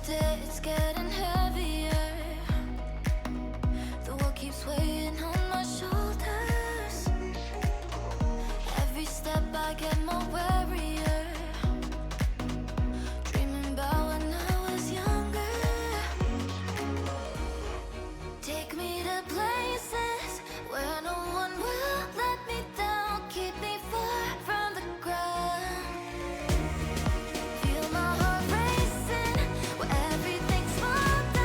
day it's getting heavier. The world keeps weighing on my shoulders. Every step I get more warier, dreaming about when I was younger. Take me to places where no one will let me down. Keep me far from the ground. Feel my heart racing where everything's small.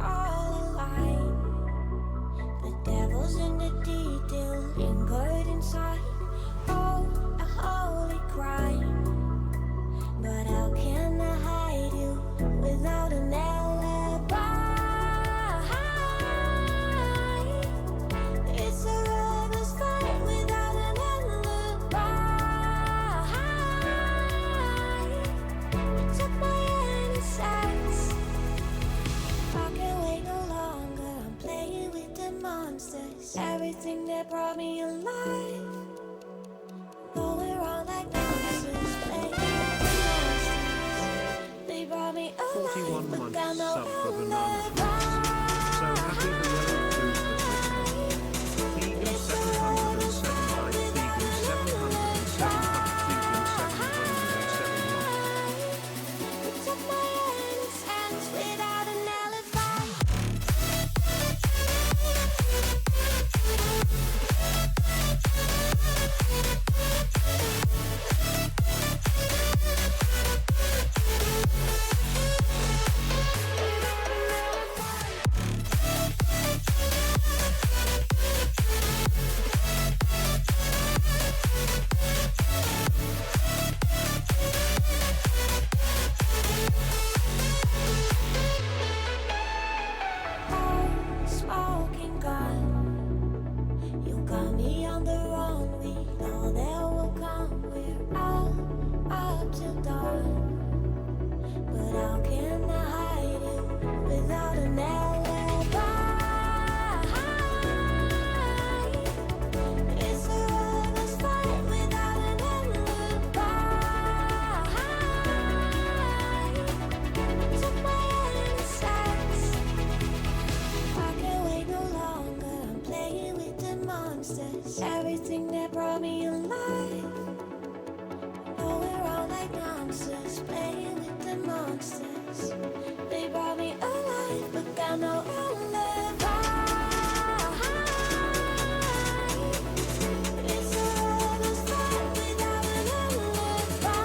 all aligned. The devil's in the detail, lingered inside. Oh, a holy crime. But how can I hide you without an alibi? It's a lover's fight without an alibi. You took my innocence. I can't wait no longer. I'm playing with the monsters. Everything that brought me alive. Going around like monsters, playing with the monsters. They brought me alive, 41 but got months no sub for the alibi. So happy the yellow booster. Vegan 707 like vegan 707 vegan 707. You took my innocence without an alibi. Smoking gun, you got me on the run. We know that will come. We're all up till dawn. But how can I hide you without an alibi? It's a lover's fight without an alibi. You took my innocence. I can't wait no longer. I'm playing with the monsters. Everything that brought me alive. Going around like monsters, playing with the monsters. They brought me alive, but got no alibi. It's a lover's fight without an alibi.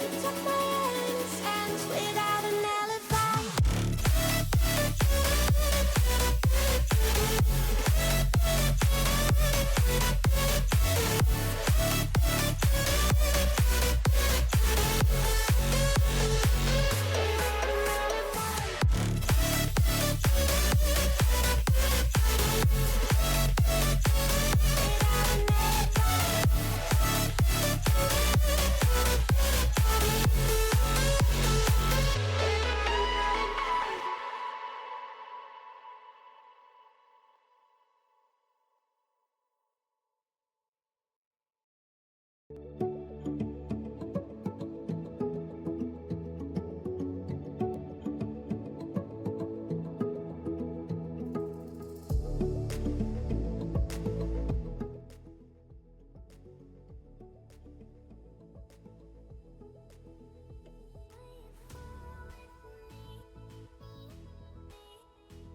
You took my innocence without an alibi.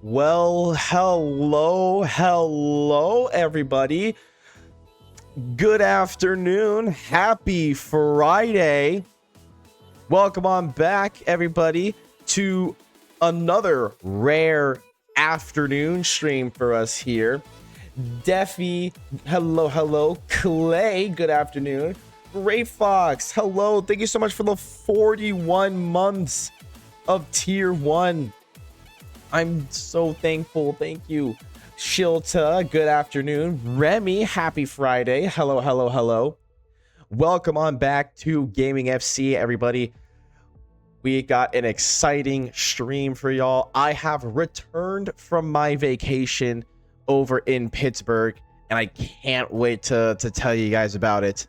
Well, hello, everybody. Good afternoon. Happy Friday. Welcome on back, everybody, to another rare afternoon stream for us here. Defi, hello. Clay, good afternoon. Ray Fox, hello. Thank you so much for the 41 months of tier 1. I'm so thankful. Thank you. Shilta, good afternoon. Remy, happy Friday. Hello. Welcome on back to Gaming FC, everybody. We got an exciting stream for y'all. I have returned from my vacation over in Pittsburgh, and I can't wait to tell you guys about it.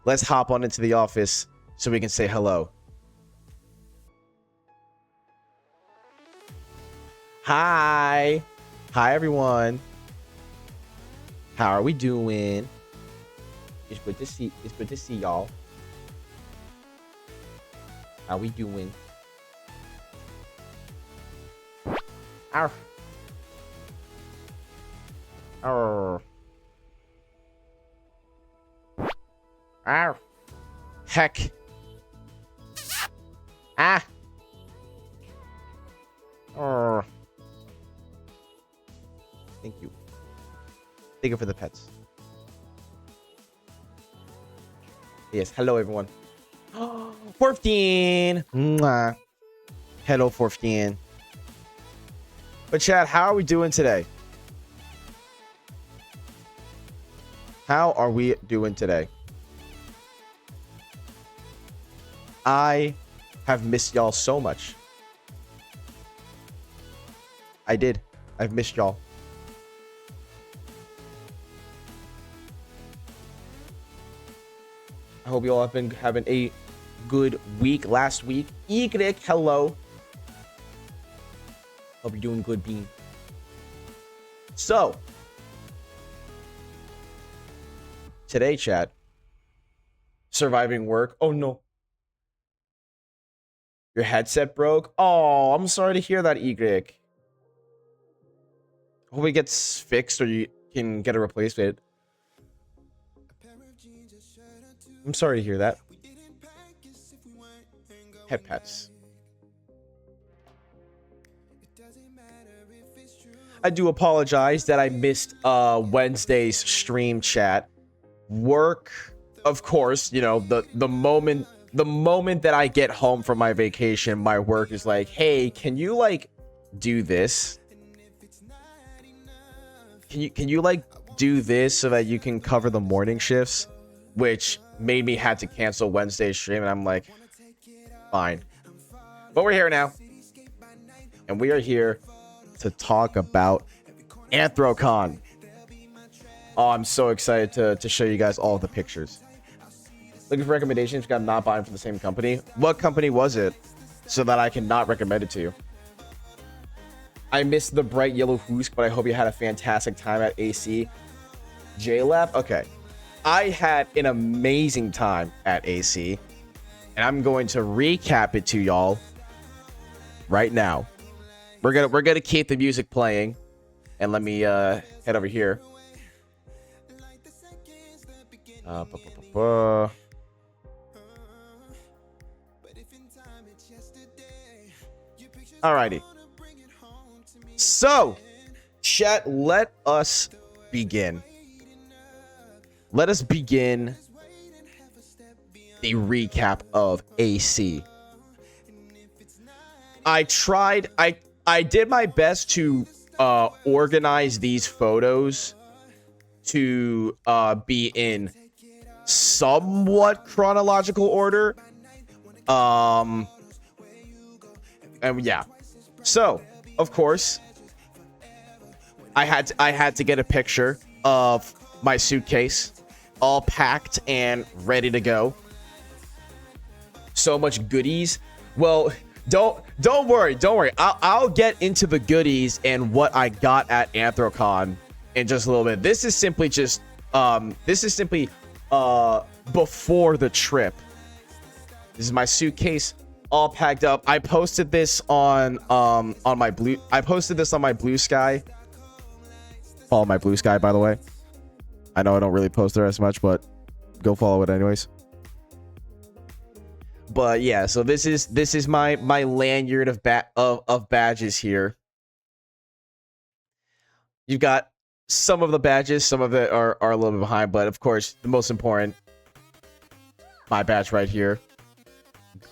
Let's hop on into the office so we can say hello. Hi everyone. How are we doing? It's good to see y'all. How we doing? Arr. Arr. Arr. Heck. Ah. Oh. Thank you. Thank you for the pets. Yes, hello everyone. 14. Mwah. Hello 14. But chat, how are we doing today? How are we doing today? I have missed y'all so much. I did. I've missed y'all. I hope you all have been having a good week last week. Egric, hello. Hope you're doing good, Bean. So, today, chat. Surviving work. Oh, no. Your headset broke? Oh, I'm sorry to hear that, Egric. Hope it gets fixed or you can get a replacement. I'm sorry to hear that. Pet pets. I do apologize that I missed Wednesday's stream, chat. Work, of course, you know, the moment that I get home from my vacation, my work is like, hey, can you like do this? Can you like do this so that you can cover the morning shifts? Which made me had to cancel Wednesday's stream, and I'm like, fine. But we're here now. And we are here to talk about Anthrocon. Oh, I'm so excited to show you guys all the pictures. Looking for recommendations, I'm not buying from the same company. What company was it? So that I can not recommend it to you. I missed the bright yellow Hoosk, but I hope you had a fantastic time at AC. JLab? Okay. I had an amazing time at AC. And I'm going to recap it to y'all right now. We're gonna keep the music playing. And let me head over here. Alrighty. So, chat, let us begin. Let us begin the recap of AC. I did my best to organize these photos to be in somewhat chronological order. And yeah. So, of course, I had to get a picture of my suitcase all packed and ready to go. So much goodies. Well, don't worry. I'll get into the goodies and what I got at Anthrocon in just a little bit. This is simply just before the trip. This is my suitcase all packed up. I posted this on my Blue Sky. Follow my Blue Sky, by the way. I know I don't really post there as much, but go follow it anyways. But yeah, so this is my lanyard of badges here. You've got some of the badges, some of it are a little bit behind, but of course the most important, my badge right here.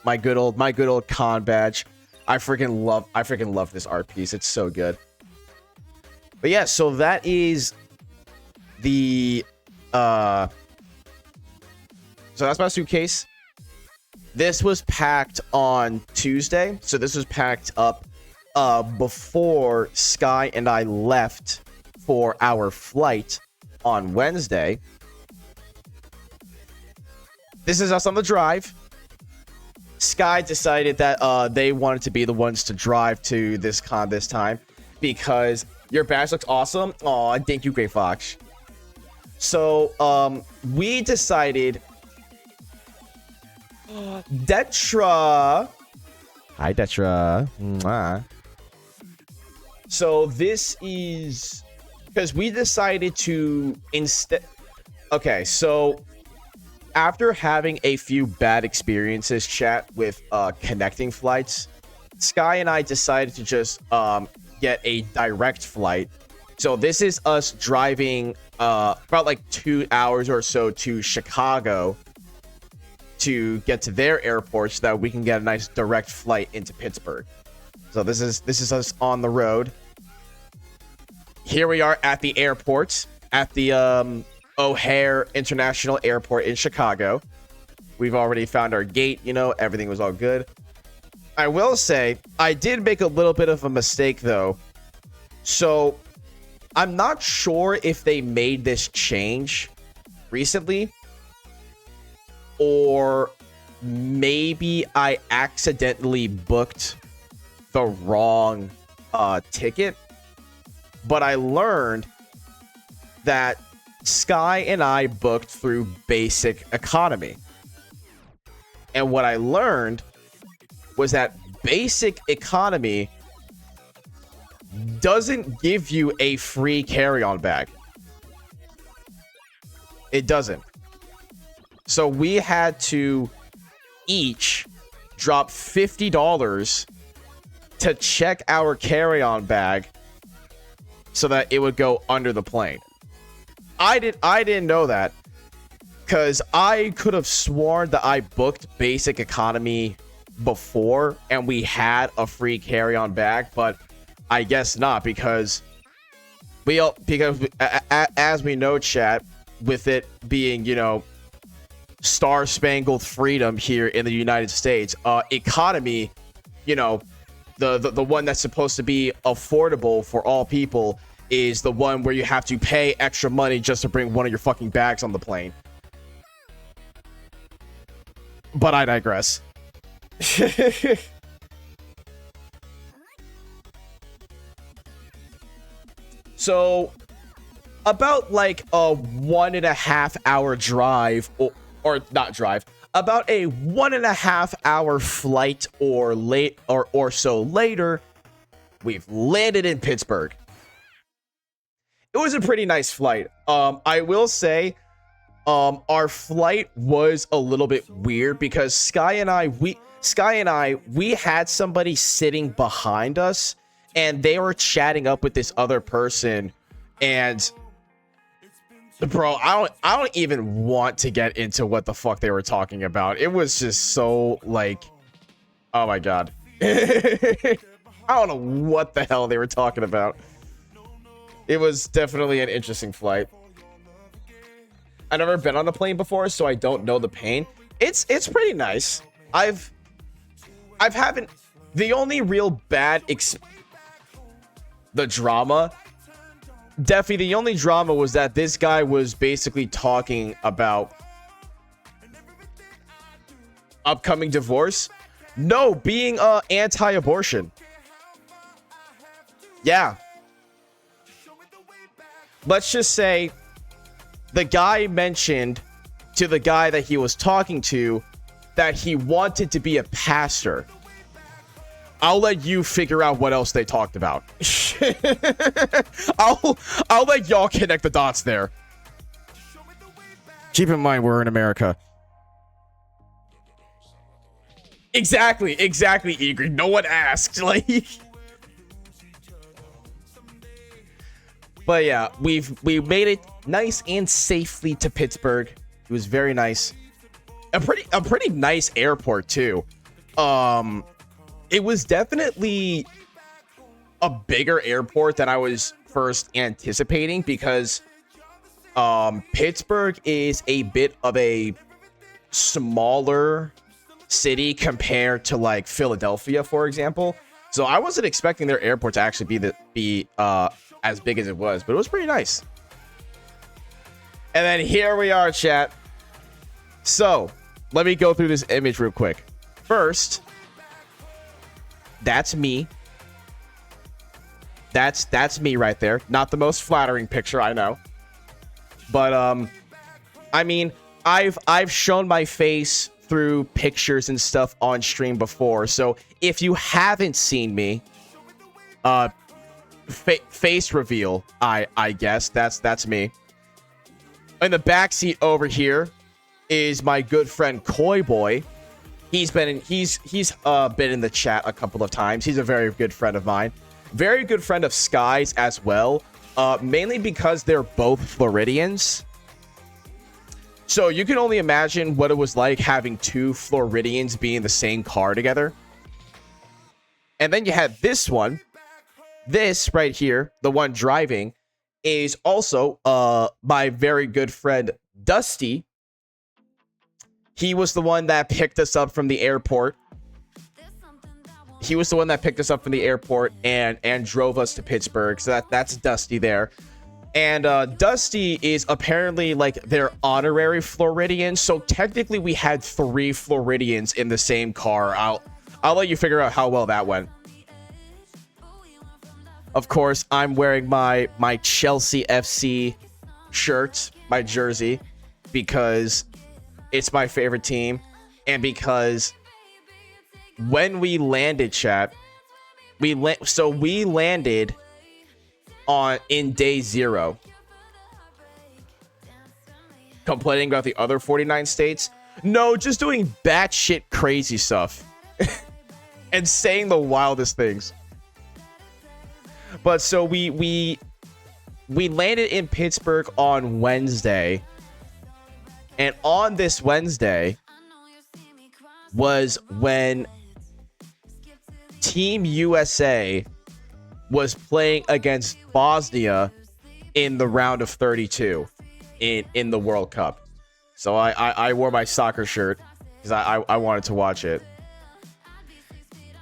My good old con badge. I freaking love this art piece. It's so good. But yeah, so that is the so that's my suitcase. This was packed on Tuesday, so this was packed up before Sky and I left for our flight on Wednesday. This is us on the drive. Sky decided that they wanted to be the ones to drive to this con this time because your badge looks awesome. Aw, thank you, Gray Fox. So we decided Detra. Hi, Detra. Mwah. So this is because we decided to instead. Okay, so after having a few bad experiences, chat, with connecting flights, Sky and I decided to just get a direct flight. So this is us driving about like 2 hours or so to Chicago to get to their airport so that we can get a nice direct flight into Pittsburgh. So this is us on the road. Here we are at the airport, at the O'Hare International Airport in Chicago. We've already found our gate, you know, everything was all good. I will say, I did make a little bit of a mistake though. So I'm not sure if they made this change recently, or maybe I accidentally booked the wrong ticket. But I learned that Sky and I booked through basic economy. And what I learned was that basic economy doesn't give you a free carry-on bag. It doesn't. So we had to each drop $50 to check our carry-on bag so that it would go under the plane. I didn't know that, because I could have sworn that I booked basic economy before and we had a free carry-on bag, but I guess not, because as we know, chat, with it being, you know, star-spangled freedom here in the United States, economy, you know, the one that's supposed to be affordable for all people is the one where you have to pay extra money just to bring one of your fucking bags on the plane. But I digress. So, about like a 1.5 hour drive, or not drive, about a 1.5 hour flight or so later, we've landed in Pittsburgh. It was a pretty nice flight. I will say, our flight was a little bit weird because Sky and I, we had somebody sitting behind us, and they were chatting up with this other person, and bro, I don't even want to get into what the fuck they were talking about. It was just so like, oh my god. I don't know what the hell they were talking about. It was definitely an interesting flight. I've never been on a plane before, so I don't know the pain. It's pretty nice. I've haven't. The only real bad the drama. Definitely, the only drama was that this guy was basically talking about upcoming divorce. No, being anti-abortion. Yeah. Let's just say the guy mentioned to the guy that he was talking to that he wanted to be a pastor. I'll let you figure out what else they talked about. I'll let y'all connect the dots there. Keep in mind, we're in America. Exactly, Egret. No one asked. Like, but yeah, we made it nice and safely to Pittsburgh. It was very nice. A pretty nice airport too. It was definitely a bigger airport than I was first anticipating, because Pittsburgh is a bit of a smaller city compared to like Philadelphia, for example. So I wasn't expecting their airport to actually be as big as it was, but it was pretty nice. And then here we are, chat. So let me go through this image real quick. First, that's me. That's me right there. Not the most flattering picture, I know. But I mean, I've shown my face through pictures and stuff on stream before. So if you haven't seen me, face reveal, I guess that's me. In the backseat over here is my good friend Koi Boy. He's been in been in the chat a couple of times. He's a very good friend of mine. Very good friend of Sky's as well. Mainly because they're both Floridians. So you can only imagine what it was like having two Floridians be in the same car together. And then you have this one. This right here, the one driving, is also my very good friend Dusty. He was the one that picked us up from the airport. He was the one that picked us up from the airport and drove us to Pittsburgh. So that's Dusty there. And Dusty is apparently like their honorary Floridian. So technically we had 3 Floridians in the same car. I'll let you figure out how well that went. Of course, I'm wearing my Chelsea FC shirt, my jersey, because it's my favorite team, and because when we landed, chat, we landed in day 0. Complaining about the other 49 states? No, just doing batshit crazy stuff and saying the wildest things. But so we landed in Pittsburgh on Wednesday, and on this Wednesday was when Team USA was playing against Bosnia in the round of 32 in the World Cup. So I wore my soccer shirt because I wanted to watch it.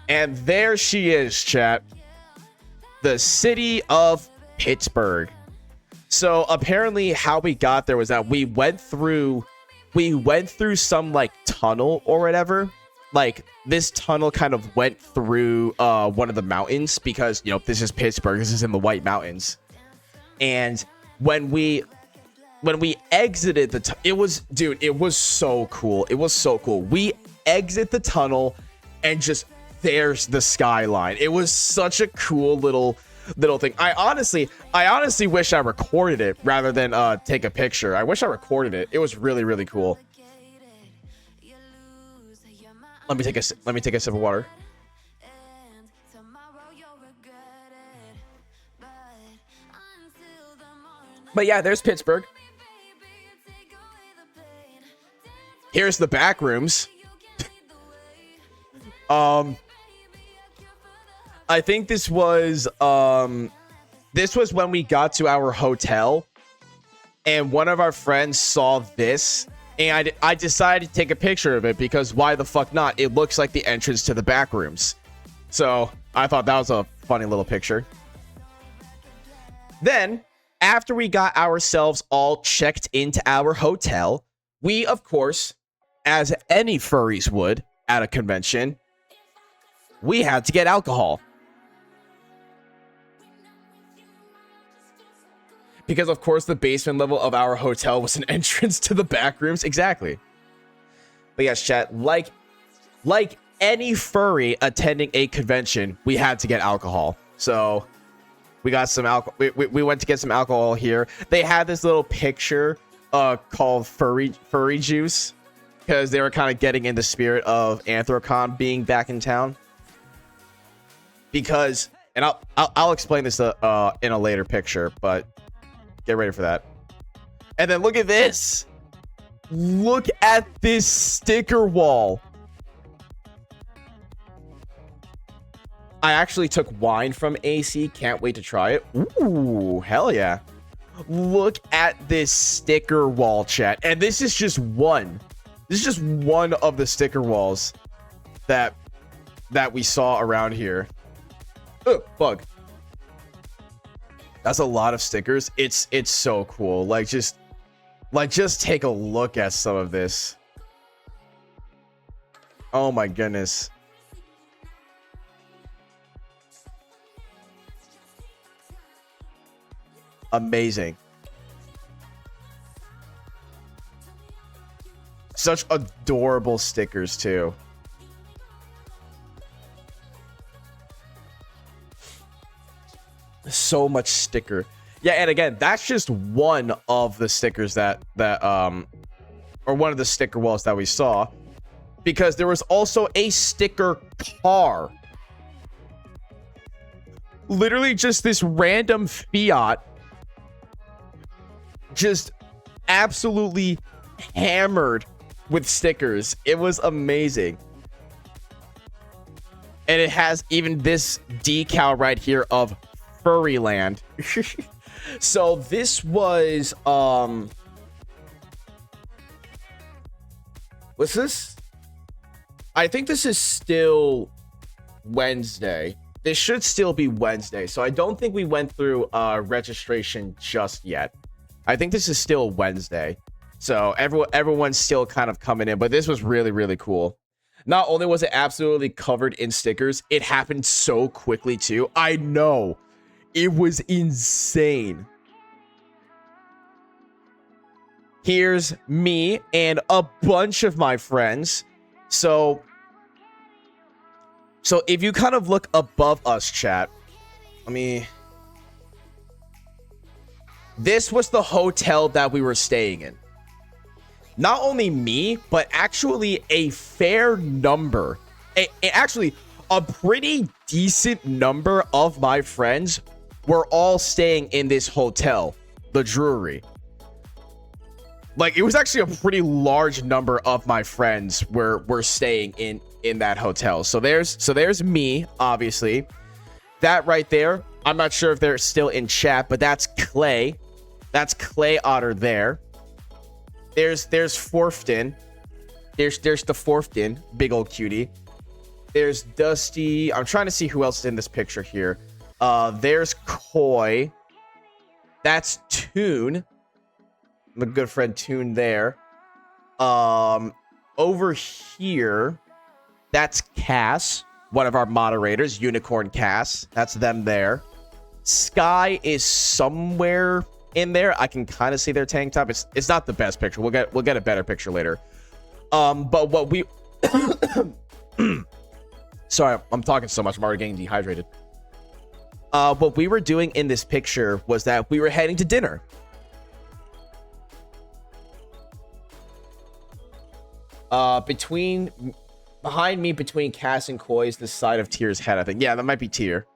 And there she is, chat. The city of Pittsburgh. So apparently how we got there was that we went through some like tunnel or whatever. Like this tunnel kind of went through one of the mountains because, you know, this is Pittsburgh. This is in the White Mountains. And when we exited it was so cool. It was so cool. We exit the tunnel and just there's the skyline. It was such a cool little thing. I honestly wish I recorded it rather than take a picture. I wish I recorded it. It was really, really cool. Let me take a sip of water. But yeah, there's Pittsburgh. Here's the back rooms. I think this was when we got to our hotel, and one of our friends saw this, and I decided to take a picture of it because why the fuck not? It looks like the entrance to the back rooms. So I thought that was a funny little picture. Then, after we got ourselves all checked into our hotel, we, of course, as any furries would at a convention, we had to get alcohol. Because, of course, the basement level of our hotel was an entrance to the back rooms. Exactly. But yes, chat, like any furry attending a convention, we had to get alcohol. So we got some alcohol. We went to get some alcohol here. They had this little picture called furry juice because they were kind of getting in the spirit of Anthrocon being back in town. Because, and I'll explain this in a later picture, but get ready for that. And then look at this. Look at this sticker wall. I actually took wine from AC. Can't wait to try it. Ooh, hell yeah. Look at this sticker wall, chat. And this is just one. This is just one of the sticker walls that we saw around here. Oh, bug. That's a lot of stickers. It's so cool. Like just take a look at some of this. Oh my goodness. Amazing. Such adorable stickers too. So much sticker. Yeah, and again, that's just one of the stickers that or one of the sticker walls that we saw. because there was also a sticker car. Literally just this random Fiat, just absolutely hammered with stickers. It was amazing. And it has even this decal right here of Furryland. So this was what's this? I think this is still Wednesday. This should still be Wednesday. So I don't think we went through registration just yet. I think this is still Wednesday. So everyone's still kind of coming in, but this was really, really cool. Not only was it absolutely covered in stickers, it happened so quickly too. I know. It was insane. Here's me and a bunch of my friends. So if you kind of look above us, chat, this was the hotel that we were staying in. Not only me, but actually a fair number, actually a pretty decent number of my friends were all staying in this hotel, the Drury. Like, it was actually a pretty large number of my friends were staying in that hotel. So there's me, obviously. That right there, I'm not sure if they're still in chat, but that's Clay. That's Clay Otter there. There's Forfton. There's the Forfton, big old cutie. There's Dusty. I'm trying to see who else is in this picture here. There's Koi. That's Toon. My good friend Toon there. Over here, that's Cass, one of our moderators, Unicorn Cass. That's them there. Sky is somewhere in there. I can kind of see their tank top. It's not the best picture. We'll get a better picture later. But what we sorry, I'm talking so much. I'm already getting dehydrated. What we were doing in this picture was that we were heading to dinner. Behind me, between Cass and Koi, is the side of Tier's head, I think. Yeah, that might be Tier.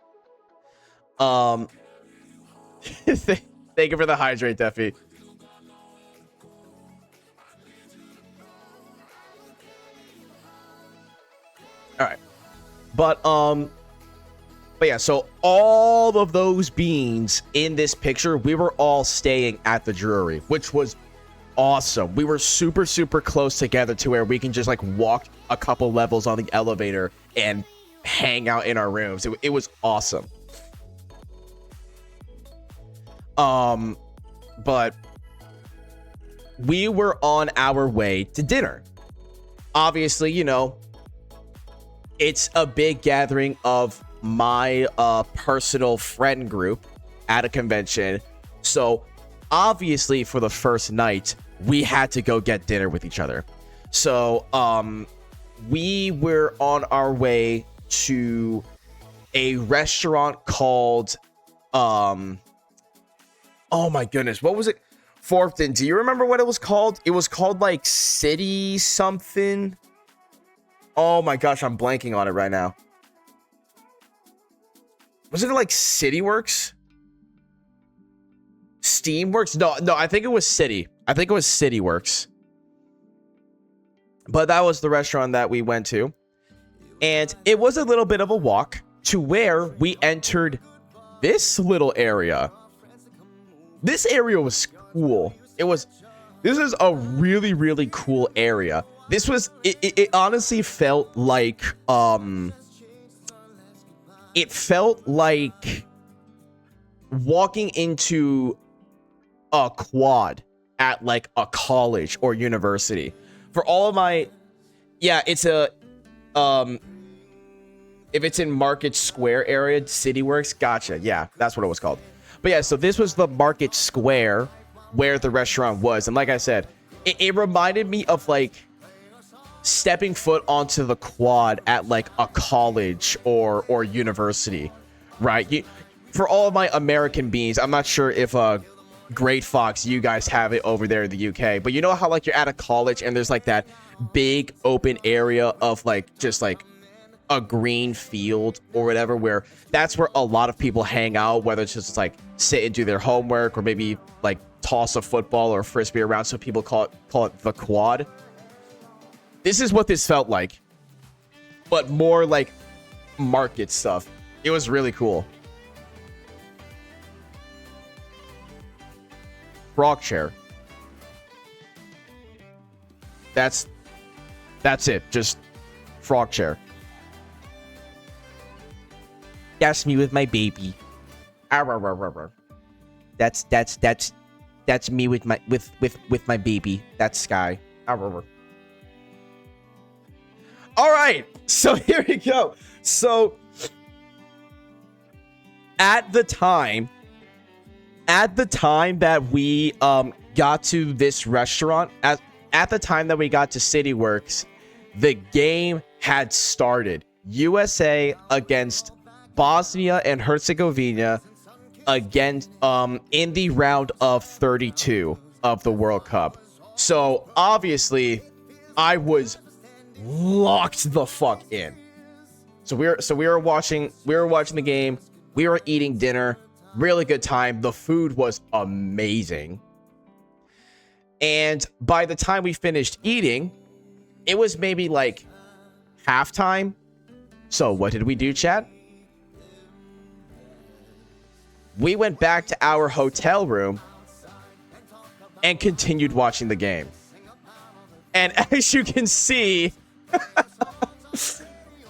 Thank you for the hydrate, Deffy. All right. But yeah, so all of those beings in this picture, we were all staying at the Drury, which was awesome. We were super, super close together to where we can just like walk a couple levels on the elevator and hang out in our rooms. It was awesome. But we were on our way to dinner. Obviously, you know, it's a big gathering of my personal friend group at a convention. So obviously for the first night, we had to go get dinner with each other. So we were on our way to a restaurant called oh my goodness, what was it? Forfton. Do you remember what it was called? It was called like City something. Oh my gosh, I'm blanking on it right now. Was it like CityWorks? Steamworks? No, I think it was City. I think it was CityWorks. But that was the restaurant that we went to. And it was a little bit of a walk to where we entered this little area. This area was cool. This is a really, really cool area. This was, it honestly felt like, walking into a quad at like a college or university. For all of my, yeah, it's a, if it's in Market Square area, CityWorks, gotcha. Yeah, that's what it was called. But yeah, so this was the Market Square where the restaurant was. And like I said, it reminded me of like stepping foot onto the quad at like a college or university, right? For all of my American beings, I'm not sure if Great Fox, you guys have it over there in the UK. But you know how like you're at a college and there's like that big open area of like just like a green field or whatever, where that's where a lot of people hang out, whether it's just like sit and do their homework or maybe like toss a football or a frisbee around. So people call it the quad. This is what this felt like, but more like market stuff. It was really cool. Frog chair. That's it. Just frog chair. That's me with my baby. That's me with my baby. That's Sky. All right. So here we go. So at the time that we got to this restaurant, at the time that we got to CityWorks, the game had started. USA against Bosnia and Herzegovina again in the round of 32 of the World Cup. So obviously I was locked the fuck in. So we were watching the game, we were eating dinner, really good time. The food was amazing. And by the time we finished eating, it was maybe like halftime. So what did we do, chat? We went back to our hotel room and continued watching the game. And as you can see,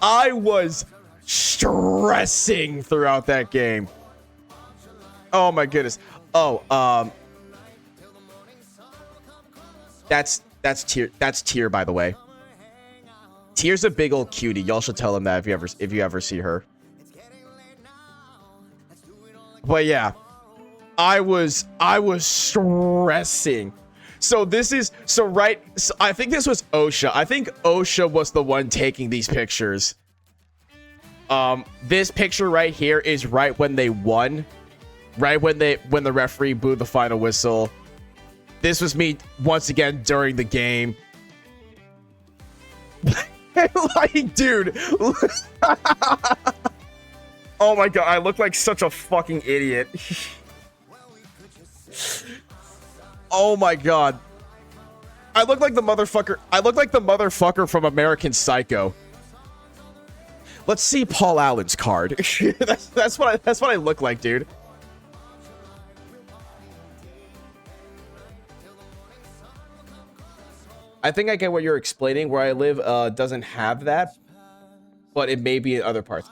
I was stressing throughout that game. Oh my goodness. Oh, that's Tear, by the way. Tear's a big old cutie. Y'all should tell him that if you ever see her. But yeah, I was stressing. So I think this was OSHA. I think OSHA was the one taking these pictures. This picture right here is right when they won. Right when the referee blew the final whistle. This was me once again during the game. Like, dude. Oh my god, I look like such a fucking idiot. Oh my god. I look like the motherfucker from American Psycho. Let's see Paul Allen's card. that's what I look like, dude. I think I get what you're explaining. Where I live doesn't have that, but it may be in other parts.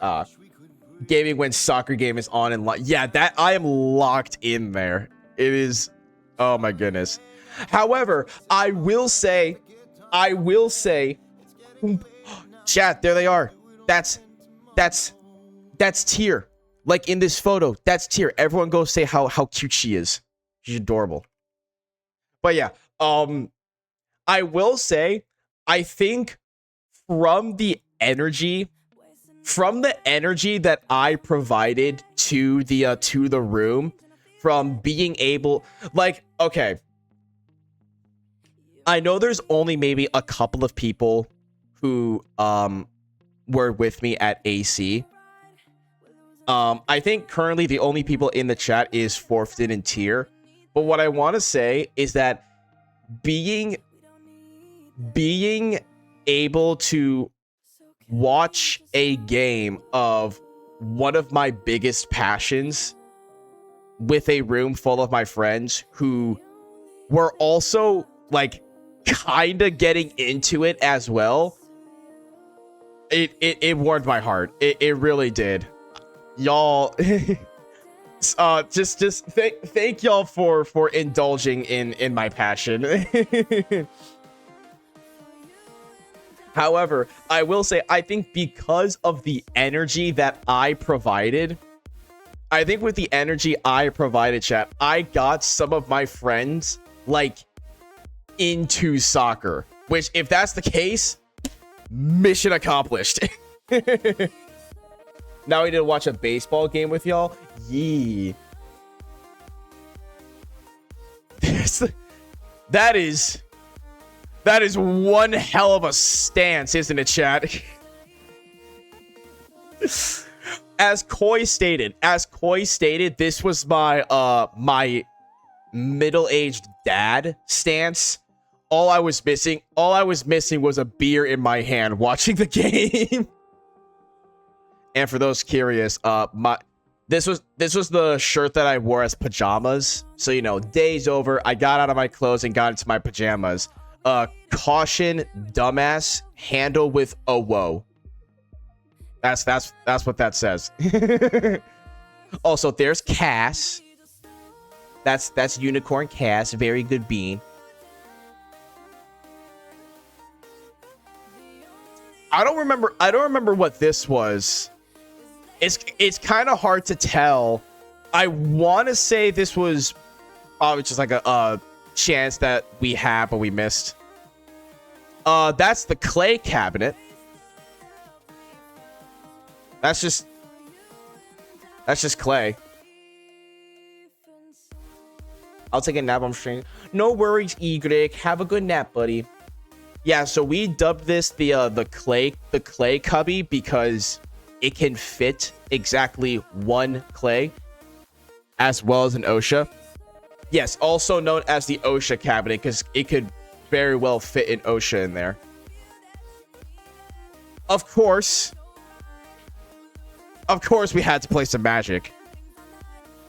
Gaming when soccer game is on and yeah, that I am locked in there. It is, oh my goodness. However, I will say, chat, there they are. That's Tear. Like in this photo, that's Tear. Everyone go say how cute she is. She's adorable. But yeah, I will say, I think from the energy that I provided to the room, from being able, like, okay, I know there's only maybe a couple of people who were with me at AC. I think currently the only people in the chat is Forfden and Tier. But what I want to say is that being able to watch a game of one of my biggest passions with a room full of my friends who were also like kind of getting into it as well, it warmed my heart. It really did. Y'all just thank y'all for indulging in my passion. However, I will say, I think because of the energy that I provided, I think with the energy I provided, chat, I got some of my friends, like, into soccer. Which, if that's the case, mission accomplished. Now we need to watch a baseball game with y'all? Yee. That is one hell of a stance, isn't it, chat? As Koi stated, this was my middle-aged dad stance. All I was missing was a beer in my hand watching the game. And for those curious, this was the shirt that I wore as pajamas. So, you know, day's over, I got out of my clothes and got into my pajamas. Caution, dumbass, handle with a whoa. That's what that says. Also, there's Cass. That's Unicorn Cass, very good bean. I don't remember what this was. It's kind of hard to tell. I want to say this was probably just like a chance that we had but we missed. That's the clay cabinet. That's just clay. I'll take a nap on stream. No worries, Egric. Have a good nap, buddy. Yeah, so we dubbed this the clay cubby because it can fit exactly one clay as well as an OSHA. Yes, also known as the OSHA cabinet because it could very well fit an OSHA in there. Of course, we had to play some Magic.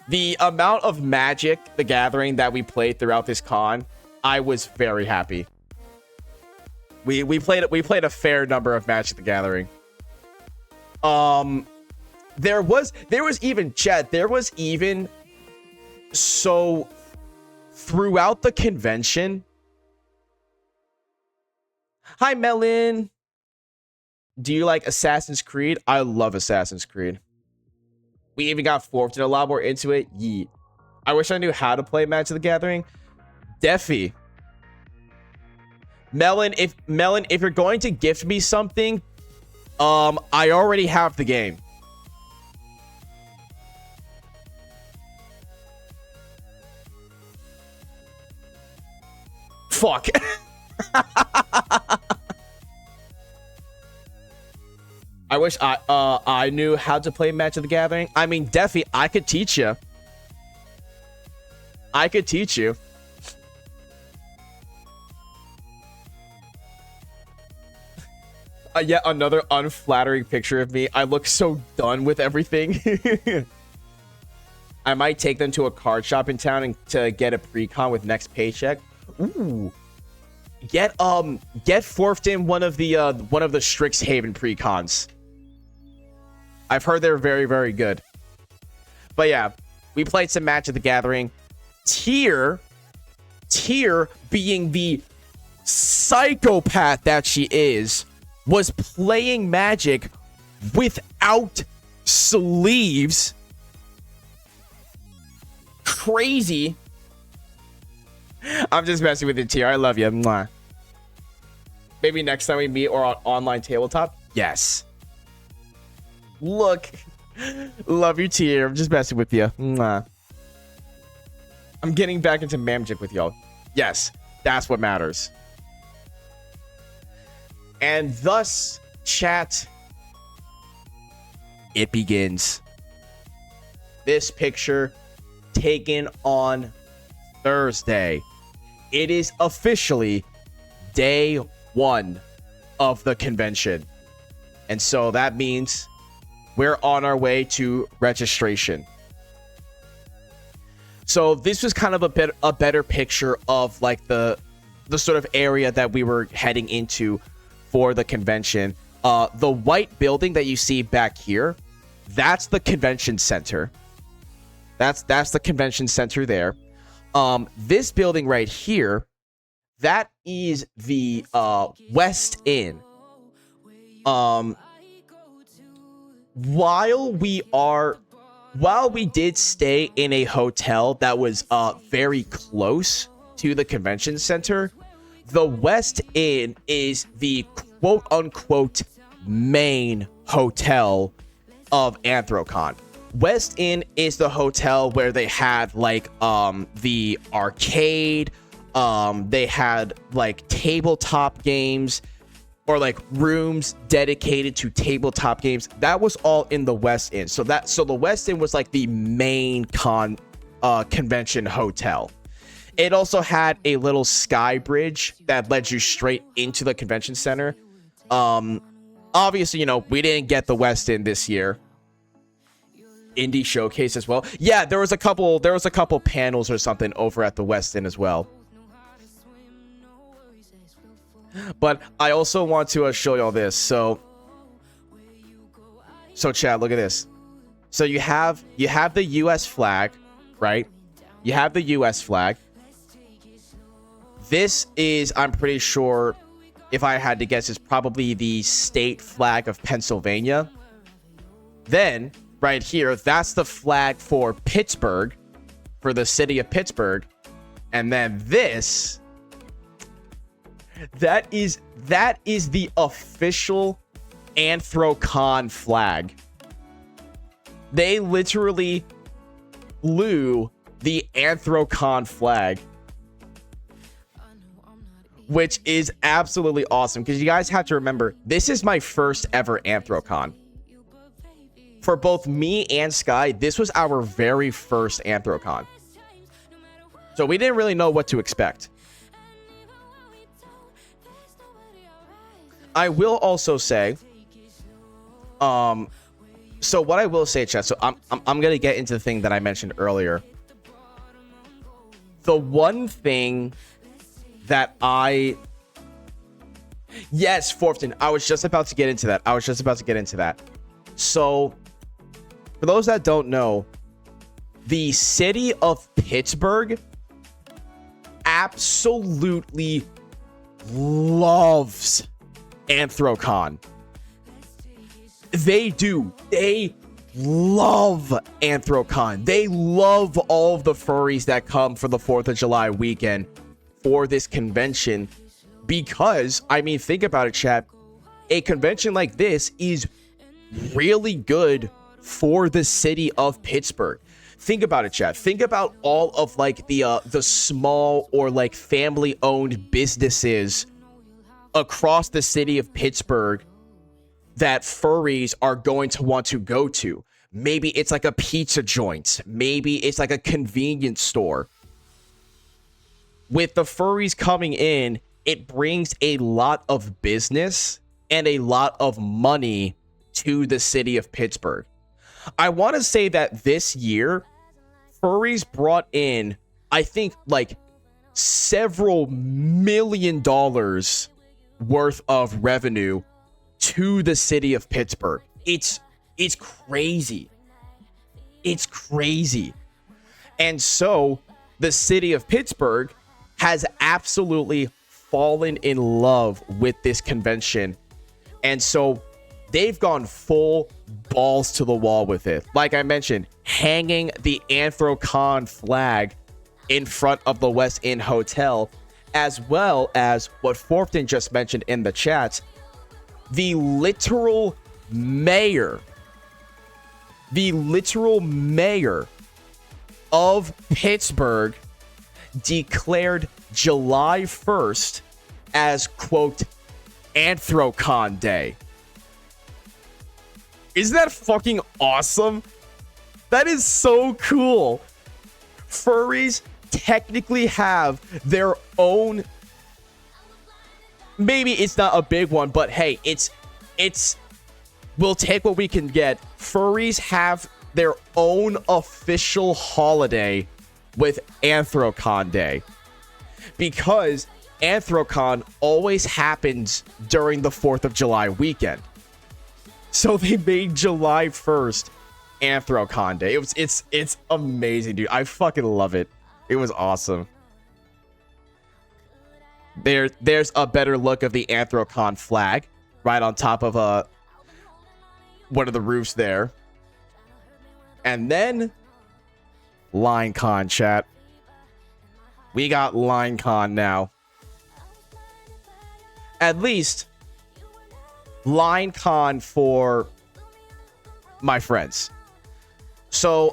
The amount of Magic the Gathering that we played throughout this con, I was very happy. We played a fair number of Magic the Gathering. There was even chat. There was even so throughout the convention. Hi, Melon. Do you like Assassin's Creed? I love Assassin's Creed. We even got forfeited a lot more into it. Yeet. I wish I knew how to play Magic the Gathering. Defi. Melon, if you're going to gift me something, I already have the game. Fuck. I wish I knew how to play Magic the Gathering. I mean, Defi, I could teach you. I could teach you. Yet another unflattering picture of me. I look so done with everything. I might take them to a card shop in town and to get a pre-con with next paycheck. Ooh. Get forfed in one of the Strixhaven pre-cons. I've heard they're very, very good. But yeah, we played some Magic the Gathering. Tyr being the psychopath that she is, was playing Magic without sleeves. Crazy. I'm just messing with you, Tyr. I love you. Mwah. Maybe next time we meet or on online tabletop. Yes. Look. Love you, Tyr. I'm just messing with you. Mwah. I'm getting back into Magic with y'all. Yes. That's what matters. And thus, chat, it begins. This picture taken on Thursday. It is officially day one of the convention. And so that means we're on our way to registration. So this was kind of a better picture of like the sort of area that we were heading into for the convention. The white building that you see back here, that's the convention center. That's the convention center there. This building right here, that is the West Inn. While we did stay in a hotel that was very close to the convention center, the West Inn is the quote-unquote main hotel of Anthrocon. West Inn is the hotel where they had like the arcade, They had like tabletop games or like rooms dedicated to tabletop games. That was all in the West End. So the West End was like the main convention hotel. It also had a little sky bridge that led you straight into the convention center. Obviously, you know, we didn't get the West End this year. Indie showcase as well. Yeah, there was a couple panels or something over at the West End as well. But I also want to show y'all this. So Chad, look at this. So you have the US flag, right? You have the US flag. This is, I'm pretty sure, if I had to guess, is probably the state flag of Pennsylvania. Then, right here, that's the flag for Pittsburgh, for the city of Pittsburgh. And then this, that is the official Anthrocon flag. They literally flew the Anthrocon flag, which is absolutely awesome, because you guys have to remember, this is my first ever Anthrocon. For both me and Sky, this was our very first Anthrocon. So we didn't really know what to expect. I will also say, so what I will say, chat, so I'm gonna get into the thing that I mentioned earlier. The one thing that yes, Forfton, I was just about to get into that. So, for those that don't know, the city of Pittsburgh absolutely loves Anthrocon. They do. They love Anthrocon. They love all of the furries that come for the 4th of July weekend for this convention, because, I mean, think about it, chat. A convention like this is really good for the city of Pittsburgh. Think about it, chat. Think about all of like the small or like family-owned businesses across the city of Pittsburgh that furries are going to want to go to. Maybe it's like a pizza joint. Maybe it's like a convenience store. With the furries coming in, it brings a lot of business and a lot of money to the city of Pittsburgh. I want to say that this year, furries brought in, I think, like several $1 million worth of revenue to the city of Pittsburgh. It's crazy. It's crazy. And so the city of Pittsburgh has absolutely fallen in love with this convention. And so they've gone full balls to the wall with it. Like I mentioned, hanging the Anthrocon flag in front of the West End Hotel, as well as what Forfton just mentioned in the chat, the literal mayor of Pittsburgh declared July 1st as, quote, Anthrocon Day. Isn't that fucking awesome? That is so cool. Furries technically have their own, maybe it's not a big one, but hey, it's we'll take what we can get. Furries have their own official holiday with Anthrocon Day, because Anthrocon always happens during the 4th of July weekend. So they made July 1st Anthrocon Day. It's amazing, dude. I fucking love it. It was awesome. There's a better look of the Anthrocon flag right on top of one of the roofs there. And then LineCon, chat. We got LineCon now. At least LineCon for my friends. So,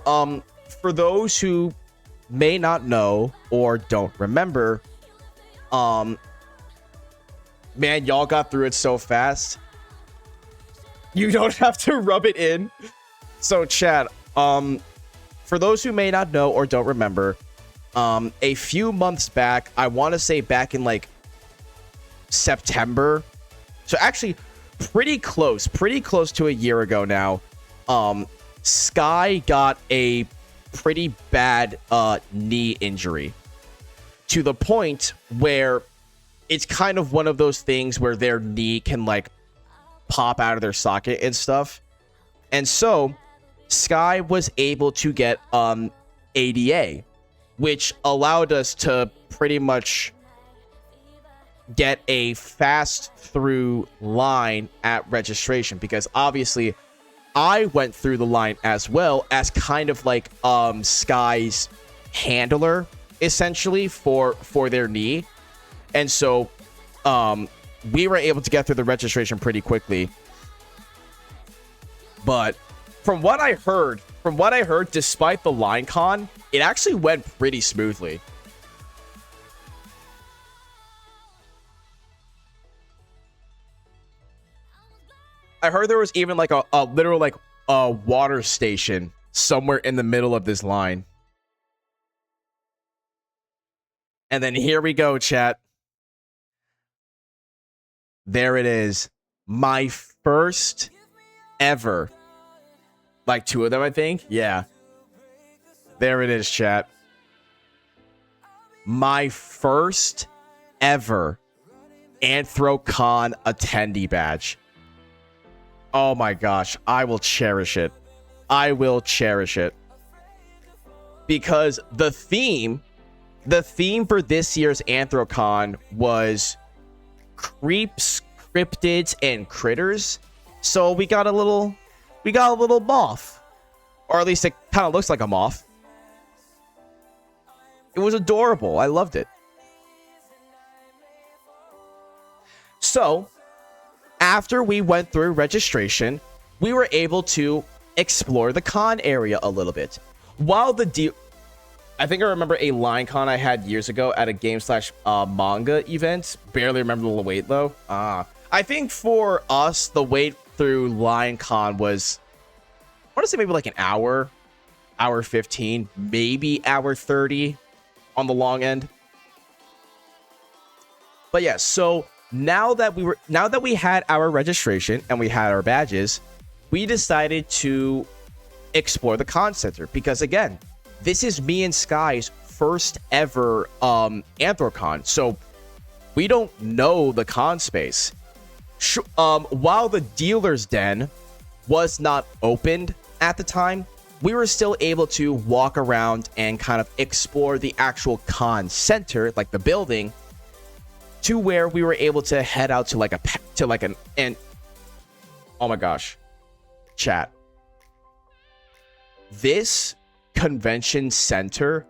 for those who may not know or don't remember, Um, man, y'all got through it so fast. You don't have to rub it in. So, chat, for those who may not know or don't remember, a few months back, I want to say back in like September. So actually pretty close to a year ago now. Sky got a pretty bad knee injury to the point where it's kind of one of those things where their knee can like pop out of their socket and stuff. And so Sky was able to get ADA, which allowed us to pretty much get a fast through line at registration, because obviously I went through the line as well as kind of like Sky's handler essentially for their knee. And so we were able to get through the registration pretty quickly. But from what I heard, despite the line con, it actually went pretty smoothly. I heard there was even like a literal like a water station somewhere in the middle of this line. And then here we go, chat. There it is. My first ever. Like 2 of them, I think. Yeah. There it is, chat. My first ever AnthroCon attendee badge. Oh my gosh. I will cherish it. I will cherish it. Because the theme for this year's AnthroCon was creeps, cryptids, and critters. So we got a little moth. Or at least it kind of looks like a moth. It was adorable. I loved it. So, after we went through registration, we were able to explore the con area a little bit. While I think I remember a line con I had years ago at a game/manga event. Barely remember the wait though. I think for us, the wait through line con was, I want to say maybe like an hour 15, maybe hour 30 on the long end. But yeah, so now that we had our registration and we had our badges, we decided to explore the con center, because again, this is me and Sky's first ever AnthroCon, so we don't know the con space. While the dealer's den was not opened at the time, we were still able to walk around and kind of explore the actual con center, like the building, to where we were able to head out to and oh my gosh, chat. This convention center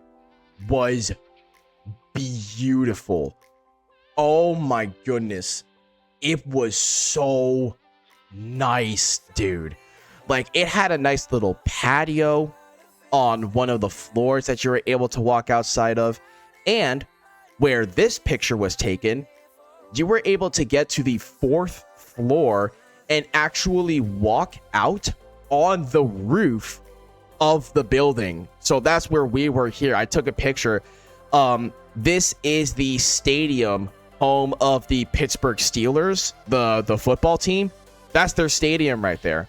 was beautiful. Oh my goodness. It was so nice, dude. Like, it had a nice little patio on one of the floors that you were able to walk outside of. And where this picture was taken, you were able to get to the 4th floor and actually walk out on the roof of the building. So that's where we were here. I took a picture. This is the stadium, home of the Pittsburgh Steelers, the football team. That's their stadium right there.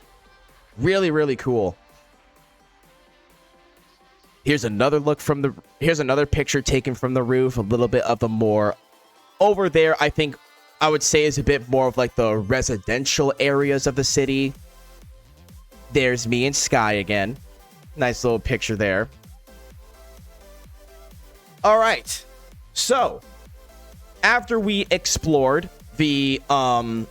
Really, really cool. Here's another picture taken from the roof. A little bit of the more over there, I think I would say, is a bit more of like the residential areas of the city. There's me and Sky again. Nice little picture there. All right. So, after we explored the con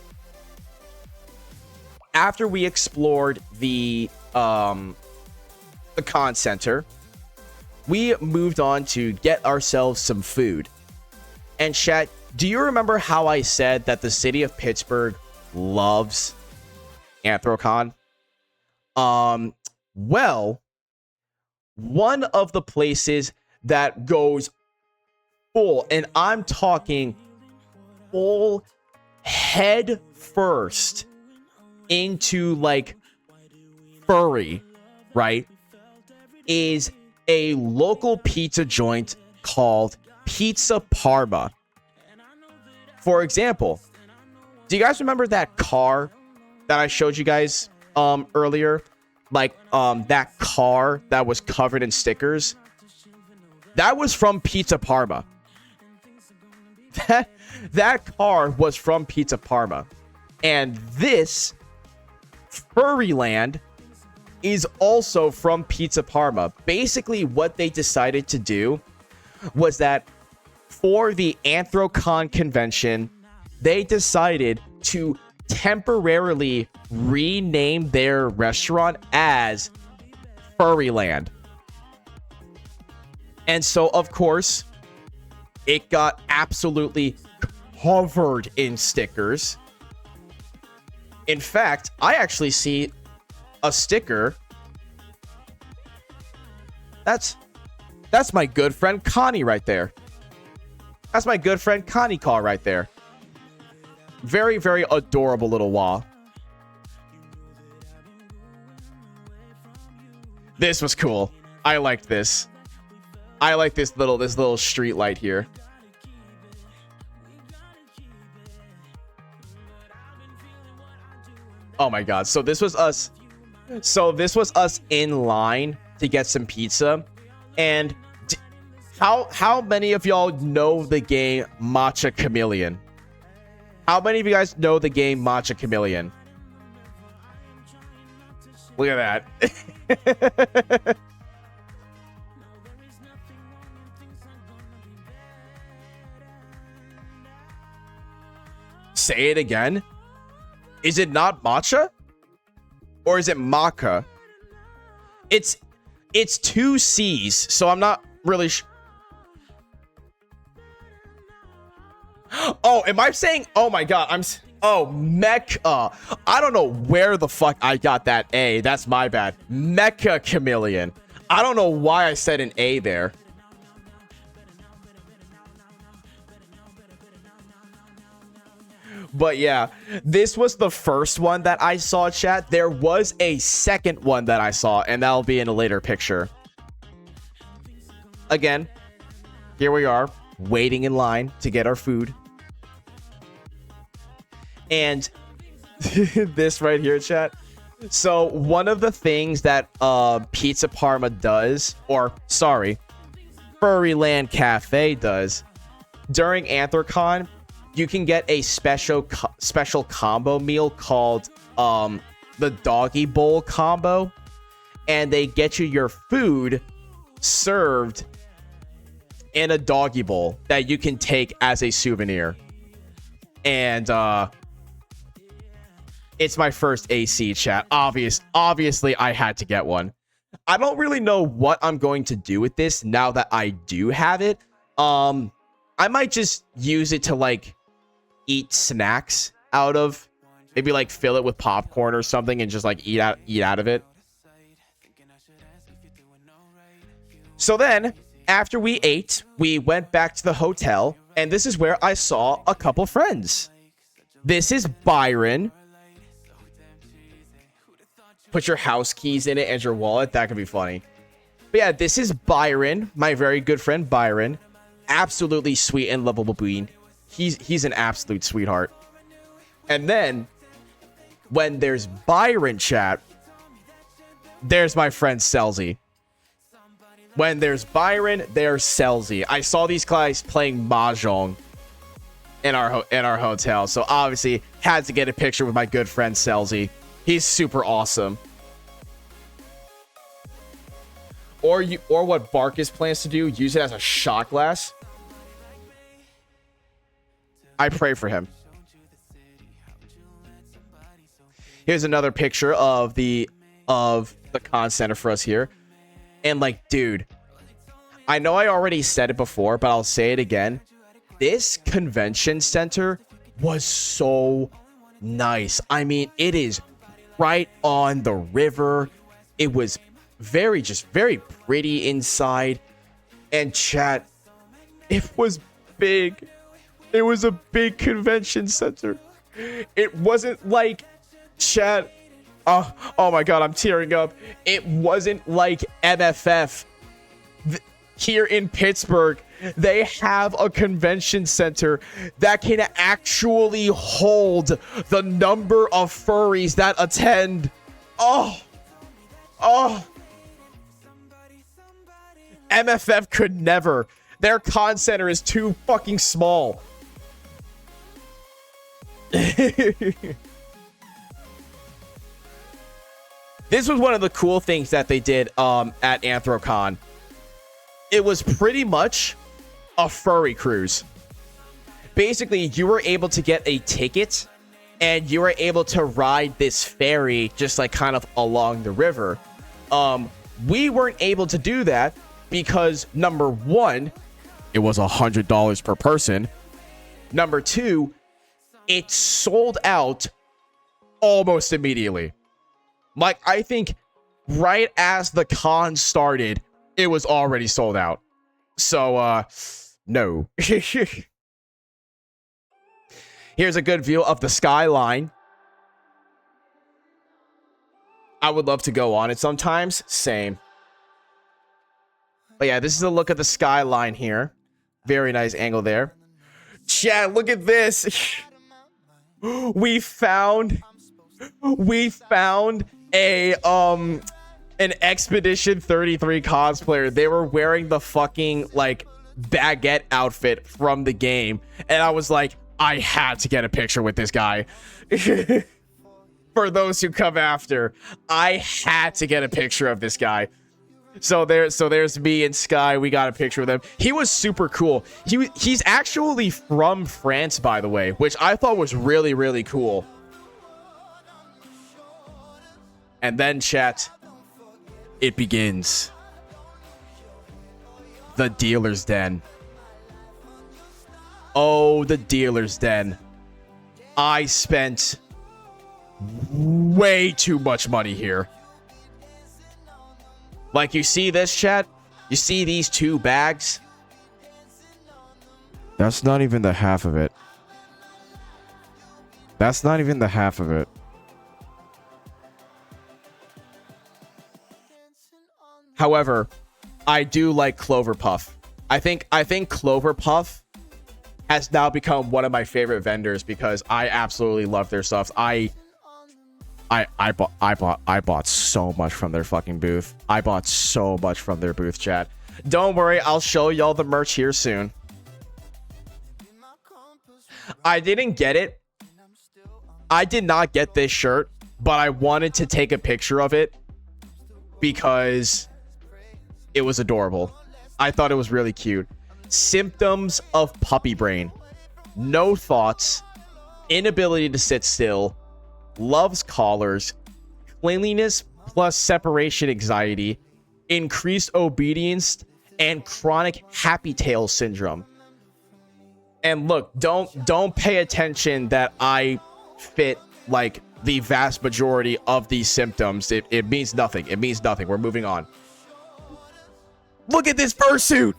center, we moved on to get ourselves some food. And chat, do you remember how I said that the city of Pittsburgh loves AnthroCon? Well, one of the places that goes full, and I'm talking full head first into like furry, right? Is a local pizza joint called Pizza Parma. For example, do you guys remember that car that I showed you guys earlier? Like that car that was covered in stickers? That was from Pizza Parma. That car was from Pizza Parma. And this Furryland is also from Pizza Parma. Basically, what they decided to do was that for the Anthrocon convention, they decided to temporarily rename their restaurant as Furryland. And so, of course, it got absolutely covered in stickers. In fact, I actually see a sticker. That's my good friend Connie right there. That's my good friend Connie Call right there. Very, very adorable little wall. This was cool. I liked this. I like this little street light here. Oh my god. So this was us in line to get some pizza. And how many of y'all know the game Matcha Chameleon? How many of you guys know the game Matcha Chameleon? Look at that. Say it again. Is it not matcha? Or is it maca? It's two C's, so I'm not really Oh, am I saying? Oh my god, Mecha. I don't know where the fuck I got that A. That's my bad. Mecha Chameleon. I don't know why I said an A there. But yeah, this was the first one that I saw, chat. There was a second one that I saw, and that'll be in a later picture. Again, here we are, waiting in line to get our food. And this right here, chat. So one of the things that Pizza Parma does, or sorry, Furryland Cafe does, during Anthrocon, you can get a special combo meal called the Doggy Bowl combo, and they get you your food served in a doggy bowl that you can take as a souvenir. And it's my first AC, chat. Obviously, I had to get one. I don't really know what I'm going to do with this now that I do have it. I might just use it to like eat snacks out of, maybe like fill it with popcorn or something and just like eat out of it. So then after we ate, we went back to the hotel, and this is where I saw a couple friends. This is Byron. Put your house keys in it and your wallet. That could be funny. But yeah, this is Byron, my very good friend Byron. Absolutely sweet and lovable being. He's an absolute sweetheart. And then when there's Byron, chat, there's my friend Selzy. When there's Byron, there's Selzy. I saw these guys playing mahjong in our hotel, so obviously had to get a picture with my good friend Selzy. He's super awesome. Or what Barkus plans to do, use it as a shot glass. I pray for him. Here's another picture of the con center for us here. And like, dude, I know I already said it before, but I'll say it again. This convention center was so nice. I mean, it is right on the river. It was very pretty inside. And chat, It was big. It was a big convention center. It wasn't like chat. Oh my god, I'm tearing up. It wasn't like MFF. Here in Pittsburgh, they have a convention center that can actually hold the number of furries that attend. Oh. MFF could never. Their con center is too fucking small. This was one of the cool things that they did at Anthrocon. It was pretty much a furry cruise. Basically, you were able to get a ticket and you were able to ride this ferry just like kind of along the river. We weren't able to do that because number one, it was $100 per person. Number two, it sold out almost immediately. Like, I think right as the con started, it was already sold out. So, no. Here's a good view of the skyline. I would love to go on it sometimes. Same. But yeah, this is a look at the skyline here. Very nice angle there. Chat, look at this. We found a an Expedition 33 cosplayer. They were wearing the fucking like baguette outfit from the game, and I was like, I had to get a picture with this guy. For those who come after, I had to get a picture of this guy. So there's me and Sky. We got a picture with him. He was super cool. He's actually from France, by the way, which I thought was really, really cool. And then, chat, it begins. The dealer's den. Oh, the dealer's den. I spent way too much money here. Like, you see this, chat? You see these two bags? That's not even the half of it. That's not even the half of it. However, I do like Cloverpuff. I think Cloverpuff has now become one of my favorite vendors because I absolutely love their stuff. I bought so much from their fucking booth. I bought so much from their booth, chat. Don't worry, I'll show y'all the merch here soon. I didn't get it. I did not get this shirt, but I wanted to take a picture of it because it was adorable. I thought it was really cute. Symptoms of puppy brain. No thoughts. Inability to sit still. Loves collars. Cleanliness plus separation anxiety. Increased obedience. And chronic happy tail syndrome. And look, don't pay attention that I fit like the vast majority of these symptoms. It means nothing. It means nothing. We're moving on. Look at this fursuit.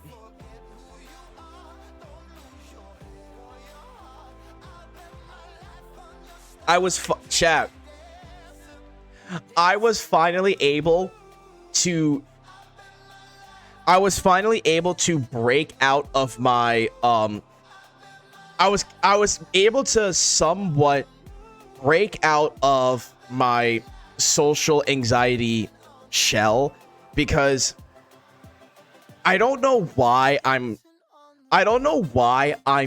I was finally able to break out of my I was able to somewhat break out of my social anxiety shell because I don't know why I'm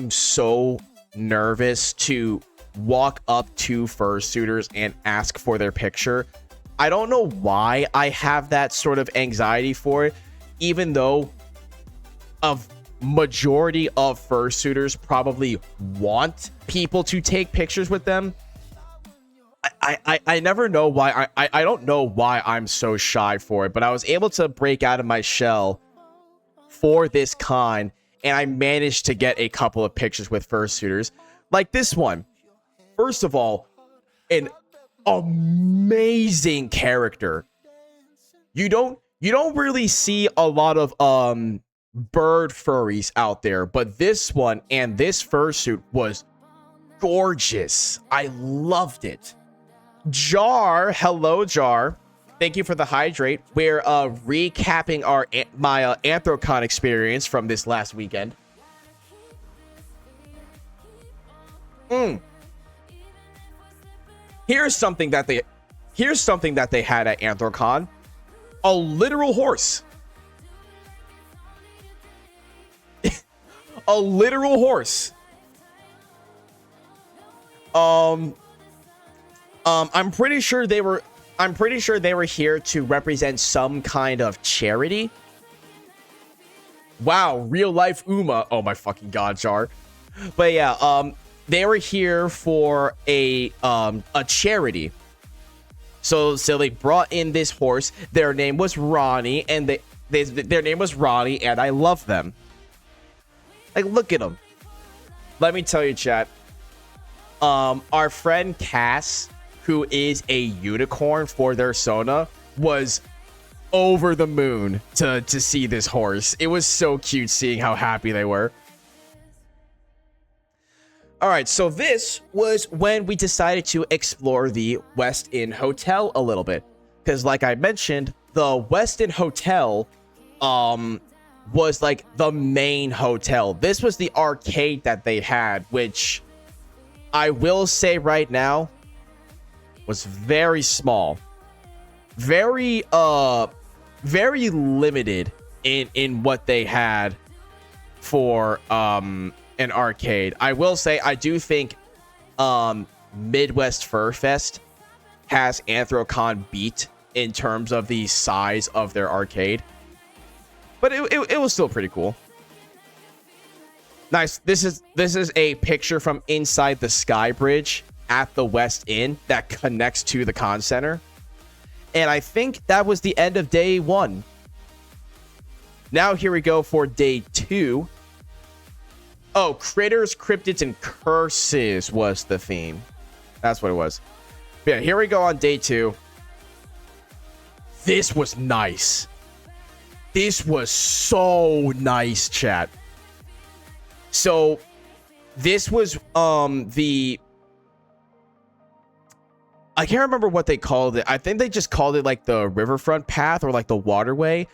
so nervous to walk up to fursuiters and ask for their picture. I don't know why I have that sort of anxiety for it, even though a majority of fursuiters probably want people to take pictures with them. I never know why. I don't know why I'm so shy for it, but I was able to break out of my shell for this con, and I managed to get a couple of pictures with fursuiters like this one. First of all, an amazing character. You don't really see a lot of bird furries out there, but this one and this fursuit was gorgeous. I loved it. Jar, hello Jar. Thank you for the hydrate. We're recapping my Anthrocon experience from this last weekend. Here's something that they had at Anthrocon. A literal horse. A literal horse. I'm pretty sure they were here to represent some kind of charity. Wow, real life Uma. Oh my fucking god, Jar. But yeah, they were here for a charity. So they brought in this horse. Their name was Ronnie, and their name was Ronnie, and I love them. Like, look at them. Let me tell you, chat. Our friend Cass, who is a unicorn for their Sona, was over the moon to see this horse. It was so cute seeing how happy they were. All right, so this was when we decided to explore the West Inn Hotel a little bit. Because like I mentioned, the West Inn Hotel was like the main hotel. This was the arcade that they had, which I will say right now was very small. Very limited in what they had for an arcade. I will say I do think Midwest Fur Fest has Anthrocon beat in terms of the size of their arcade. But it was still pretty cool. Nice. This is a picture from inside the Sky Bridge at the West Inn that connects to the con center. And I think that was the end of day 1. Now here we go for day 2. Oh, critters, cryptids, and curses was the theme. That's what it was. But yeah, here we go on day 2. This was nice. This was so nice, chat. So this was I can't remember what they called it. I think they just called it like the riverfront path or like the waterway.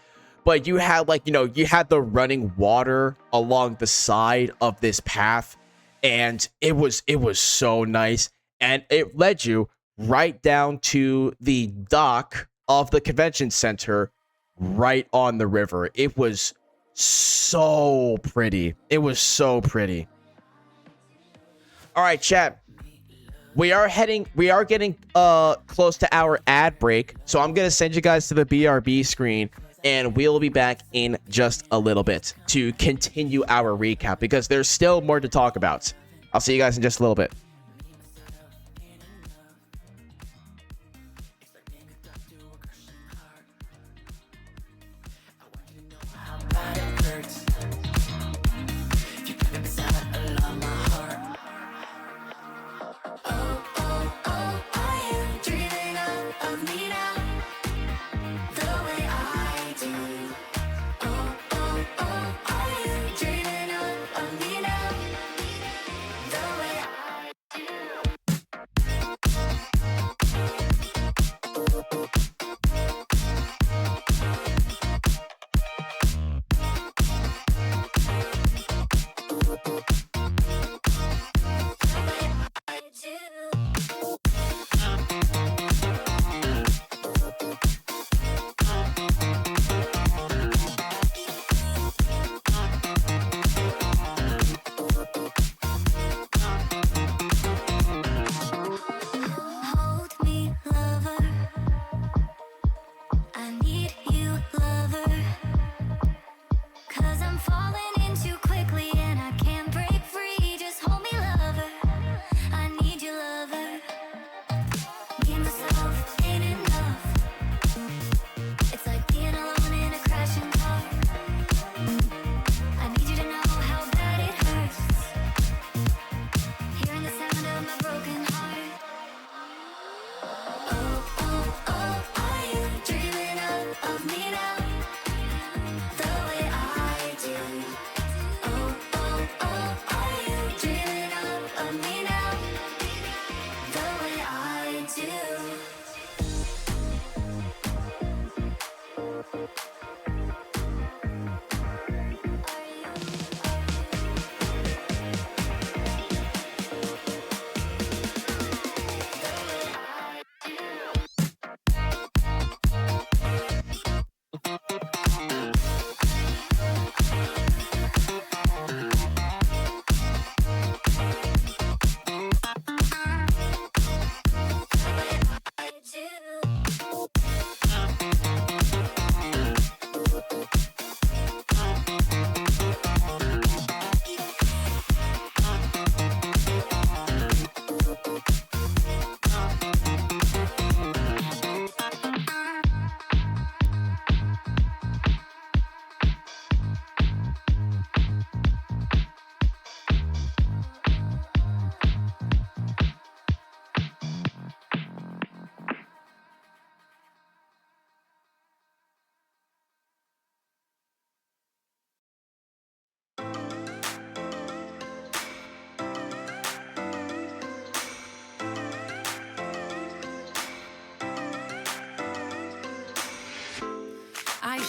But you had like, you had the running water along the side of this path, and it was so nice, and it led you right down to the dock of the convention center right on the river. It was so pretty. It was so pretty. All right, chat. We are getting close to our ad break. So I'm going to send you guys to the BRB screen, and we'll be back in just a little bit to continue our recap because there's still more to talk about. I'll see you guys in just a little bit.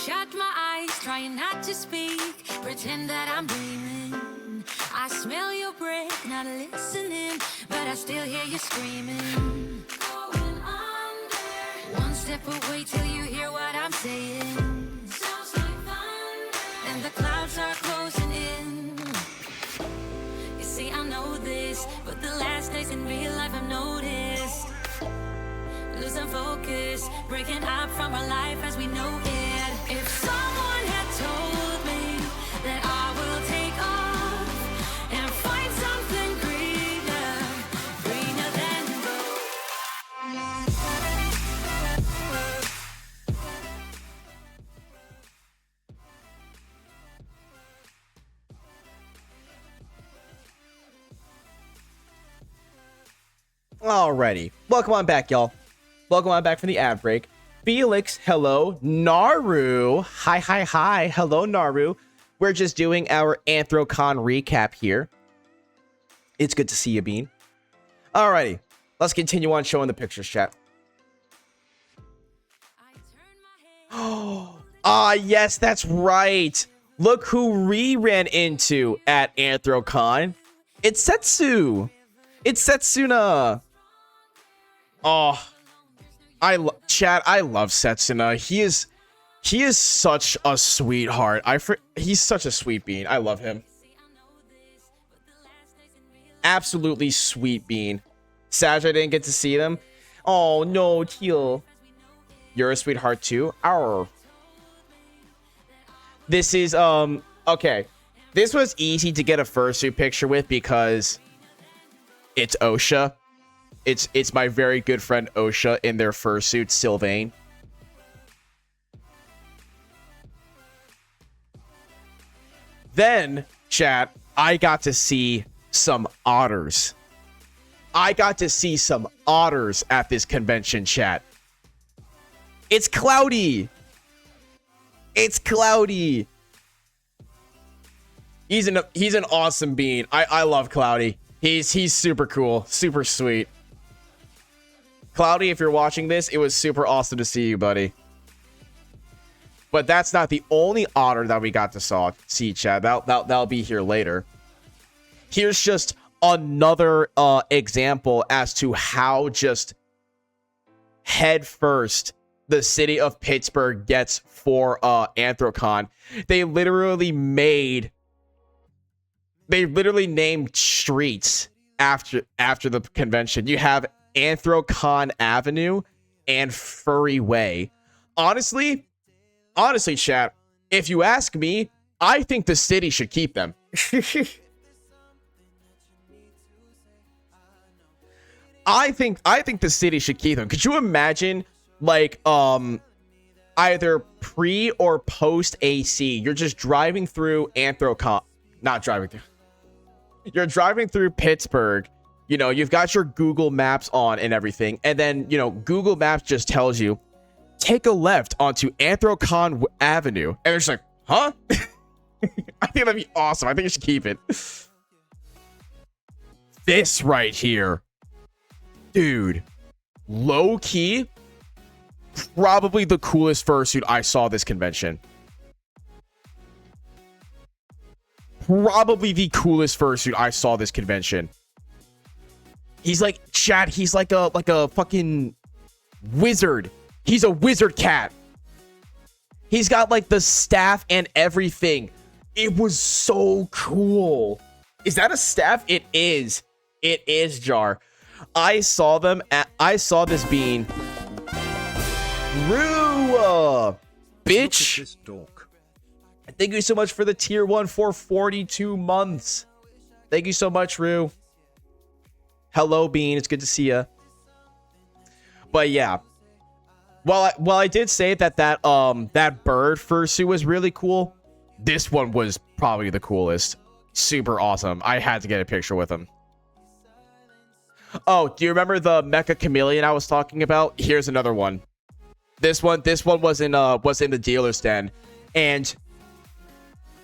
shut my eyes, trying not to speak, pretend that I'm dreaming. I smell your breath, not listening, but I still hear you screaming. Going under. One step away till you hear what I'm saying. Sounds like thunder. And the clouds are closing in. You see, I know this, but the last days in real life I've noticed. Losing focus, breaking up from our life as we know it. If someone had told me that I will take off and find something greener, greener than Alrighty, welcome on back, y'all. Welcome on back from the ad break. Felix, hello. Naru, hi. Hello, Naru. We're just doing our Anthrocon recap here. It's good to see you, Bean. Alrighty, let's continue on showing the pictures, chat. Ah, yes, that's right. Look who we ran into at Anthrocon. It's Setsu. It's Setsuna. Oh, chat, I love Setsuna. He is such a sweetheart. He's such a sweet bean. I love him. Absolutely sweet bean. Saj, I didn't get to see them. Oh no, Teal. You're a sweetheart too. Arr. This is okay. This was easy to get a fursuit picture with because it's Osha. It's my very good friend Osha in their fursuit, Sylvain. Then, chat, I got to see some otters. I got to see some otters at this convention, chat. It's Cloudy. It's Cloudy. He's an awesome bean. I love Cloudy. He's super cool, super sweet. Cloudy, if you're watching this, it was super awesome to see you, buddy. But that's not the only otter that we got to see, Chad. That'll be here later. Here's just another example as to how just head first the city of Pittsburgh gets for Anthrocon. They literally named streets after the convention. You have Anthrocon Avenue and Furry Way. Honestly, chat, if you ask me, I think the city should keep them. I think the city should keep them. Could you imagine, like, either pre or post AC, you're just driving through you're driving through Pittsburgh. You know, you've got your Google Maps on and everything. And then, you know, Google Maps just tells you, take a left onto Anthrocon Avenue. And they're just like, huh? I think that'd be awesome. I think you should keep it. This right here. Dude. Low key. Probably the coolest fursuit I saw this convention. Probably the coolest fursuit I saw this convention. He's like, chat, he's like a fucking wizard. He's a wizard cat. He's got like the staff and everything. It was so cool. Is that a staff? It is. It is, Jar. I saw this being Rue, bitch. This dork. Thank you so much for the tier 1 for 42 months. Thank you so much, Rue. Hello, Bean. It's good to see you. But yeah, while I did say that bird fursuit was really cool, this one was probably the coolest. Super awesome. I had to get a picture with him. Oh, do you remember the Mecha Chameleon I was talking about? Here's another one. This one was in the dealer's den, and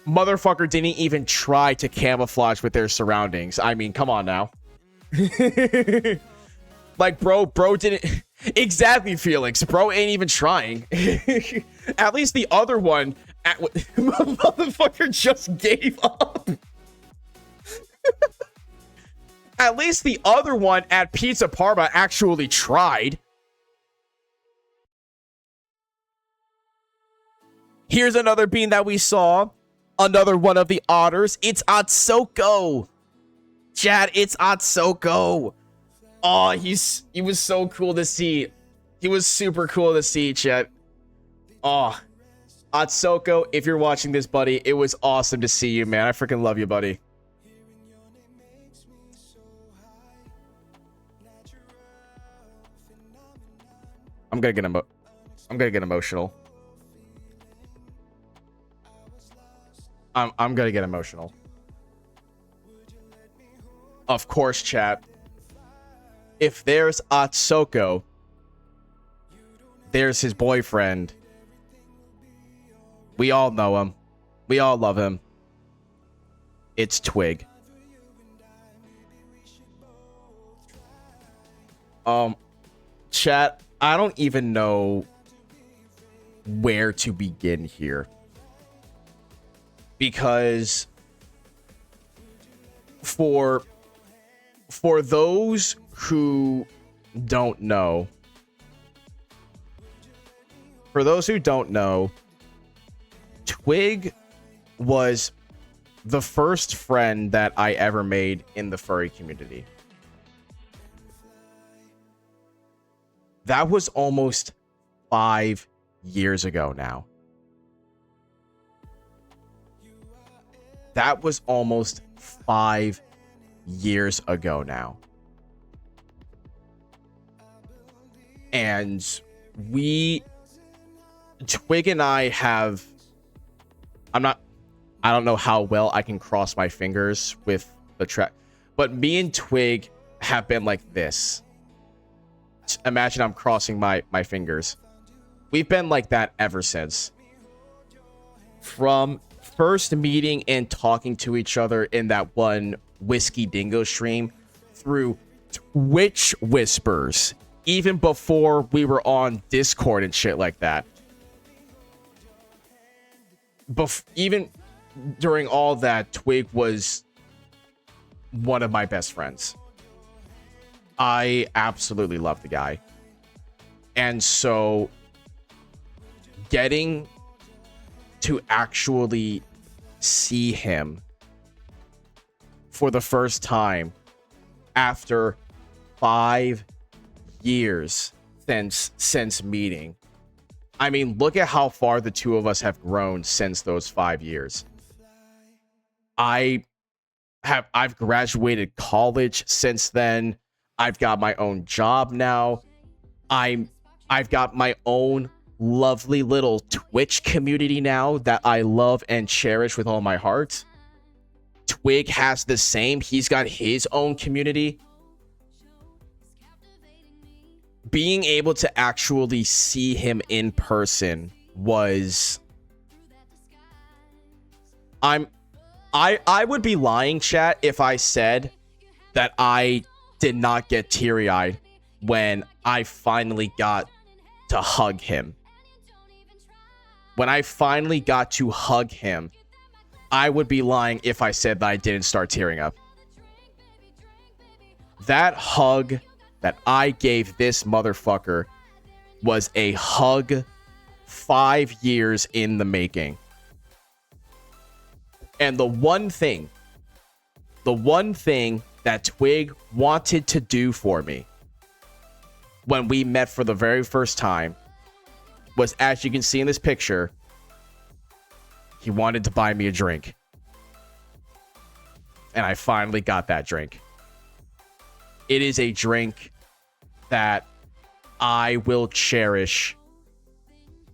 motherfucker didn't even try to camouflage with their surroundings. I mean, come on now. Like, bro didn't. Exactly, Felix. Bro ain't even trying. At least the other one, motherfucker just gave up. At least the other one at Pizza Parma actually tried. Here's another bean that we saw. Another one of the otters. It's Atsoko. Chat, it's Atsoko. Oh, he was so cool to see. He was super cool to see, chat. Oh, Atsoko, if you're watching this, buddy, it was awesome to see you, man. I freaking love you, buddy. I'm gonna get emotional. I'm gonna get emotional. Of course, chat. If there's Atsoko, there's his boyfriend. We all know him. We all love him. It's Twig. Chat, I don't even know where to begin here. Because for those who don't know, Twig was the first friend that I ever made in the furry community. That was almost 5 years ago now. That was almost 5 years ago now. And Twig and I have, I don't know how well I can cross my fingers with the track, but me and Twig have been like this. Imagine I'm crossing my fingers. We've been like that ever since. From first meeting and talking to each other in that one Whiskey Dingo stream, through Twitch whispers, even before we were on Discord and shit like that. Even during all that, Twig was one of my best friends. I absolutely love the guy. And so getting to actually see him for the first time after 5 years since meeting. I mean, look at how far the two of us have grown since those 5 years. I've graduated college since then. I've got my own job now. I've got my own lovely little Twitch community now that I love and cherish with all my heart. Twig has the same. He's got his own community. Being able to actually see him in person was... I would be lying, chat, if I said that I did not get teary-eyed when I finally got to hug him. When I finally got to hug him, I would be lying if I said that I didn't start tearing up. That hug that I gave this motherfucker was a hug 5 years in the making. And the one thing that Twig wanted to do for me when we met for the very first time was, as you can see in this picture, he wanted to buy me a drink. And I finally got that drink. It is a drink that I will cherish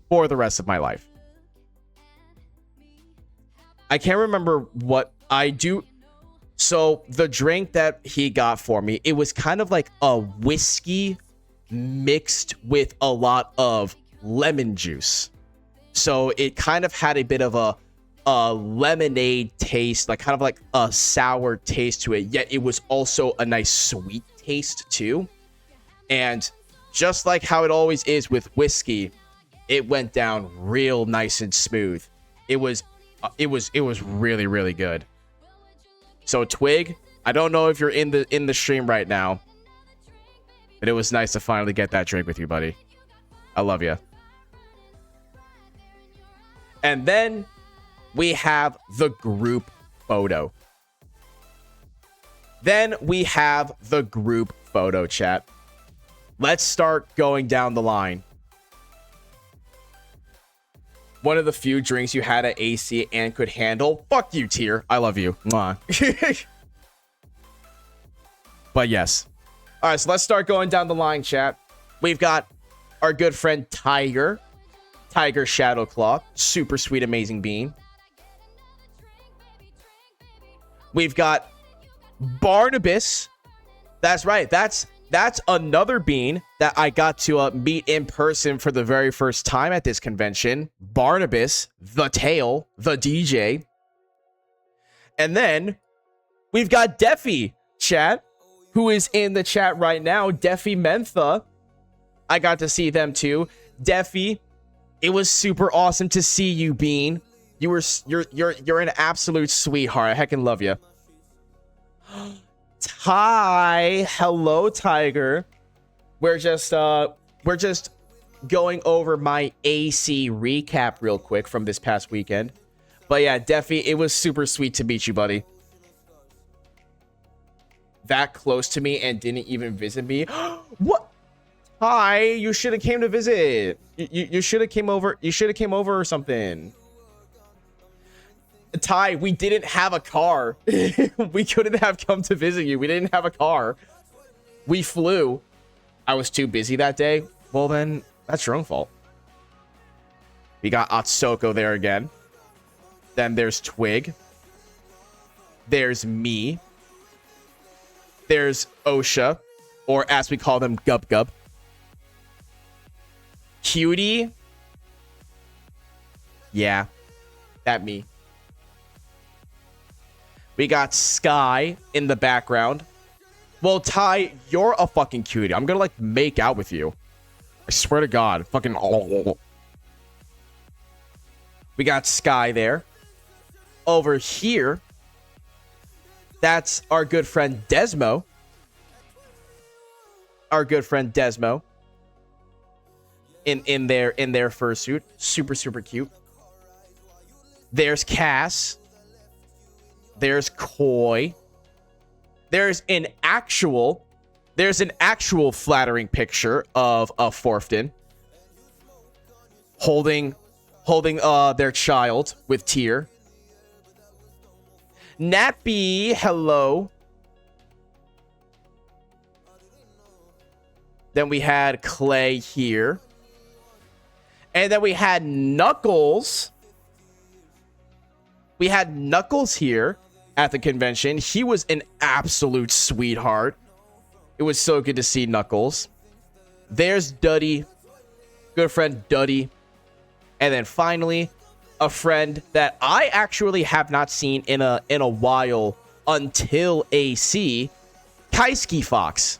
for the rest of my life. I can't remember what I do. So the drink that he got for me, it was kind of like a whiskey mixed with a lot of lemon juice. So it kind of had a bit of a lemonade taste, like kind of like a sour taste to it, yet it was also a nice sweet taste too. And just like how it always is with whiskey, it went down real nice and smooth. It was really, really good. So Twig, I don't know if you're in the stream right now, but it was nice to finally get that drink with you, buddy. I love you. And then we have the group photo. Chat. Let's start going down the line. One of the few drinks you had at AC and could handle. Fuck you, Tier. I love you. Mwah. But yes. All right, so let's start going down the line, chat. We've got our good friend Tiger Shadowclaw. Super sweet, amazing bean. We've got Barnabas. That's right. That's another bean that I got to meet in person for the very first time at this convention. Barnabas, the tail, the DJ. And then we've got Defy, chat, who is in the chat right now. Defy Mentha. I got to see them too. Defy, it was super awesome to see you, Bean. You're an absolute sweetheart. I heckin' love you. Ty, hello, Tiger. We're just going over my AC recap real quick from this past weekend. But yeah, Defy, it was super sweet to meet you, buddy. That close to me and didn't even visit me. What? Hi, you should have came to visit. You should have came over. You should have came over or something. Ty, we didn't have a car. We couldn't have come to visit you. We didn't have a car. We flew. I was too busy that day. Well, then that's your own fault. We got Atsoko there again. Then there's Twig. There's me. There's Osha, or as we call them, Gub Gub. Cutie. Yeah, that me. We got Sky in the background. Well, Ty, you're a fucking cutie. I'm gonna like make out with you. I swear to God. Fucking. We got Sky there. Over here, that's our good friend Desmo. Our good friend Desmo. In their fursuit. Super, super cute. There's Cass. There's Koi. There's an actual flattering picture of Forfton holding their child with Tear. Nappy, hello. Then we had Clay here. And then we had Knuckles. We had Knuckles here at the convention. He was an absolute sweetheart. It was so good to see Knuckles. There's Duddy. Good friend Duddy. And then finally, a friend that I actually have not seen in a while until AC, Kaisuke Fox.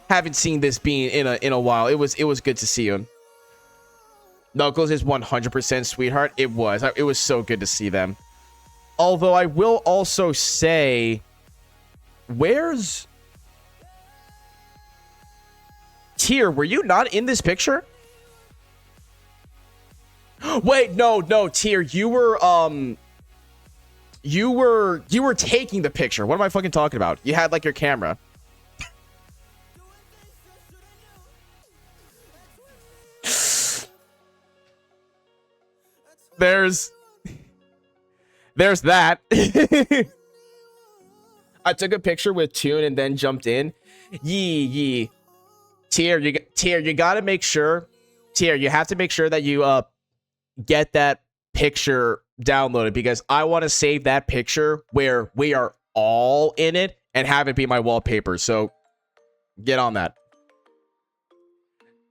Haven't seen this being in a while. It was good to see him. Knuckles is 100% sweetheart. It was so good to see them. Although I will also say, where's Tear? Were you not in this picture? Wait, no, Tear, you were taking the picture. What am I fucking talking about? You had like your camera. There's that. I took a picture with Toon and then jumped in. Yee. Tear, you gotta make sure. Tear, you have to make sure that you get that picture downloaded, because I want to save that picture where we are all in it and have it be my wallpaper. So get on that.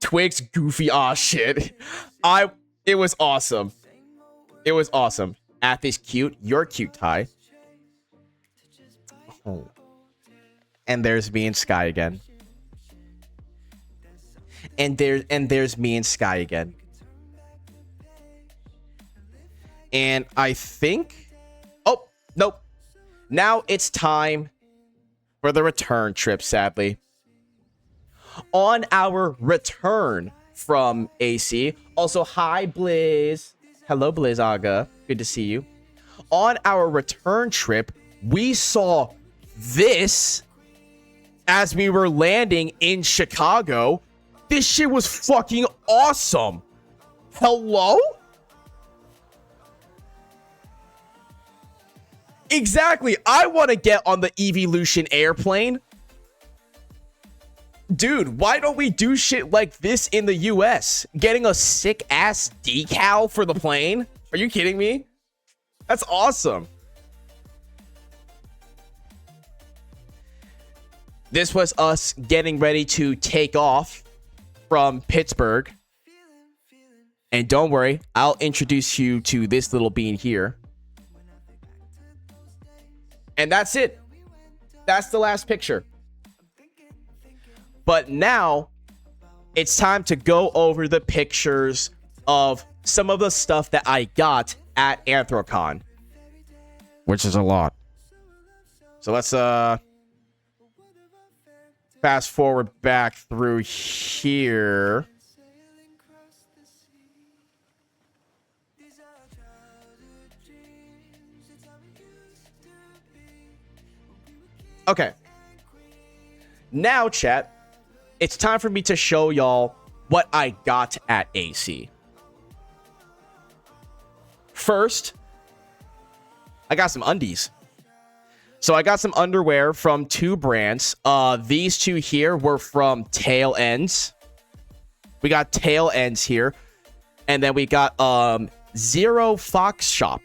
Twig's goofy aw shit. It was awesome. It was awesome. Ath is cute. You're cute, Ty. Oh. And there's me and Sky again. And there's me and Sky again. And I think, oh, nope. Now it's time for the return trip, sadly. On our return from AC, also, hi, Blizz. Hello, Blizzaga. Good to see you. On our return trip, we saw this as we were landing in Chicago. This shit was fucking awesome. Hello? Exactly. I want to get on the Evolution airplane. Dude, why don't we do shit like this in the US? Getting a sick ass decal for the plane? Are you kidding me? That's awesome. This was us getting ready to take off from Pittsburgh. And don't worry, I'll introduce you to this little bean here. And that's it. That's the last picture. But now it's time to go over the pictures of some of the stuff that I got at Anthrocon, which is a lot. So let's fast forward back through here. Okay. Now, chat, it's time for me to show y'all what I got at AC. First, I got some undies. So I got some underwear from two brands. These two here were from Tail Ends. We got Tail Ends here. And then we got Zero Fox Shop.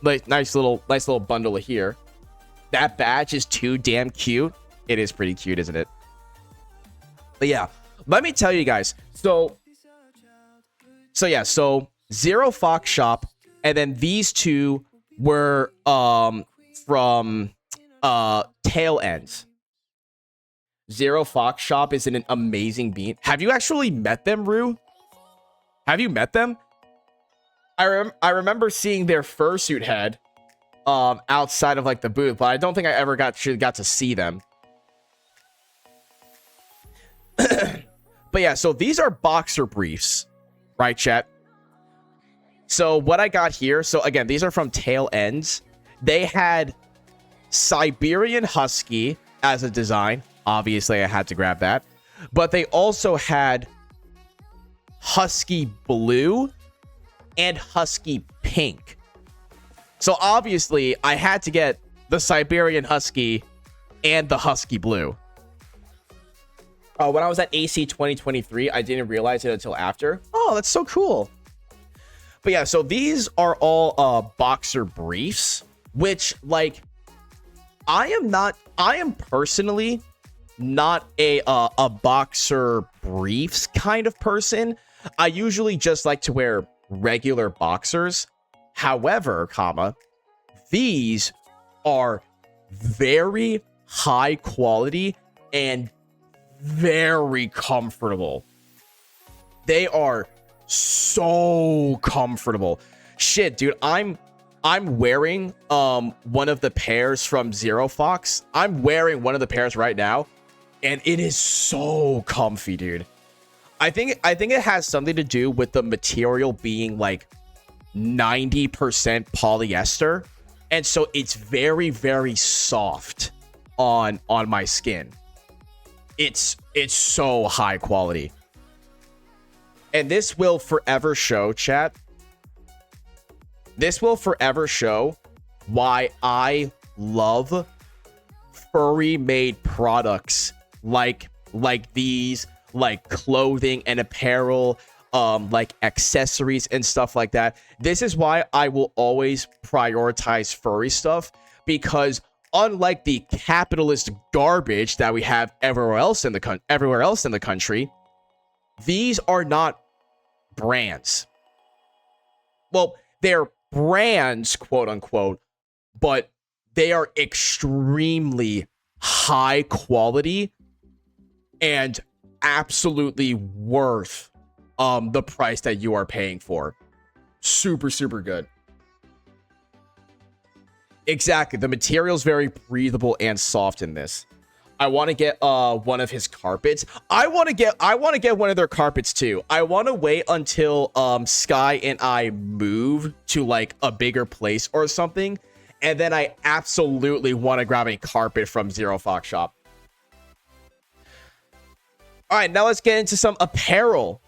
Like nice little bundle here. That badge is too damn cute. It is pretty cute, isn't it? But yeah, let me tell you guys. So Zero Fox Shop, and then these two were from Tail Ends. Zero Fox Shop is an amazing bean. Have you actually met them, Rue? Have you met them? I remember seeing their fursuit head outside of like the booth, but I don't think I ever got to see them. But yeah, so these are boxer briefs, right, chat? So what I got here, so again, these are from Tail Ends. They had Siberian Husky as a design. Obviously, I had to grab that. But they also had Husky Blue and Husky Pink. So obviously, I had to get the Siberian Husky and the Husky Blue. When I was at AC 2023, I didn't realize it until after. Oh, that's so cool. But yeah, so these are all boxer briefs, which, like, I am personally not a boxer briefs kind of person. I usually just like to wear regular boxers. However, these are very high quality and very comfortable. They are so comfortable. Shit, dude, I'm wearing one of the pairs from Zero Fox. I'm wearing one of the pairs right now, and it is so comfy, dude. I think it has something to do with the material being like 90% polyester, and so it's very, very soft on my skin. It's so high quality. And this will forever show, chat. This will forever show why I love furry made products like these, like clothing and apparel, like accessories and stuff like that. This is why I will always prioritize furry stuff, because unlike the capitalist garbage that we have everywhere else in the country, these are not brands. Well, they're brands, quote unquote, but they are extremely high quality and absolutely worth the price that you are paying for. Super, super good. Exactly. The material's very breathable and soft in this. I want to get one of his carpets. I want to get one of their carpets too. I want to wait until Sky and I move to like a bigger place or something, and then I absolutely want to grab a carpet from Zero Fox Shop. All right, now let's get into some apparel.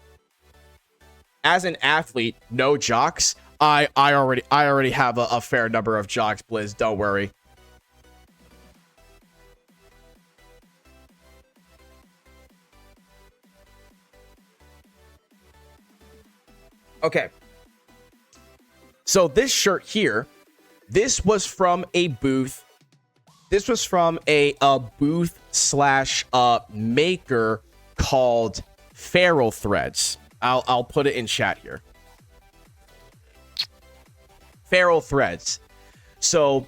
As an athlete, no jocks. I already have a fair number of jocks, Blizz. Don't worry. Okay. So this shirt here, this was from a booth. This was from a booth slash maker called Feral Threads. I'll put it in chat here. Feral Threads. So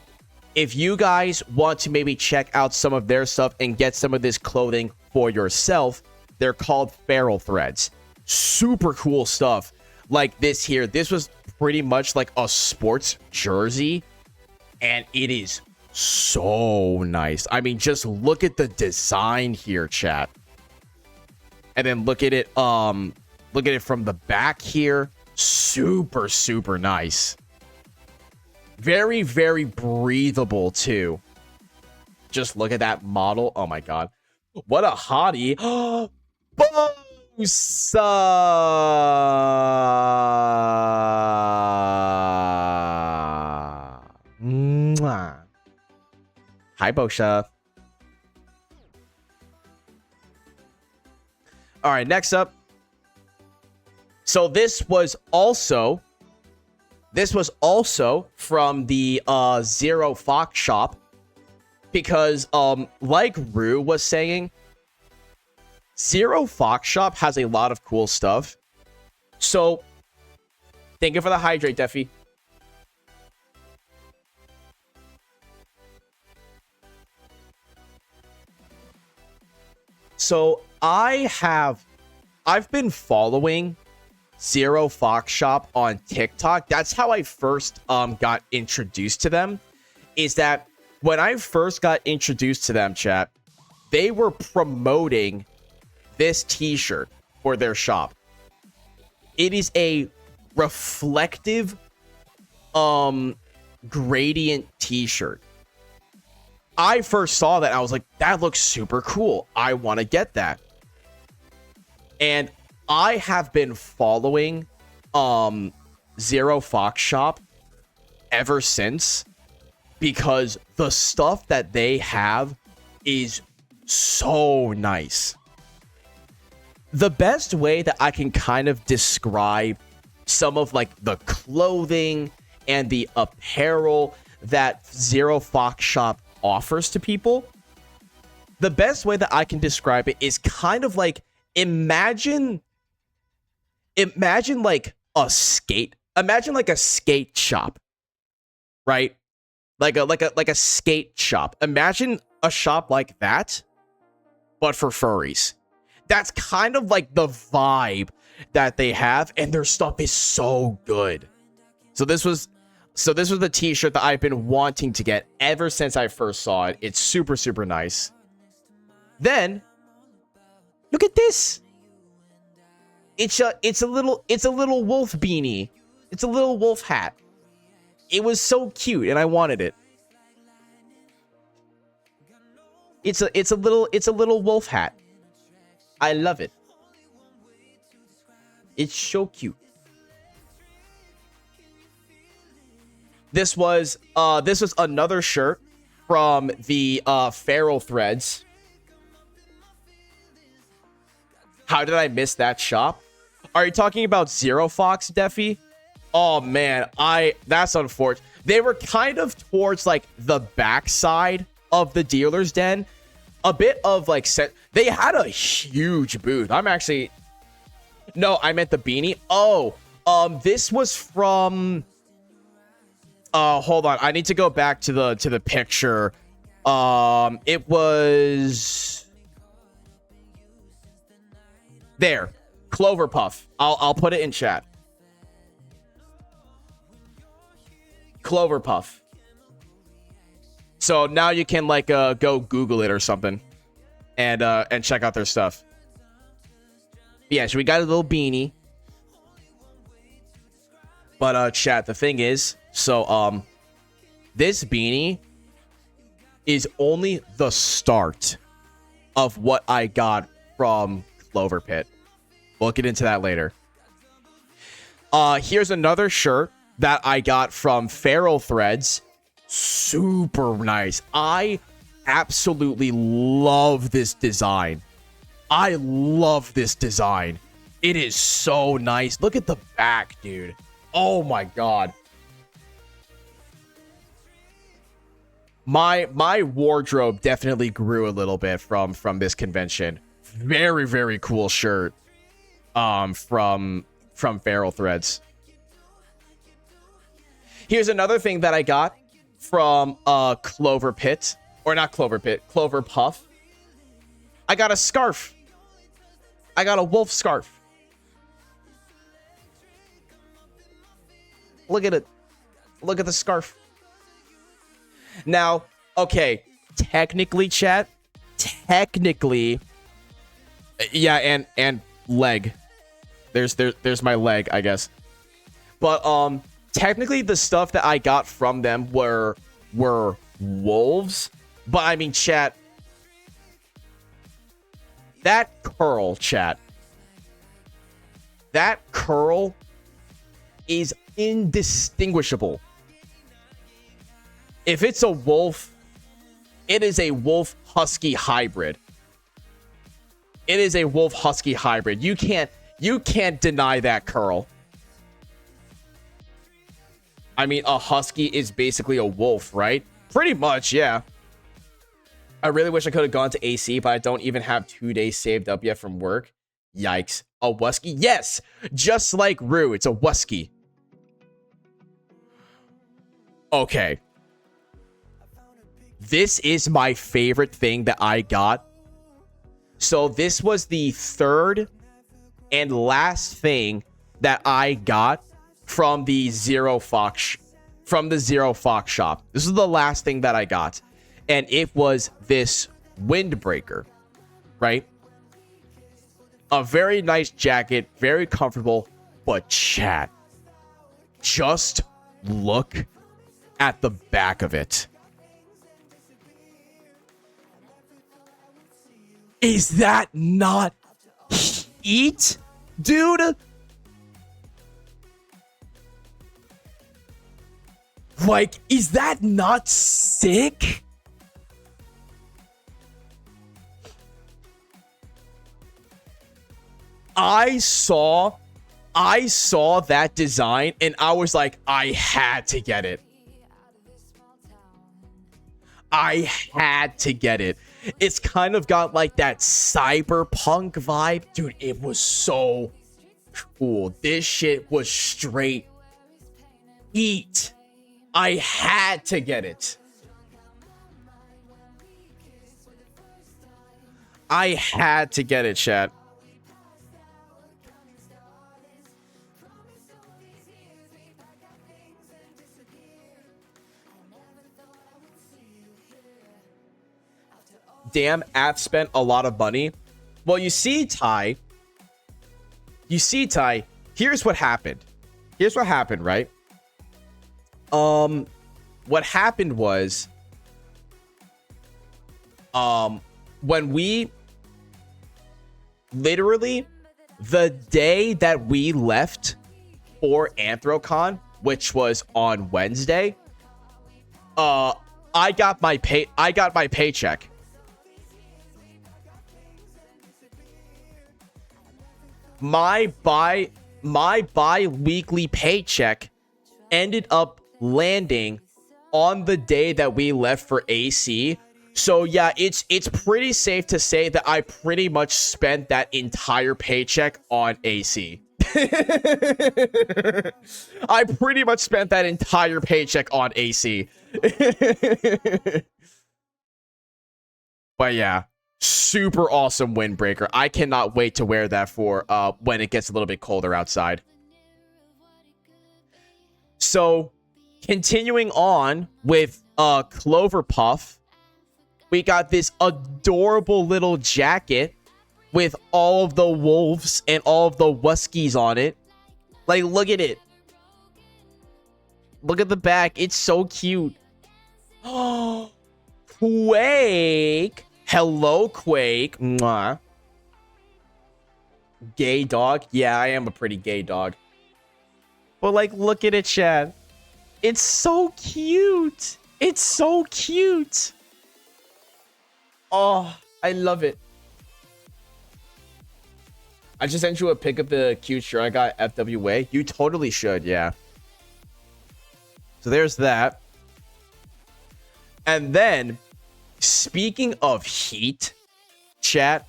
if you guys want to maybe check out some of their stuff and get some of this clothing for yourself, they're called Feral Threads. Super cool stuff. Like this here, this was pretty much like a sports jersey, and it is so nice. I mean, just look at the design here, chat. And then look at it from the back here. Super, super nice. Very, very breathable too. Just look at that model. Oh my god. What a hottie. Bosa! Mwah. Hi, Bosha. All right, next up. So this was also from the Zero Fox Shop, because like Rue was saying, Zero Fox Shop has a lot of cool stuff. So thank you for the hydrate, Defy. So I've been following Zero Fox Shop on TikTok. That's how I first got introduced to them. Is that when I first got introduced to them, chat, they were promoting this t-shirt for their shop. It is a reflective gradient t-shirt. I first saw that, I was like, that looks super cool. I want to get that. And I have been following Zero Fox Shop ever since, because the stuff that they have is so nice. The best way that I can kind of describe some of like the clothing and the apparel that Zero Fox Shop offers to people, the best way that I can describe it is kind of like, imagine like a skate shop, right? Like a skate shop. Imagine a shop like that, but for furries. That's kind of like the vibe that they have, and their stuff is so good. So this was the t-shirt that I've been wanting to get ever since I first saw it. It's super, super nice. Then look at this. It's a little wolf beanie. It's a little wolf hat. It was so cute and I wanted it. It's a little wolf hat. I love it. It's so cute. This was another shirt from the Feral Threads. How did I miss that shop? Are you talking about Zero Fox, Defy? Oh man, that's unfortunate. They were kind of towards like the backside of the dealer's den. A bit of like they had a huge booth. I meant the beanie. Oh, this was from hold on. I need to go back to the picture. It was There. Clover Puff. I'll put it in chat. Clover Puff. So now you can like go Google it or something and check out their stuff. Yeah, so we got a little beanie. But chat, the thing is, so this beanie is only the start of what I got from Clover Pit. We'll get into that later. Here's another shirt that I got from Feral Threads. Super nice. I absolutely love this design. I love this design. It is so nice. Look at the back, dude. Oh my god. My wardrobe definitely grew a little bit from this convention. Very, very cool shirt from Feral Threads. Here's another thing that I got from Clover Pit, or not Clover Pit, Clover Puff. I got a scarf. I got a wolf scarf. Look at it. Look at the scarf. Now, okay, technically, chat, technically, yeah, and leg. There's my leg, I guess. But technically the stuff that I got from them were wolves. But I mean, chat, that curl, chat, that curl is indistinguishable. If it's a wolf, it is a wolf husky hybrid. It is a wolf husky hybrid. You can't deny that curl. I mean, a husky is basically a wolf, right? Pretty much, yeah. I really wish I could have gone to AC, but I don't even have 2 days saved up yet from work. Yikes. A wusky? Yes! Just like Rue, it's a wusky. Okay. This is my favorite thing that I got. So this was the third and last thing that I got from the Zero Fox shop. This is the last thing that I got. And it was this windbreaker, right? A very nice jacket, very comfortable, but chat, just look at the back of it. Is that not heat, dude? Like, is that not sick? I saw that design and I was like, I had to get it. I had to get it. It's kind of got like that cyberpunk vibe. Dude, it was so cool. This shit was straight heat. I had to get it. I had to get it, chat. Damn, app spent a lot of money. Well, you see, Ty, here's what happened. Here's what happened, right? What happened was, when we literally, the day that we left for Anthrocon, which was on Wednesday, I got my paycheck. My bi-weekly paycheck ended up landing on the day that we left for AC. So yeah, it's pretty safe to say that I pretty much spent that entire paycheck on AC. I pretty much spent that entire paycheck on AC. But yeah, Super awesome windbreaker. I cannot wait to wear that for when it gets a little bit colder outside. So, continuing on with Clover Puff, we got this adorable little jacket with all of the wolves and all of the Wuskies on it. Like, look at it. Look at the back. It's so cute. Oh, Quake. Hello, Quake. Mwah. Gay dog. Yeah, I am a pretty gay dog. But, like, look at it, Chad. It's so cute. It's so cute. Oh, I love it. I just sent you a pic of the cute shirt I got FWA. You totally should, yeah. So there's that. And then, speaking of heat, chat,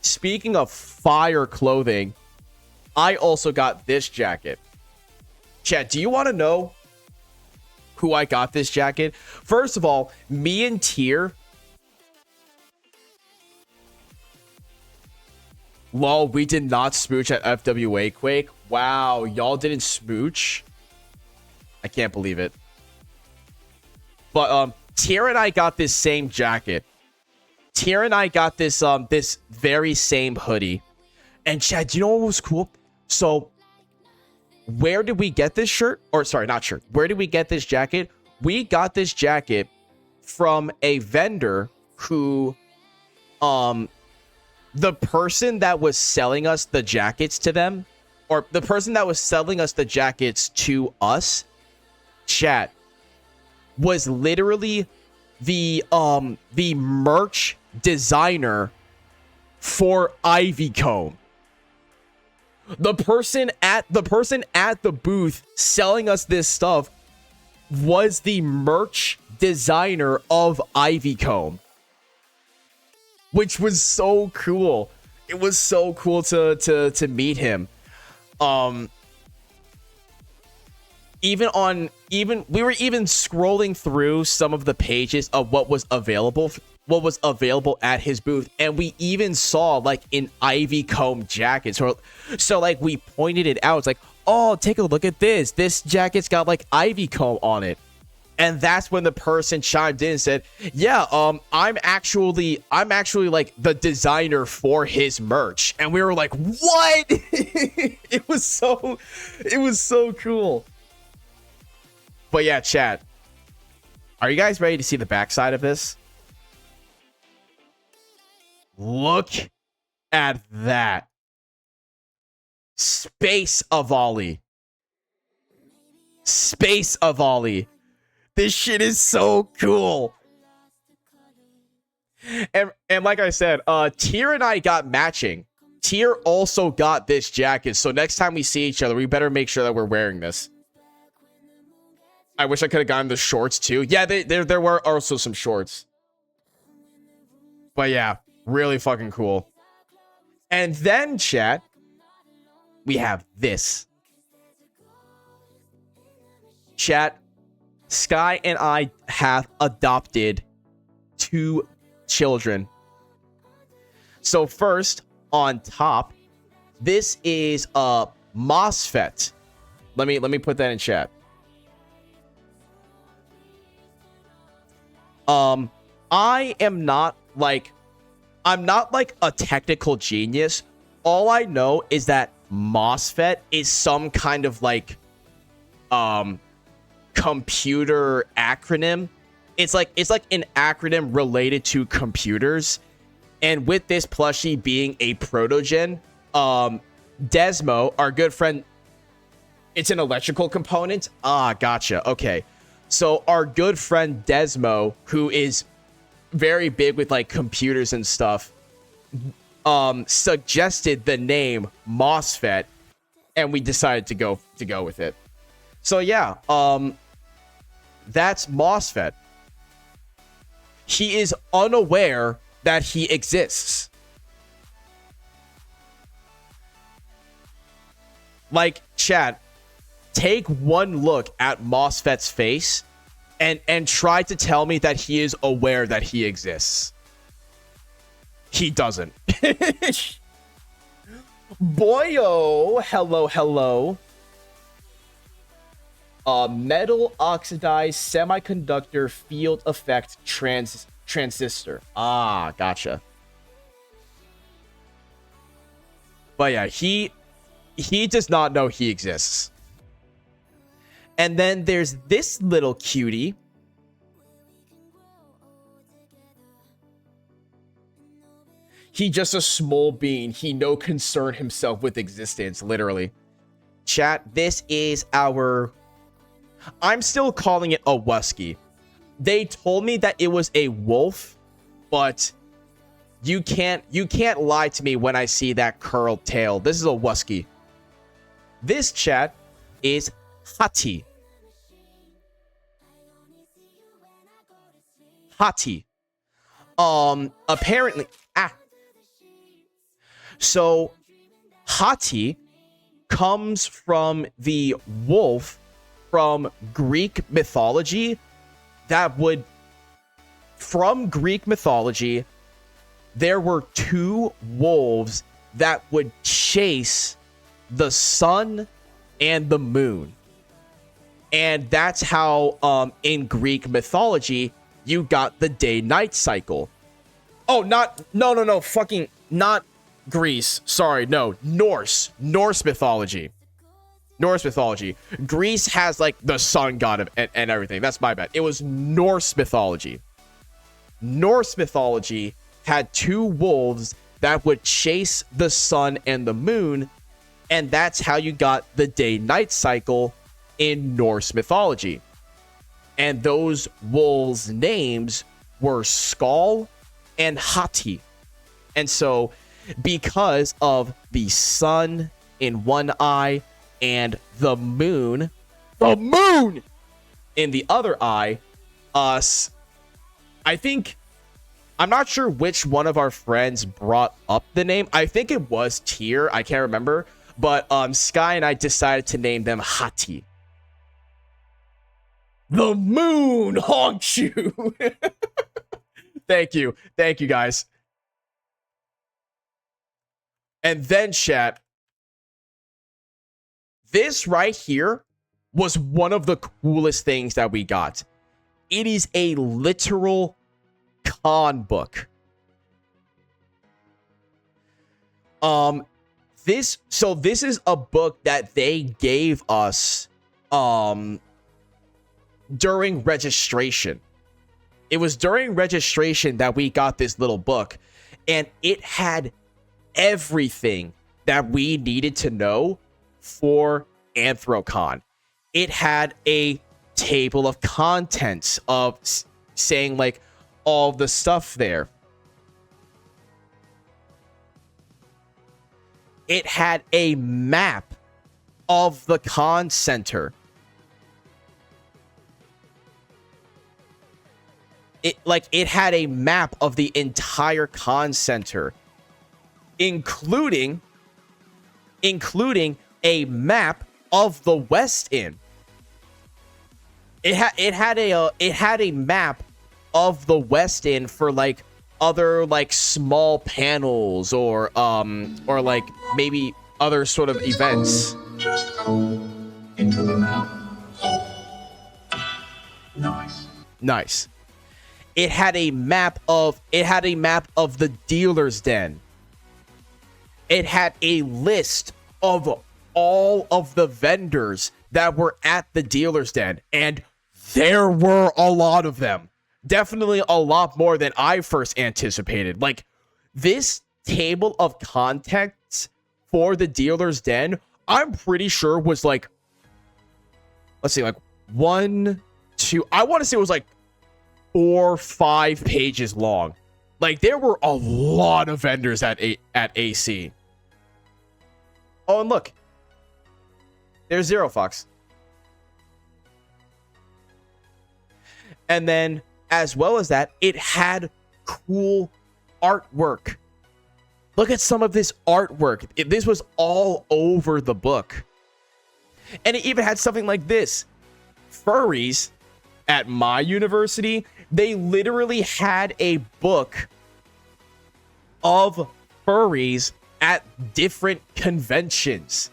speaking of fire clothing, I also got this jacket. Chat, do you want to know who I got this jacket? First of all, me and Tier. Lol, we did not smooch at FWA, Quake. Wow, y'all didn't smooch? I can't believe it. But Tier and I got this same jacket. Tier and I got this this very same hoodie. And Chad, do you know what was cool? So where did we get this shirt? Or sorry, not shirt. Where did we get this jacket? We got this jacket from a vendor who the person that was selling us the jackets to them, or the person that was selling us the jackets to us, chat, was literally the merch designer for Ivy Comb. The person at the booth selling us this stuff was the merch designer of Ivy Comb, which was so cool. It was so cool to meet him. We were even scrolling through some of the pages of what was available at his booth, and we even saw like an Ivy Comb jacket. So like we pointed it out. It's like, oh, take a look at this. This jacket's got like Ivy Comb on it. And that's when the person chimed in and said, yeah, I'm actually like the designer for his merch. And we were like, what? It was so cool. But yeah, chat, are you guys ready to see the backside of this? Look at that. Space Avali. Space Avali. This shit is so cool. And like I said, Tier and I got matching. Tier also got this jacket. So next time we see each other, we better make sure that we're wearing this. I wish I could have gotten the shorts too. Yeah, there were also some shorts. But yeah, really fucking cool. And then, chat, we have this. Chat, Sky and I have adopted 2 children. So first, on top, this is a MOSFET. Let me put that in chat. I'm not like a technical genius. All I know is that MOSFET is some kind of like computer acronym. It's like an acronym related to computers. And with this plushie being a protogen, Desmo, our good friend, it's an electrical component. Ah, gotcha. Okay. So our good friend Desmo, who is very big with like computers and stuff, suggested the name MOSFET, and we decided to go with it. So yeah, that's MOSFET. He is unaware that he exists. Like, chat, take one look at MOSFET's face and try to tell me that he is aware that he exists. He doesn't. Boyo, hello, hello. Metal oxidized semiconductor field effect transistor. Ah, gotcha. But yeah, he does not know he exists. And then there's this little cutie. He just a small being. He no concern himself with existence, literally. Chat, this is our... I'm still calling it a Wusky. They told me that it was a wolf, but you can't lie to me when I see that curled tail. This is a Wusky. This, chat, is Hati. Hati. Apparently... So, Hati comes from the wolf from Greek mythology from Greek mythology, there were two wolves that would chase the sun and the moon. And that's how, in Greek mythology, you got the day-night cycle. Oh, no, fucking, not Greece. Sorry, no, Norse mythology. Norse mythology. Greece has like the sun god and everything. That's my bad. It was Norse mythology. Norse mythology had two wolves that would chase the sun and the moon, and that's how you got the day-night cycle in Norse mythology. And those wolves' names were Skull and Hati. And so, because of the sun in one eye and the moon in the other eye, I think, I'm not sure which one of our friends brought up the name. I think it was Tyr. I can't remember. But Sky and I decided to name them Hati. The moon haunts you. Thank you. Thank you, guys. And then, chat, this right here was one of the coolest things that we got. It is a literal con book. This is a book that they gave us during registration. It was during registration that we got this little book, and it had everything that we needed to know for Anthrocon. It had a table of contents of saying like all the stuff there. It had a map of the con center. It had a map of the entire con center, including a map of the West Inn. It had a map of the West Inn for like other like small panels or like maybe other sort of events. Just go into the map. Nice. It had a map of the dealer's den. It had a list of all of the vendors that were at the dealer's den, and there were a lot of them. Definitely a lot more than I first anticipated. Like, this table of contents for the dealer's den, I'm pretty sure was like, let's see, like 1, 2, I want to say it was like 4 or 5 pages long. Like, there were a lot of vendors at AC. Oh, and look, there's Zero Fox. And then, as well as that, it had cool artwork. Look at some of this artwork. This was all over the book. And it even had something like this. Furries at my university, they literally had a book of furries at different conventions.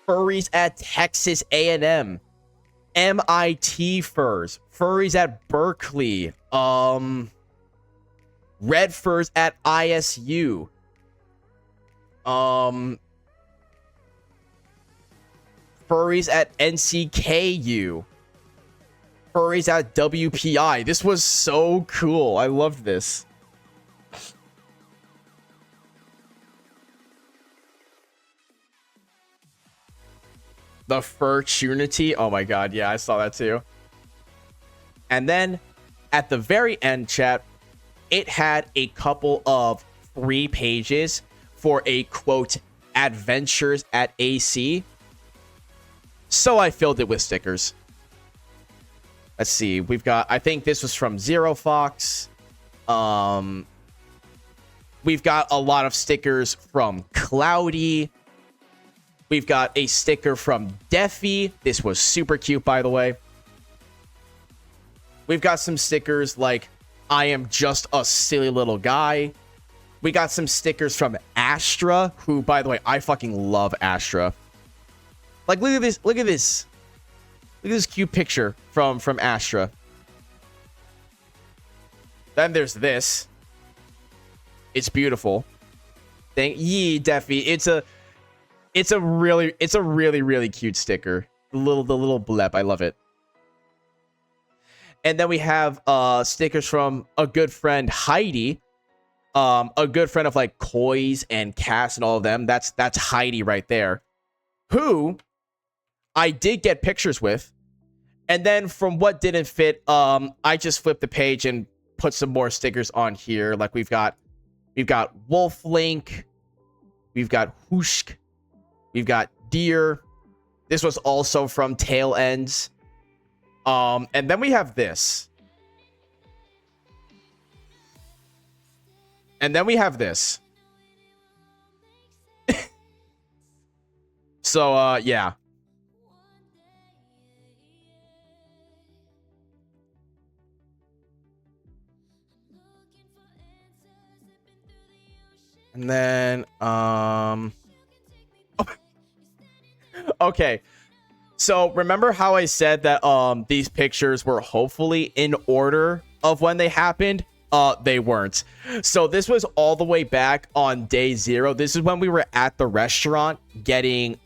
Furries at Texas A&M, MIT furs, furries at Berkeley, red furs at ISU, furries at NCKU, furries at WPI. This was so cool. I loved this. The fur tunity. Oh my god, yeah, I saw that too. And then at the very end, chat, it had a couple of free pages for a quote adventures at AC. So I filled it with stickers. Let's see. We've got, I think this was from Zero Fox. We've got a lot of stickers from Cloudy. We've got a sticker from Deffy. This was super cute, by the way. We've got some stickers like I am just a silly little guy. We got some stickers from Astra, who, by the way, I fucking love Astra. Like, look at this. Look at this. Look at this cute picture from Astra. Then there's this. It's beautiful. Thank ye, Deffy. It's a really cute sticker. The little blep. I love it. And then we have stickers from a good friend, Heidi. A good friend of like Koi's and Cass and all of them. That's Heidi right there. Who I did get pictures with. And then from what didn't fit, I just flipped the page and put some more stickers on here. Like we've got Wolf Link, we've got Hushk, we've got Deer. This was also from Tail Ends. And then we have this. And then we have this. So, yeah. And then, okay. So remember how I said that these pictures were hopefully in order of when they happened? They weren't. So this was all the way back on day 0. This is when we were at the restaurant getting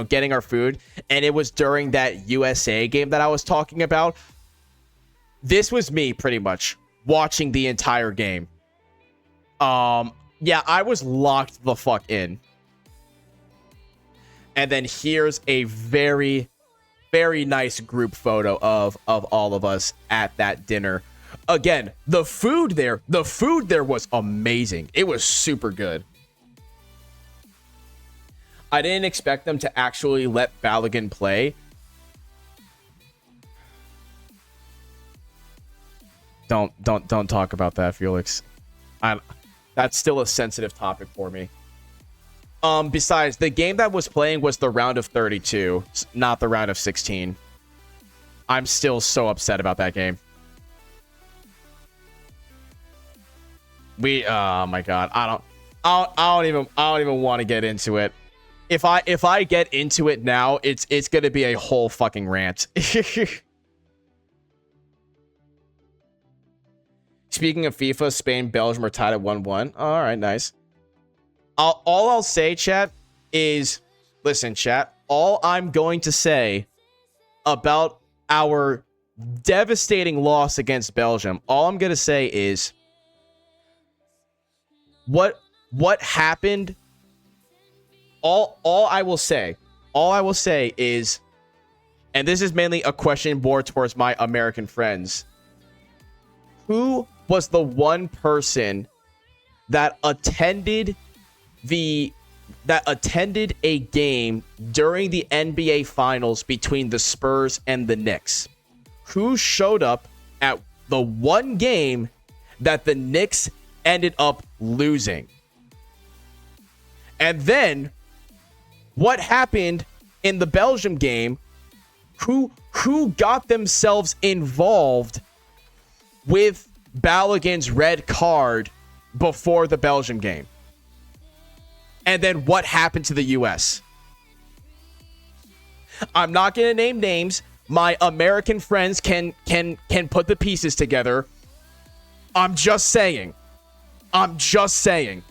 getting our food, and it was during that USA game that I was talking about. This was me pretty much watching the entire game. Yeah, I was locked the fuck in. And then here's a very, very nice group photo of all of us at that dinner. Again, the food there was amazing. It was super good. I didn't expect them to actually let Balogun play. Don't talk about that, Felix. That's still a sensitive topic for me. Besides, the game that was playing was the round of 32, not the round of 16. I'm still so upset about that game. Oh my god, I don't even want to get into it. If I get into it now, it's gonna be a whole fucking rant. Speaking of FIFA, Spain, Belgium are tied at 1-1. All right, nice. All I'll say, chat, is... Listen, chat. All I'm going to say about our devastating loss against Belgium, all I'm going to say is... What happened... All I will say is... And this is mainly a question more towards my American friends. Who was the one person that attended a game during the NBA Finals between the Spurs and the Knicks? Who showed up at the one game that the Knicks ended up losing? And then what happened in the Belgium game? Who got themselves involved with Balogun's red card before the Belgium game? And then what happened to the US? I'm not going to name names. My American friends can put the pieces together. I'm just saying. I'm just saying.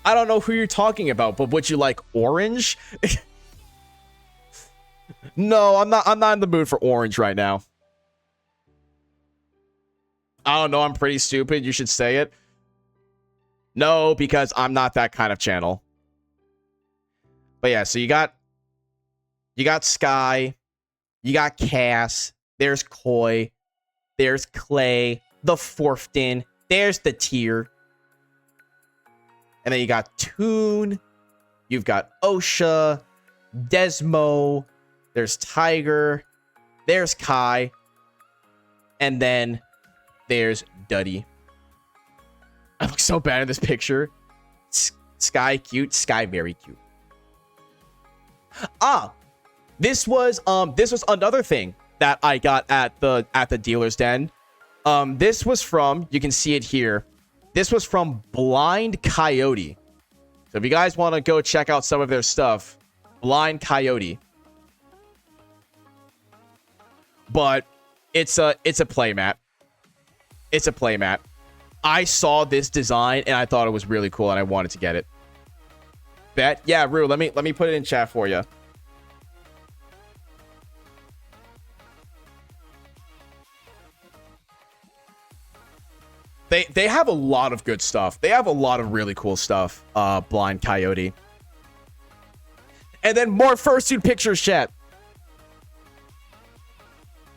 I don't know who you're talking about, but would you like orange? No, I'm not in the mood for orange right now. I don't know, I'm pretty stupid. You should say it. No, because I'm not that kind of channel. But yeah, so you got Sky, you got Cass, there's Koi, there's Clay, the Forfton, there's the Tier. And then you got Toon, you've got Osha, Desmo, there's Tiger, there's Kai, and then there's Duddy. I look so bad in this picture. Sky cute, Sky very cute. This was another thing that I got at the dealer's den. This was from, you can see it here. This was from Blind Coyote. So if you guys want to go check out some of their stuff, Blind Coyote. But it's a playmat. It's a playmat. I saw this design and I thought it was really cool and I wanted to get it. Bet? Yeah, Rue, let me put it in chat for you. They have a lot of good stuff. They have a lot of really cool stuff, Blind Coyote. And then more fursuit pictures, chat.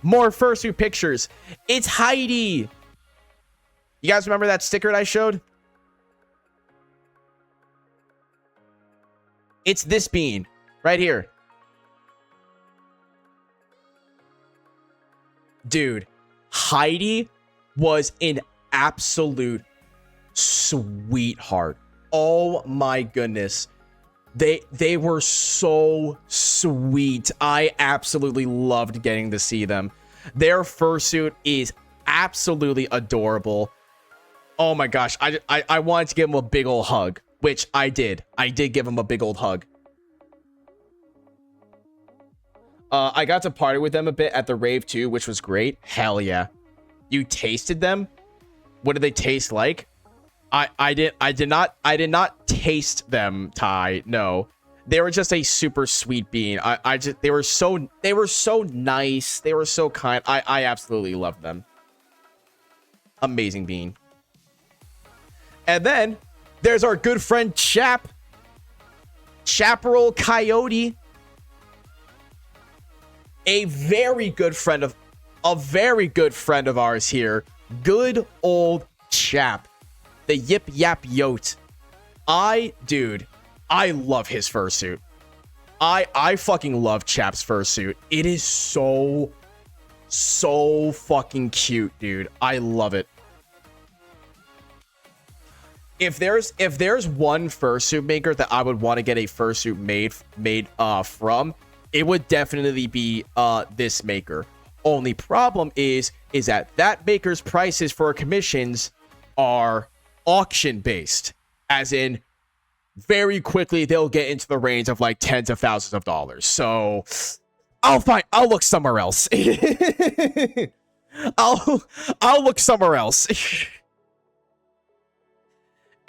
More fursuit pictures. It's Heidi. You guys remember that sticker that I showed? It's this bean right here. Dude, Heidi was an absolute sweetheart. Oh my goodness. They were so sweet. I absolutely loved getting to see them. Their fursuit is absolutely adorable. Oh my gosh, I wanted to give him a big old hug, which I did. I did give him a big old hug. I got to party with them a bit at the rave too, which was great. Hell yeah. You tasted them? What did they taste like? I did not taste them, Ty. No. They were just a super sweet bean. They were so nice. They were so kind. I absolutely loved them. Amazing bean. And then there's our good friend Chaparral Coyote. A very good friend of ours here. Good old Chap. The Yip Yap Yote. Dude, I love his fursuit. I fucking love Chap's fursuit. It is so fucking cute, dude. I love it. If there's one fursuit maker that I would want to get a fursuit made from, it would definitely be this maker. Only problem is that maker's prices for commissions are auction based, as in very quickly they'll get into the range of like tens of thousands of dollars. So I'll look somewhere else. I'll look somewhere else.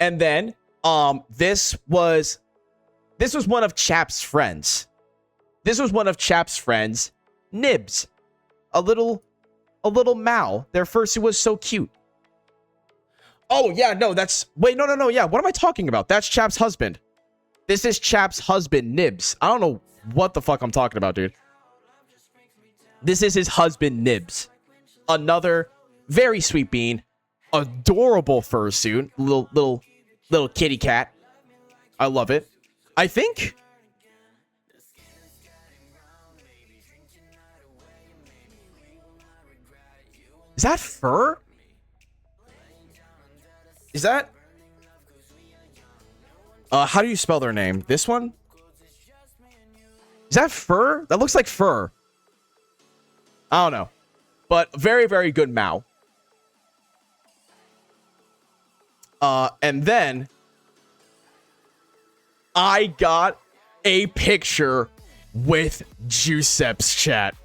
And then this was one of Chap's friends. This was one of Chap's friends, Nibs. A little Mao. Their fursuit was so cute. Oh, yeah, no, no, yeah, what am I talking about? That's Chap's husband. This is Chap's husband, Nibs. I don't know what the fuck I'm talking about, dude. This is his husband, Nibs. Another very sweet bean. Adorable fursuit. Little kitty cat. I love it. I think... Is that fur? Is that... how do you spell their name? This one? Is that fur? That looks like fur. I don't know. but very, very good Mao. And then I got a picture with Giuseppe's, chat.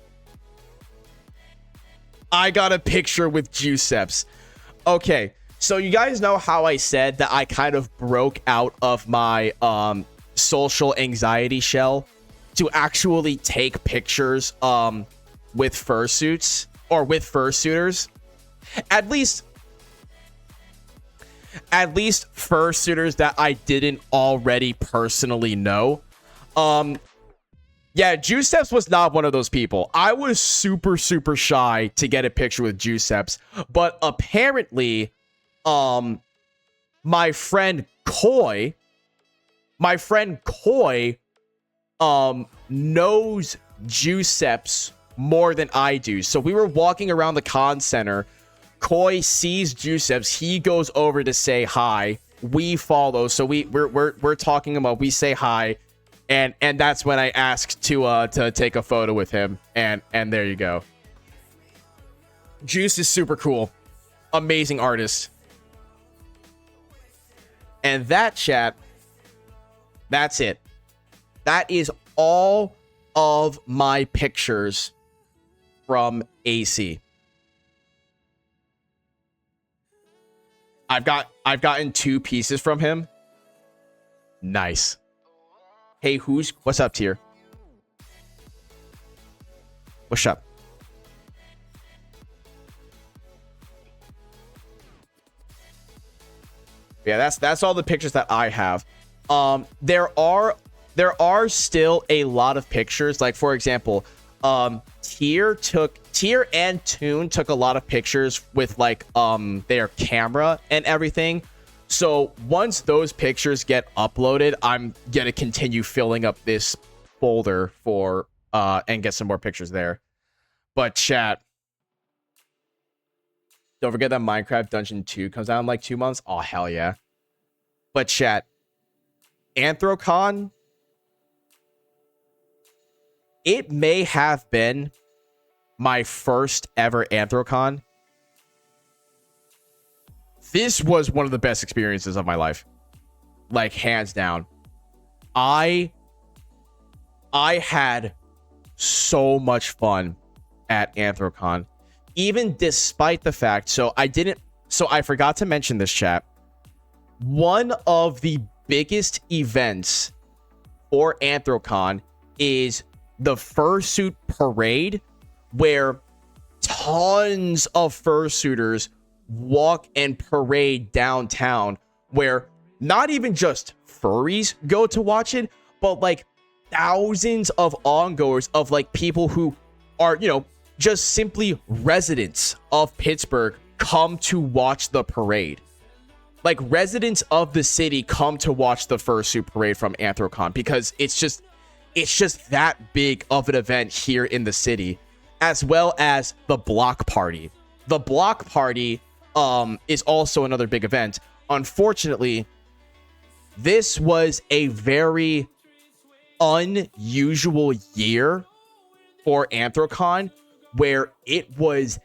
I got a picture with Giuseppe's. Okay, so you guys know how I said that I kind of broke out of my social anxiety shell to actually take pictures with fursuits or with fursuiters? At least fursuiters that I didn't already personally know. Yeah, Giuseppe's was not one of those people. I was super, super shy to get a picture with Giuseppe's, but apparently, my friend Coy knows Giuseppe's more than I do. So we were walking around the con center. Coy sees Giuseppe's. He goes over to say hi. We follow. So we're talking about. We say hi. And that's when I asked to take a photo with him, and there you go. Juice is super cool, amazing artist, and that, chat, that's it. That is all of my pictures from AC. I've gotten 2 pieces from him. Nice. Hey, what's up, Tier? What's up? Yeah, that's all the pictures that I have. There are still a lot of pictures. Like, for example, Tier and Toon took a lot of pictures with like their camera and everything. So once those pictures get uploaded, I'm gonna continue filling up this folder for and get some more pictures there. But chat, don't forget that Minecraft Dungeon 2 comes out in like 2 months. Oh, hell yeah. But chat, Anthrocon, it may have been my first ever Anthrocon. This was one of the best experiences of my life. Like, hands down. I had so much fun at Anthrocon. Even despite the fact, so I forgot to mention this, chat. One of the biggest events for Anthrocon is the fursuit parade, where tons of fursuiters walk and parade downtown, where not even just furries go to watch it, but like thousands of ongoers of like people who are, just simply residents of Pittsburgh come to watch the parade. Like, residents of the city come to watch the fursuit parade from Anthrocon because it's just that big of an event here in the city, as well as the block party. The block party is also another big event. Unfortunately, this was a very unusual year for Anthrocon, where it was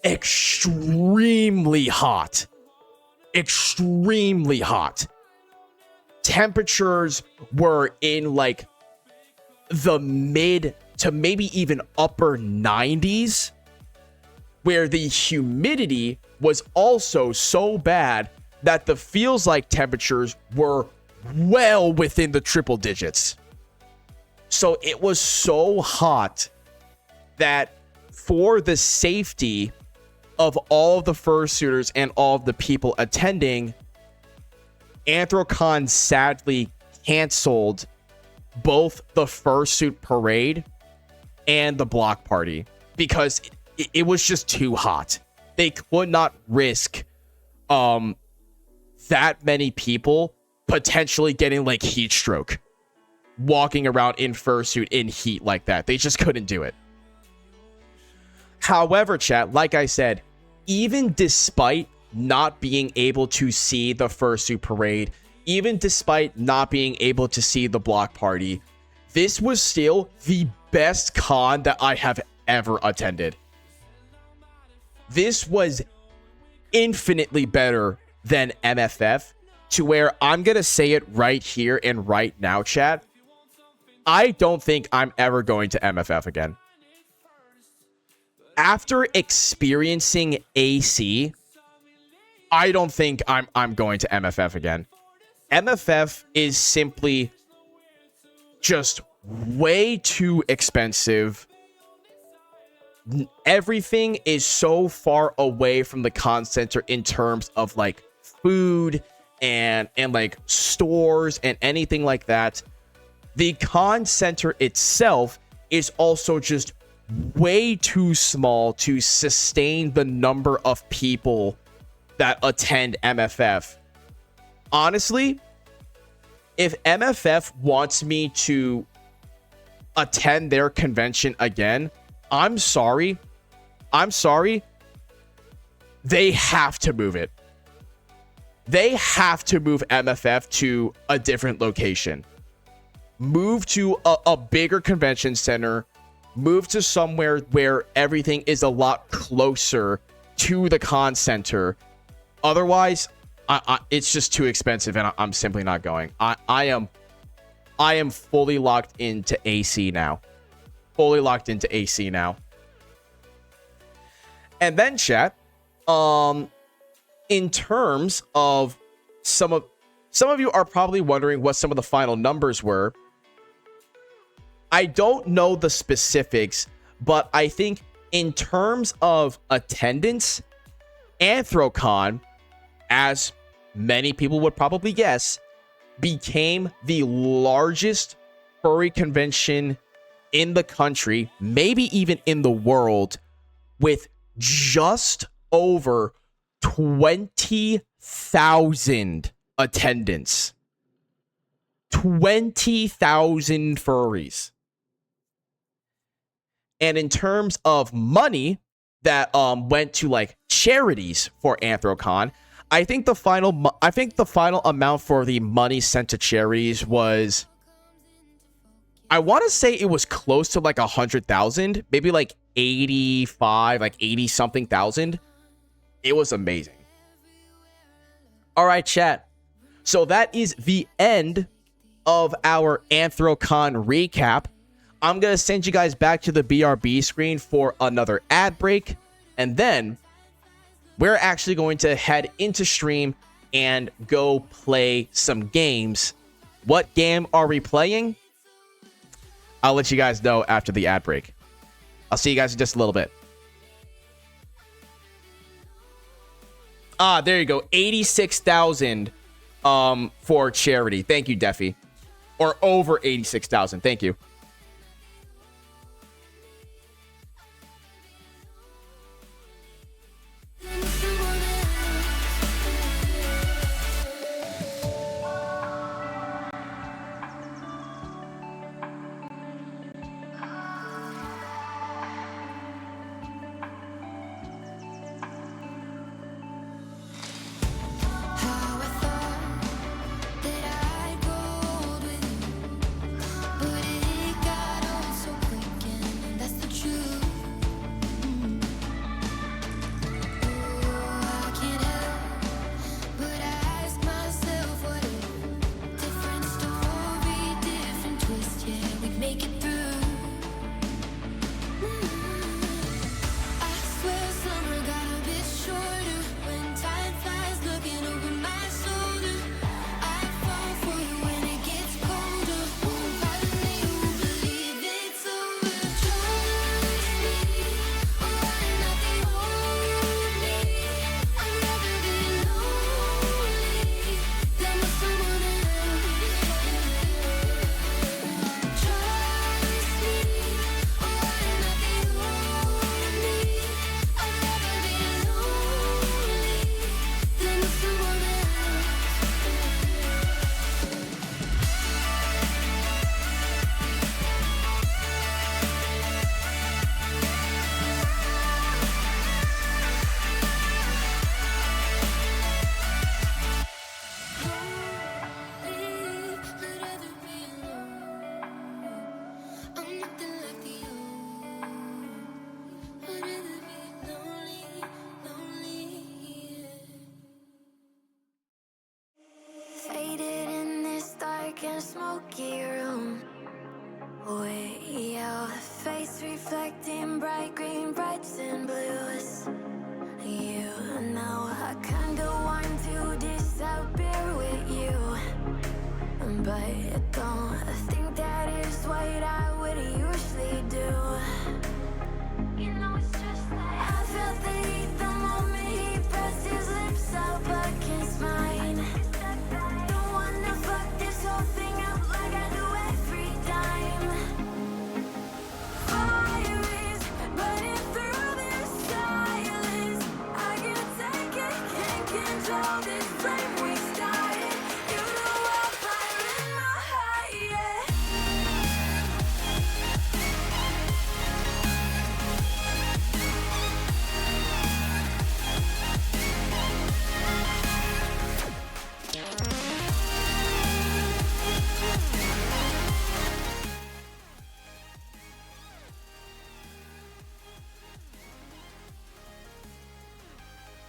extremely hot. Extremely hot. Temperatures were in like the mid to maybe even upper 90s, where the humidity was also so bad that the feels like temperatures were well within the triple digits. So it was so hot that for the safety of all of the fursuiters and all of the people attending, Anthrocon sadly canceled both the fursuit parade and the block party because it was just too hot. They could not risk that many people potentially getting like heat stroke walking around in fursuit in heat like that. They just couldn't do it. However, chat, like I said, even despite not being able to see the fursuit parade, even despite not being able to see the block party, this was still the best con that I have ever attended. this was infinitely better than MFF, to where I'm going to say it right here and right now, chat. I don't think I'm ever going to MFF again. After experiencing AC, I don't think I'm going to MFF again. MFF is simply just way too expensive. Everything is so far away from the con center in terms of like food and like stores and anything like that. The con center itself is also just way too small to sustain the number of people that attend MFF. Honestly, if MFF wants me to attend their convention again, I'm sorry. They have to move it. They have to move MFF to a different location. Move to a bigger convention center. Move to somewhere where everything is a lot closer to the con center. Otherwise, it's just too expensive, and I'm simply not going. I am fully locked into AC now. Fully locked into AC now. And then, chat, in terms of some of you are probably wondering what some of the final numbers were. I don't know the specifics, but I think in terms of attendance, Anthrocon, as many people would probably guess, became the largest furry convention in the country, maybe even in the world, with just over 20,000 attendance. 20,000 furries. And in terms of money that went to like charities for Anthrocon, I think the final amount for the money sent to charities was, I want to say it was close to like 100,000, maybe like 85, like 80 something thousand. It was amazing. All right, chat. So that is the end of our Anthrocon recap. I'm going to send you guys back to the BRB screen for another ad break. And then we're actually going to head into stream and go play some games. What game are we playing? I'll let you guys know after the ad break. I'll see you guys in just a little bit. There you go. 86,000 for charity. Thank you, Defi. Or over 86,000. Thank you. How I thought that I'd go with you, but it dark and smoky room with your face reflecting bright green, brights and blues. You know I kinda want to disappear with you, but don't think that is what I would usually do. You know it's just like I felt the heat the moment he pressed his lips up against mine. Don't wanna fuck this whole thing up like I do every time. Fire is burning through this silence. I can't take it, can't control this flame we started. You know I'll fire in my heart, yeah.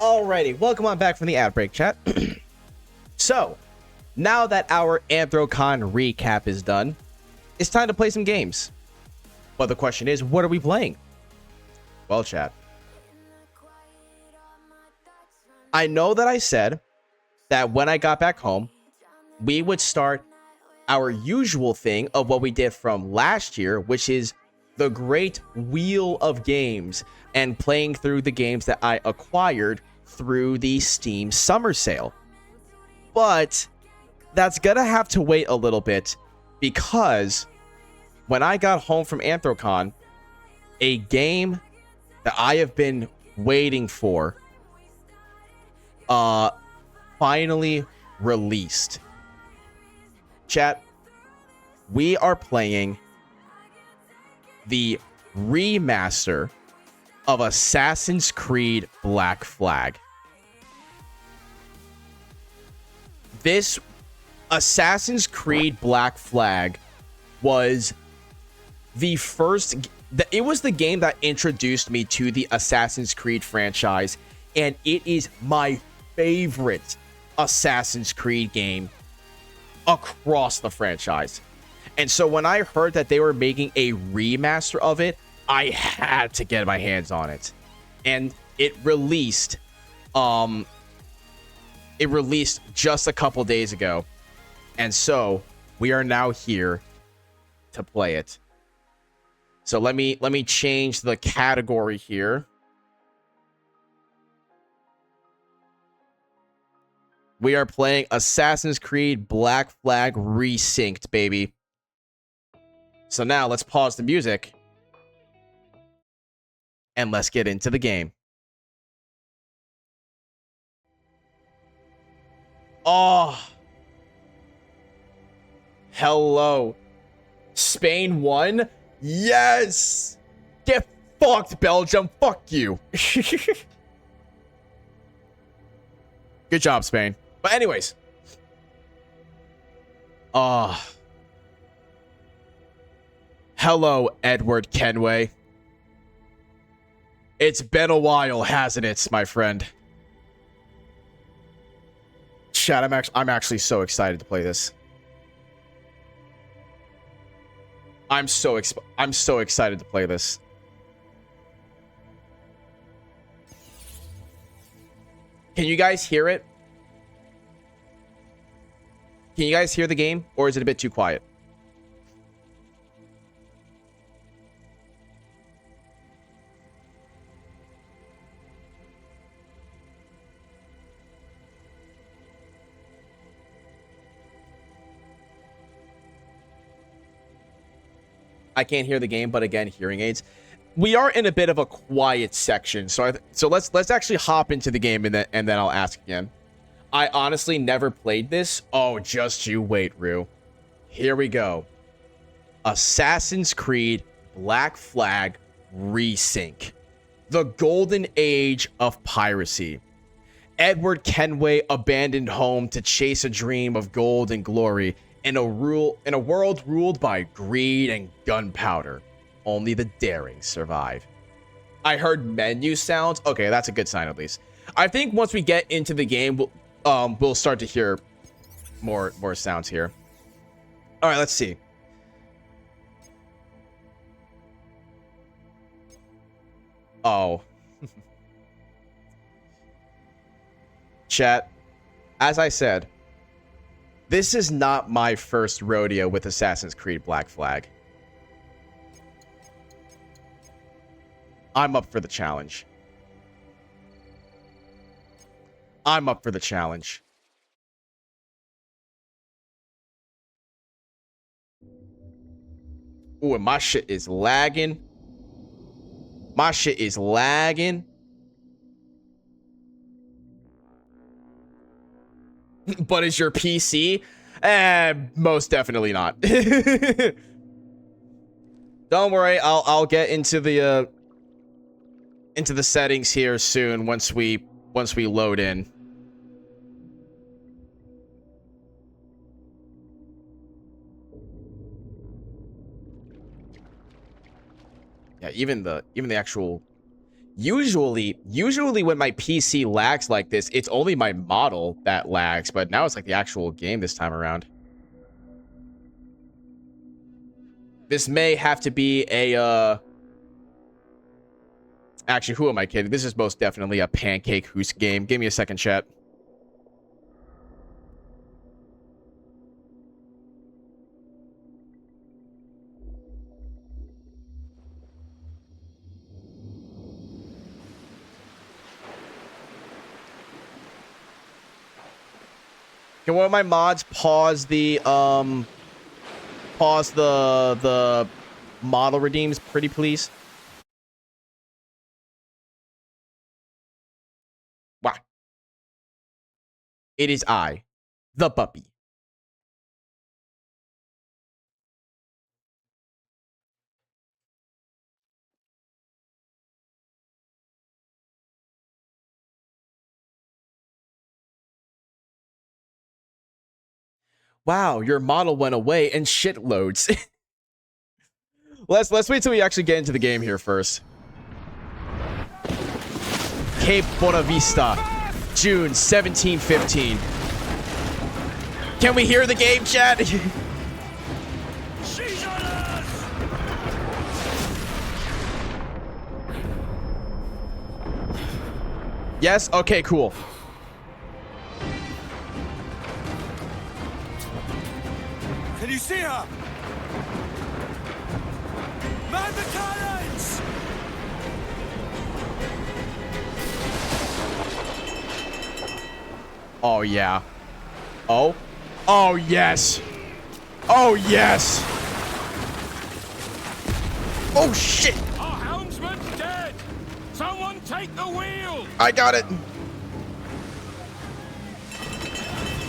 Alrighty, welcome on back from the ad break, chat. So, now that our Anthrocon recap is done, it's time to play some games. But the question is, what are we playing? Well, chat, I know that I said that when I got back home, we would start our usual thing of what we did from last year, which is the great wheel of games and playing through the games that I acquired through the Steam summer sale. But that's gonna have to wait a little bit, because when I got home from Anthrocon, a game that I have been waiting for finally released. Chat, we are playing the remaster of Assassin's Creed Black Flag. This Assassin's Creed Black Flag was the first, it was the game that introduced me to the Assassin's Creed franchise, and it is my favorite Assassin's Creed game across the franchise. And so when I heard that they were making a remaster of it, I had to get my hands on it. And it released just a couple days ago. And so we are now here to play it. So let me change the category here. We are playing Assassin's Creed Black Flag Resynced, baby. So now let's pause the music and let's get into the game. Oh. Hello. Spain won? Yes! Get fucked, Belgium. Fuck you. Good job, Spain. But anyways. Hello, Edward Kenway. It's been a while, hasn't it, my friend? Chat, I'm actually so excited to play this. I'm so excited to play this. Can you guys hear it? Can you guys hear the game, or is it a bit too quiet? I can't hear the game, but again, hearing aids. We are in a bit of a quiet section, so let's actually hop into the game, and then I'll ask again. I honestly never played this. Oh, just you wait, Rue. Here we go. Assassin's Creed Black Flag Resync. The golden age of piracy. Edward Kenway abandoned home to chase a dream of gold and glory in a world ruled by greed and gunpowder. Only the daring survive. I heard menu sounds. Okay, that's a good sign at least. I think once we get into the game, we'll start to hear more sounds here. All right, let's see. Oh. Chat, as I said, this is not my first rodeo with Assassin's Creed Black Flag. I'm up for the challenge. I'm up for the challenge. Ooh, and my shit is lagging. My shit is lagging. But is your PC? Most definitely not. Don't worry, I'll get into the settings here soon once we load in. Yeah, even the actual usually when my PC lags like this, it's only my model that lags, but now it's like the actual game this time around. This may have to be a actually, who am I kidding? This is most definitely a Pancake Hoos game. Give me a second, chat. Can one of my mods pause the model redeems, pretty please? Wow. It is I, the puppy. Wow, your model went away and shitloads. Let's wait till we actually get into the game here first. Cape Buena Vista, June 1715. Can we hear the game, chat? Yes? Okay, cool. Can you see her? Man the cannons! Oh, yeah. Oh? Oh, yes. Oh, yes. Oh, shit. Our helmsman's dead! Someone take the wheel! I got it. Bring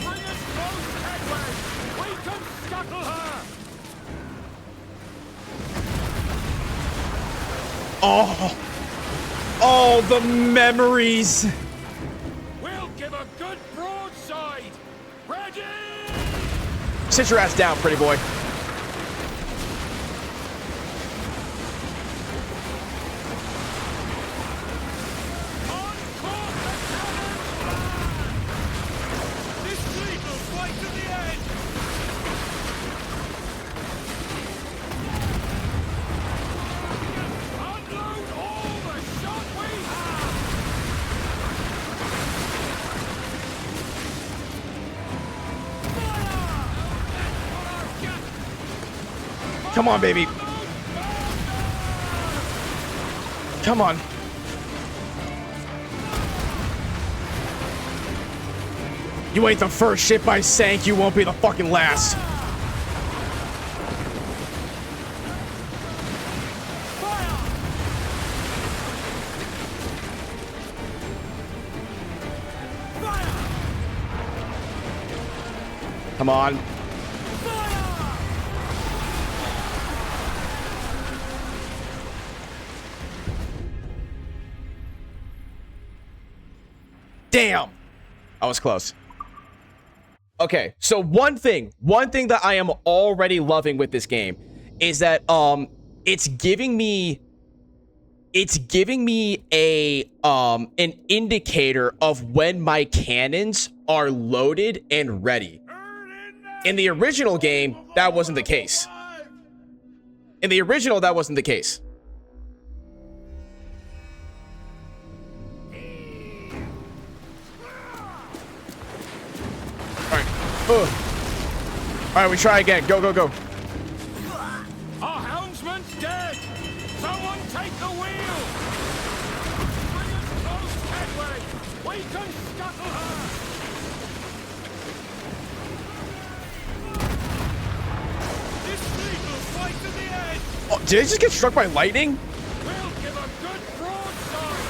us close headway! We can scuttle her! Oh. Oh, the memories. We'll give a good broadside! Ready! Sit your ass down, pretty boy. On course the cannons fire! This fleet will fight to the end! Unload all the shot we have! Come on, baby. Come on. You ain't the first ship I sank, you won't be the fucking last. Come on. Damn. I was close. Okay, so one thing that I am already loving with this game is that it's giving me a an indicator of when my cannons are loaded and ready. In the original game, that wasn't the case. In the original, that wasn't the case. Alright. Alright, we try again. Go, go, go. Our houndsman's dead! Someone take the wheel! Bring us close, Kedway! We can scuttle her! This fleet will fight to the end! Oh, did I just get struck by lightning? We'll give a good broadside!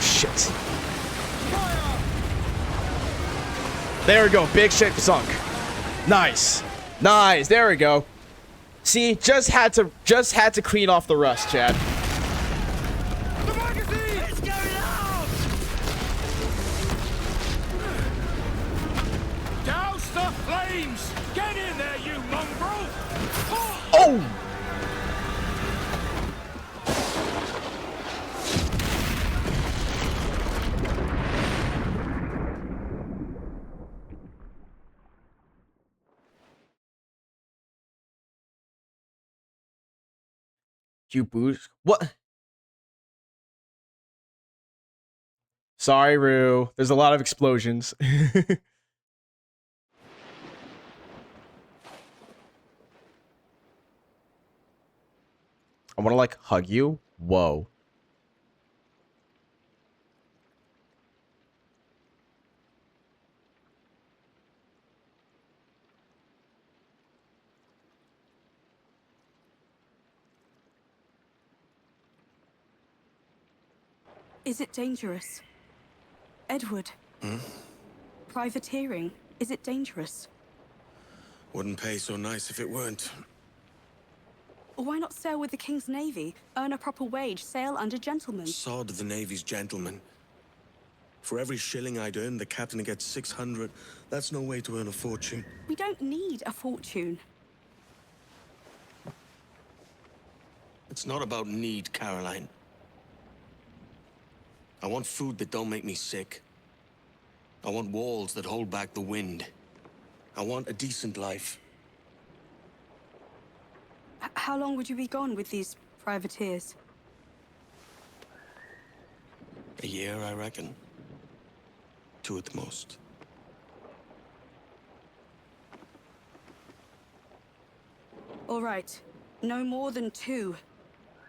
Shit. There we go. Big ship sunk. Nice. Nice. There we go. See, just had to clean off the rust, Chad. The magazine! It's going out! Douse the flames! Get in there, you mongrel! Oh! You boost? What? Sorry, Rue. There's a lot of explosions. I want to like hug you. Whoa. Is it dangerous? Edward? Privateering, is it dangerous? Wouldn't pay so nice if it weren't. Why not sail with the King's Navy, earn a proper wage, sail under gentlemen? Sod the Navy's gentlemen. For every shilling I'd earn, the captain gets 600. That's no way to earn a fortune. We don't need a fortune. It's not about need, Caroline. I want food that don't make me sick. I want walls that hold back the wind. I want a decent life. How long would you be gone with these privateers? A year, I reckon. 2 at the most. All right, no more than 2.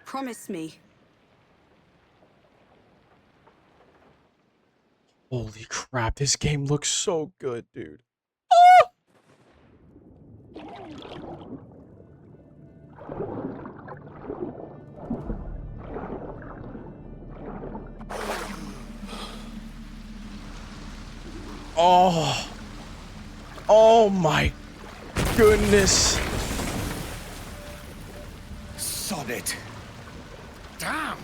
Promise me. Holy crap, this game looks so good, dude. Oh. Oh my goodness. Sod it! Damn!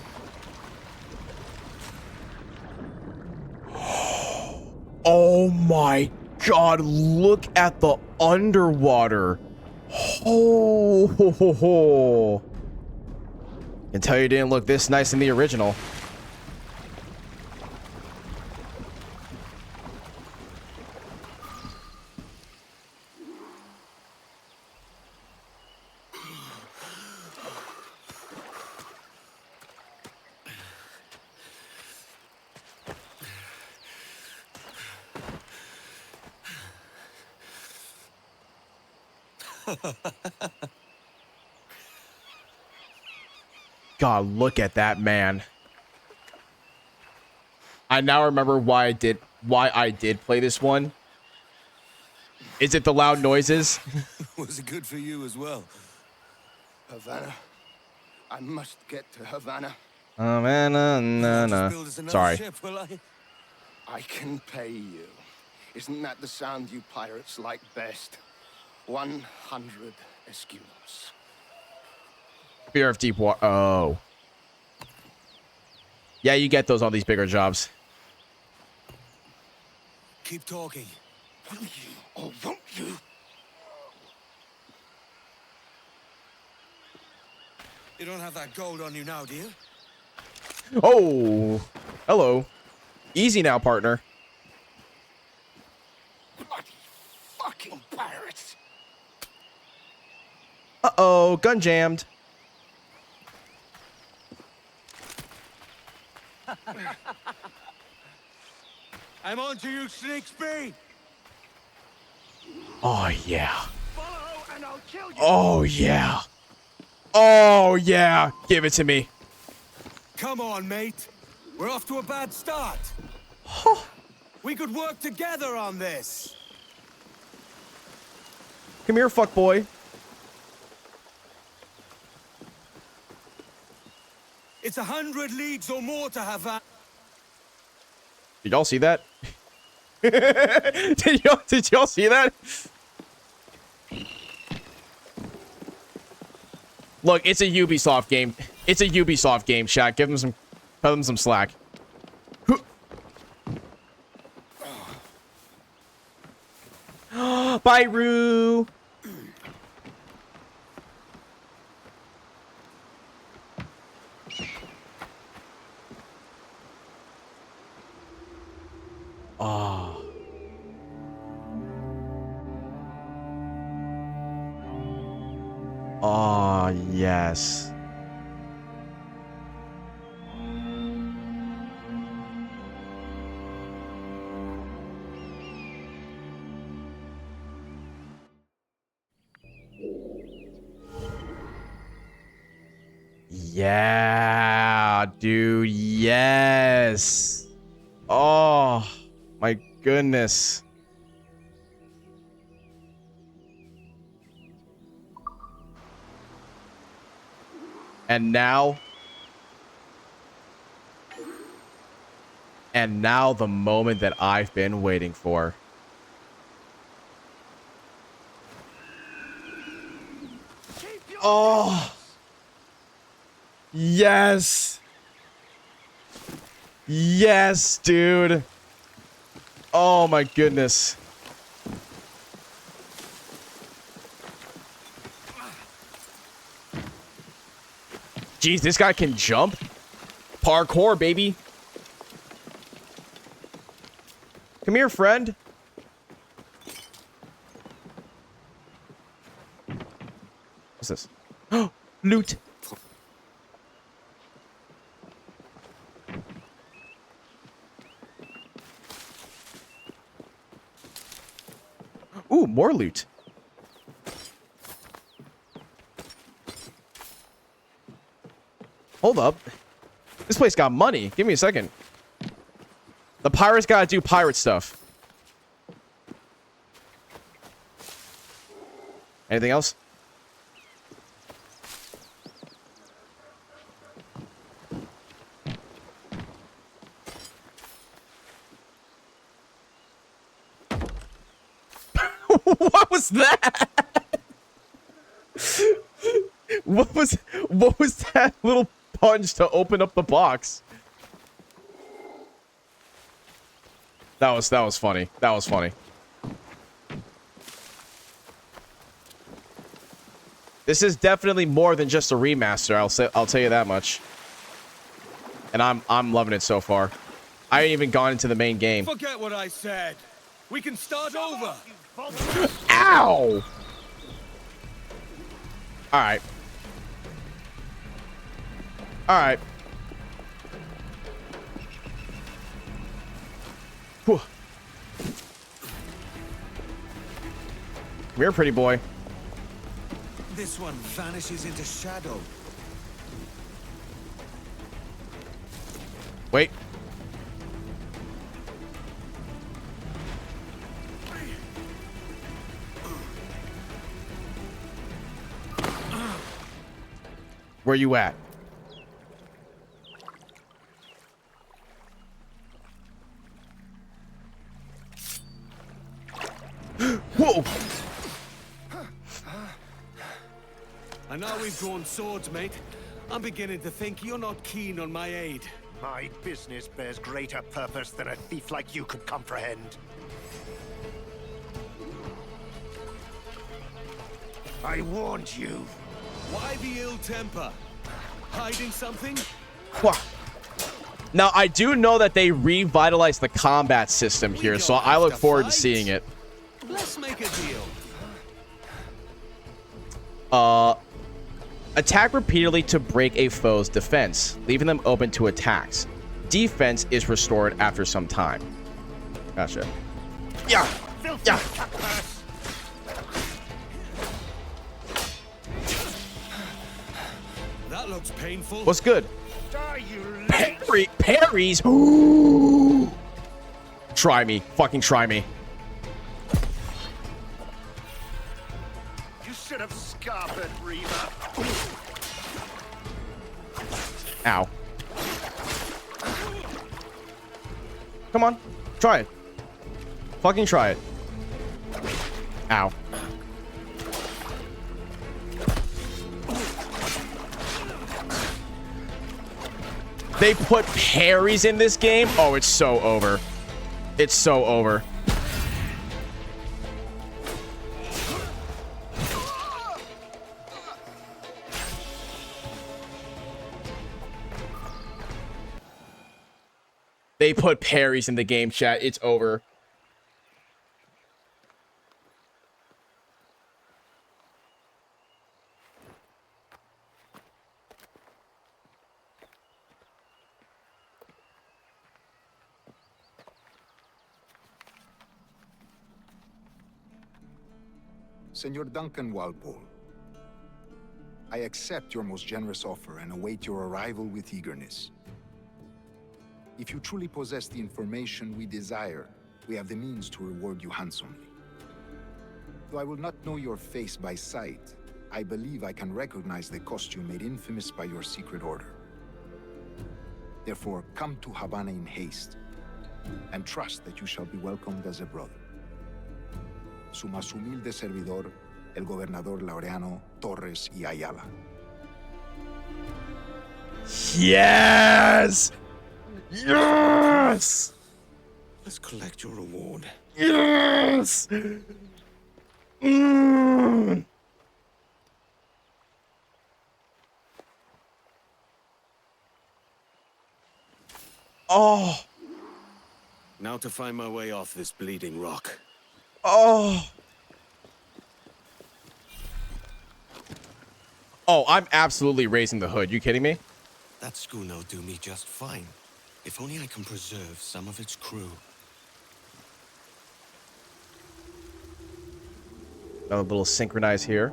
Oh my god, look at the underwater. Oh, ho, ho, ho. Can tell you it didn't look this nice in the original. God, look at that man. I now remember why I did play this one. Is it the loud noises? Was it good for you as well? Havana. I must get to Havana. Just build us another Sorry. ship, will I? I can pay you. Isn't that the sound you pirates like best? 100 escudos. Fear of deep water. Oh. Yeah, you get those on these bigger jobs. Keep talking. Will you or won't you? You don't have that gold on you now, do you? Oh, hello. Easy now, partner. Bloody fucking pirates! Uh-oh, gun jammed. I'm on to you, Snakesby! Oh, yeah. Follow and I'll kill you! Oh, yeah. Oh, yeah. Give it to me. Come on, mate. We're off to a bad start. We could work together on this. Come here, fuck boy. It's 100 leagues or more to have that. Did y'all see that? Did y'all see that? Look, it's a Ubisoft game. It's a Ubisoft game, chat. Give them some slack. Bye, Roo. Oh. Oh, yes. Yeah, dude. Yes. Oh, my goodness. And now the moment that I've been waiting for. Oh. Yes. Yes, dude. Oh my goodness. Jeez, this guy can jump. Parkour, baby. Come here, friend. What's this? Oh, loot. Ooh, more loot. Hold up. This place got money. Give me a second. The pirates gotta do pirate stuff. Anything else? What was that? What was that little punch to open up the box? That was funny. That was funny. This is definitely more than just a remaster. I'll tell you that much. And I'm loving it so far. I ain't even gone into the main game. Forget what I said. We can start over. Ow! All right. All right. Whew. Come here, pretty boy. This one vanishes into shadow. Wait. Where you at? Whoa! And now we've drawn swords, mate. I'm beginning to think you're not keen on my aid. My business bears greater purpose than a thief like you could comprehend. I warned you. Why the ill temper? Hiding something? Wha- Now, I do know that they revitalized the combat system We here, don't so I have look to forward to fight. seeing it. Let's make a deal. Attack repeatedly to break a foe's defense, leaving them open to attacks. Defense is restored after some time. Gotcha. Yeah. Yeah. That looks painful. What's good? Die, you Parries. Ooh. Try me. Fucking try me. You should have scarpered, Reaver. Ow. Come on. Try it. Fucking try it. Ow. They put parries in this game? Oh, it's so over. It's so over. They put parries in the game, chat. It's over. Senor Duncan Walpole, I accept your most generous offer and await your arrival with eagerness. If you truly possess the information we desire, we have the means to reward you handsomely. Though I will not know your face by sight, I believe I can recognize the costume made infamous by your secret order. Therefore, come to Havana in haste, and trust that you shall be welcomed as a brother. Su más humilde servidor, el gobernador Laureano Torres y Ayala. Yes! Yes! Let's collect your reward. Yes! Mm. Oh. Now to find my way off this bleeding rock. Oh. Oh, I'm absolutely raising the hood. You kidding me? That schooner'll do me just fine. If only I can preserve some of its crew. A little synchronize here.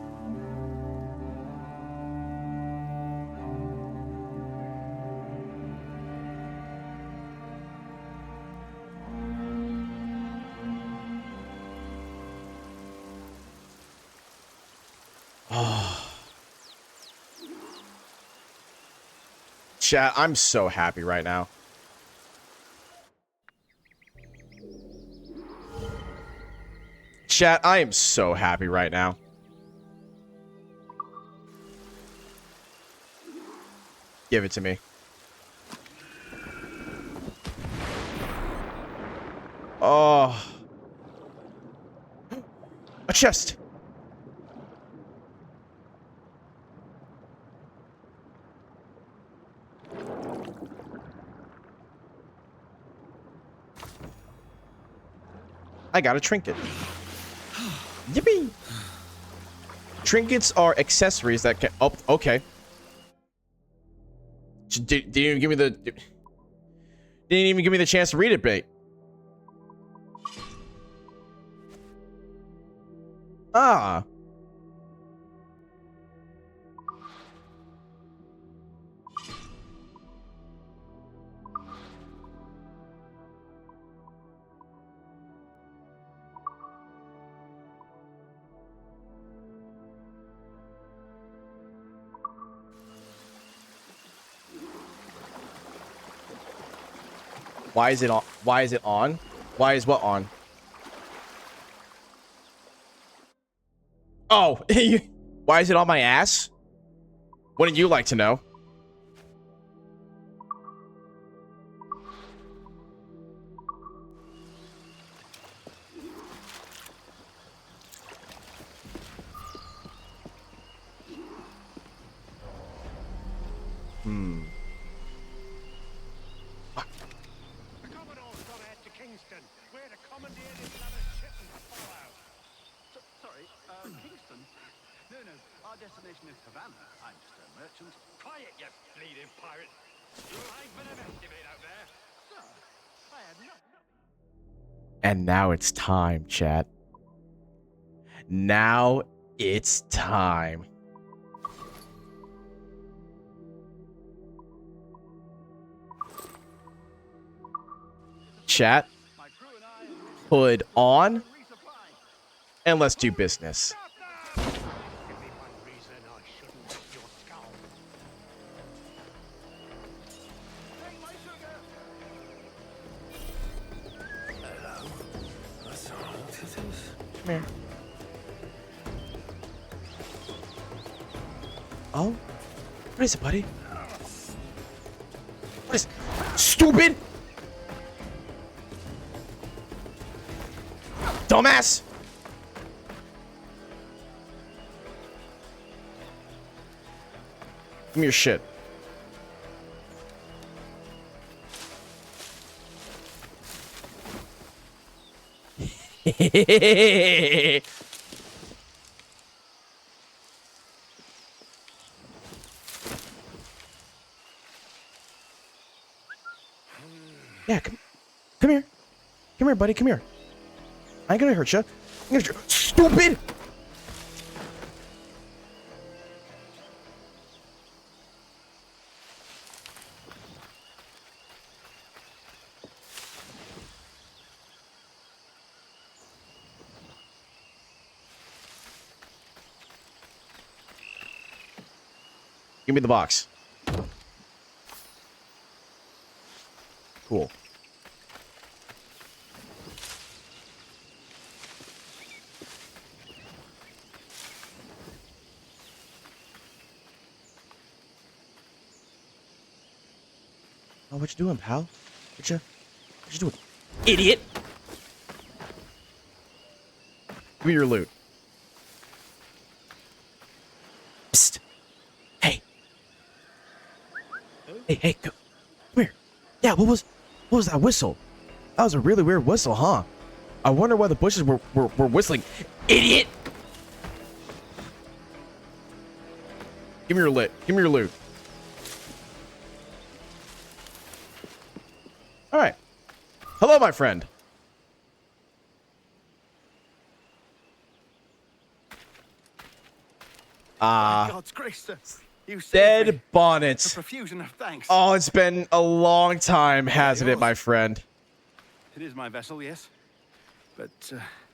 Chat, I'm so happy right now. Chat, I am so happy right now. Give it to me. Oh. A chest. I got a trinket. Yippee! Trinkets are accessories that can... Oh, okay. Didn't even give me the... Didn't even give me the chance to read it, bait. Ah. Why is it on? Why is it on? Why is what on? Oh, why is it on my ass? Wouldn't you like to know? The Commodore's gone ahead to Kingston. We're to commandeer this latter's ship and follow. Sorry, Kingston? No, our destination is Havana. I'm just a merchant. Quiet, you bleeding pirate. You'll hang for the best of it out there. Sir, I had no... And now it's time, chat. Now it's time. Chat, hood on, and let's do business. Give me one reason I shouldn't miss your skull. Take my sugar! Come here. Oh? What is it, buddy? What is... Stupid! Dumbass! Give me your shit. Yeah, come here. Come here, buddy. Come here. I ain't gonna hurt you. Stupid! Give me the box. Cool. Oh, what you doing, pal? What you doing? Idiot! Give me your loot. Psst. Hey. Hey, come here. Yeah, what was that whistle? That was a really weird whistle, huh? I wonder why the bushes were whistling. Idiot! Give me your lit. Give me your loot. All right. Hello, my friend. God's grace, sir. You saved Dead me. A bonnets. profusion of thanks. Oh, it's been a long time, hasn't it, my friend? It is my vessel, yes. But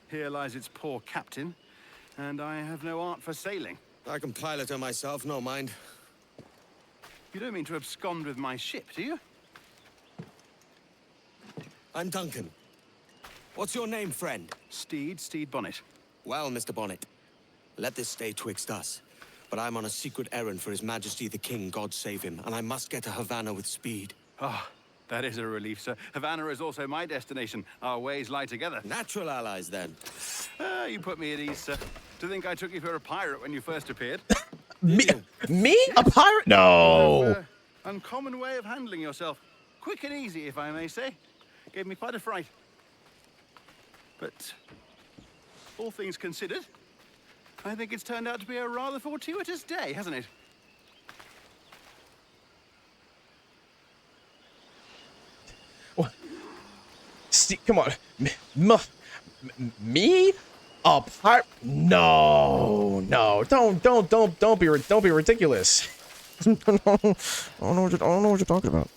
here lies its poor captain, and I have no art for sailing. I can pilot her myself, no mind. You don't mean to abscond with my ship, do you? I'm Duncan. What's your name, friend? Steed Bonnet. Well, Mr. Bonnet, let this stay twixt us. But I'm on a secret errand for His Majesty the King, God save him, and I must get to Havana with speed. Ah, that is a relief, sir. Havana is also my destination. Our ways lie together. Natural allies, then. Ah, you put me at ease, sir. To think I took you for a pirate when you first appeared. Me? A pirate? No. Uncommon way of handling yourself. Quick and easy, if I may say. Gave me quite a fright. But all things considered, I think it's turned out to be a rather fortuitous day, hasn't it? What? Come on. Me? A pirate? No. Don't be ridiculous. I don't know what you're talking about.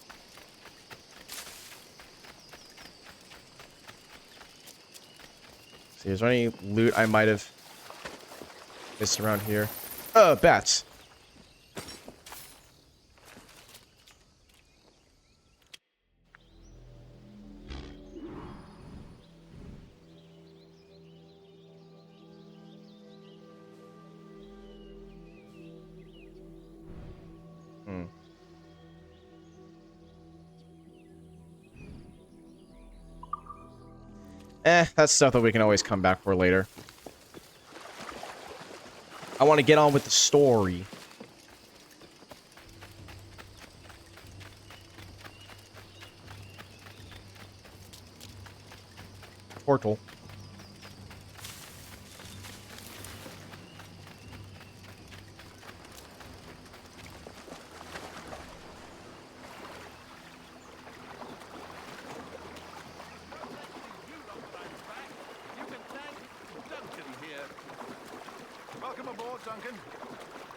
See, is there any loot I might have missed around here? Bats. That's stuff that we can always come back for later. I want to get on with the story. portal. You can thank Duncan here. Welcome aboard, Duncan.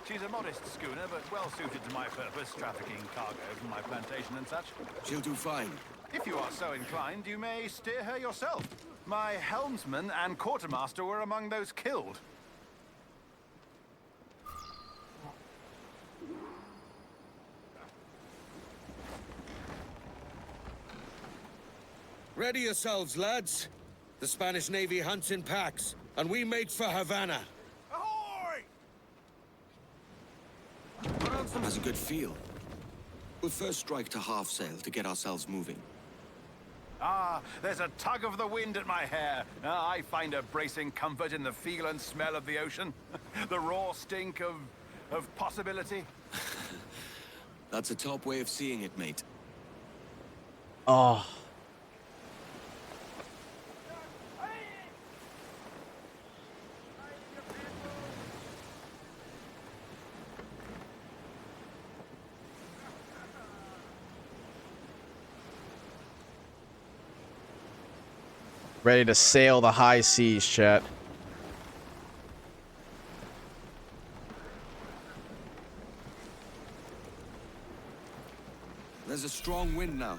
She's a modest schooner, but well suited to my purpose, trafficking cargo from my plantation and such. She'll do fine. If you are so inclined, you may steer her yourself. My helmsman and quartermaster were among those killed. Ready yourselves, lads. The Spanish Navy hunts in packs, and we make for Havana. Ahoy! Has a good feel. We'll first strike to half sail to get ourselves moving. Ah, there's a tug of the wind at my hair. I find a bracing comfort in the feel and smell of the ocean. The raw stink of possibility. That's a top way of seeing it, mate. Oh. Ready to sail the high seas, chat. There's a strong wind now.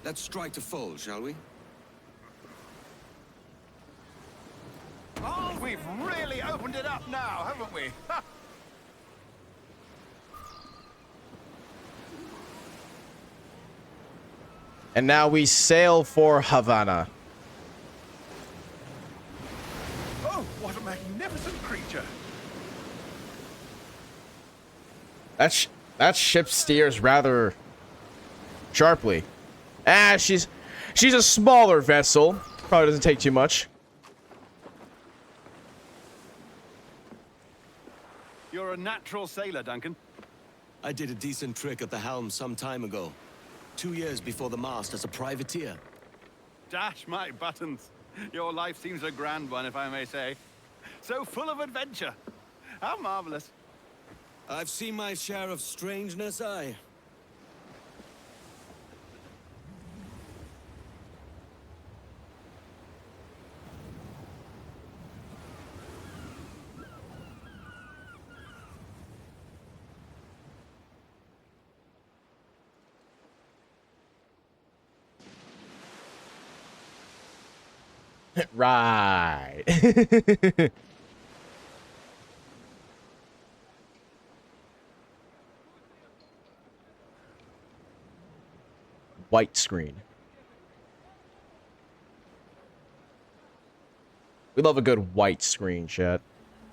Let's strike to full, shall we? Oh, we've really opened it up now, haven't we? Ha! And now we sail for Havana. Oh, what a magnificent creature! That ship steers rather sharply. Ah, she's a smaller vessel. Probably doesn't take too much. You're a natural sailor, Duncan. I did a decent trick at the helm some time ago. 2 years before the mast as a privateer. Dash my buttons. Your life seems a grand one, if I may say. So full of adventure. How marvelous. I've seen my share of strangeness, aye. Right. White screen. We love a good white screen, chat.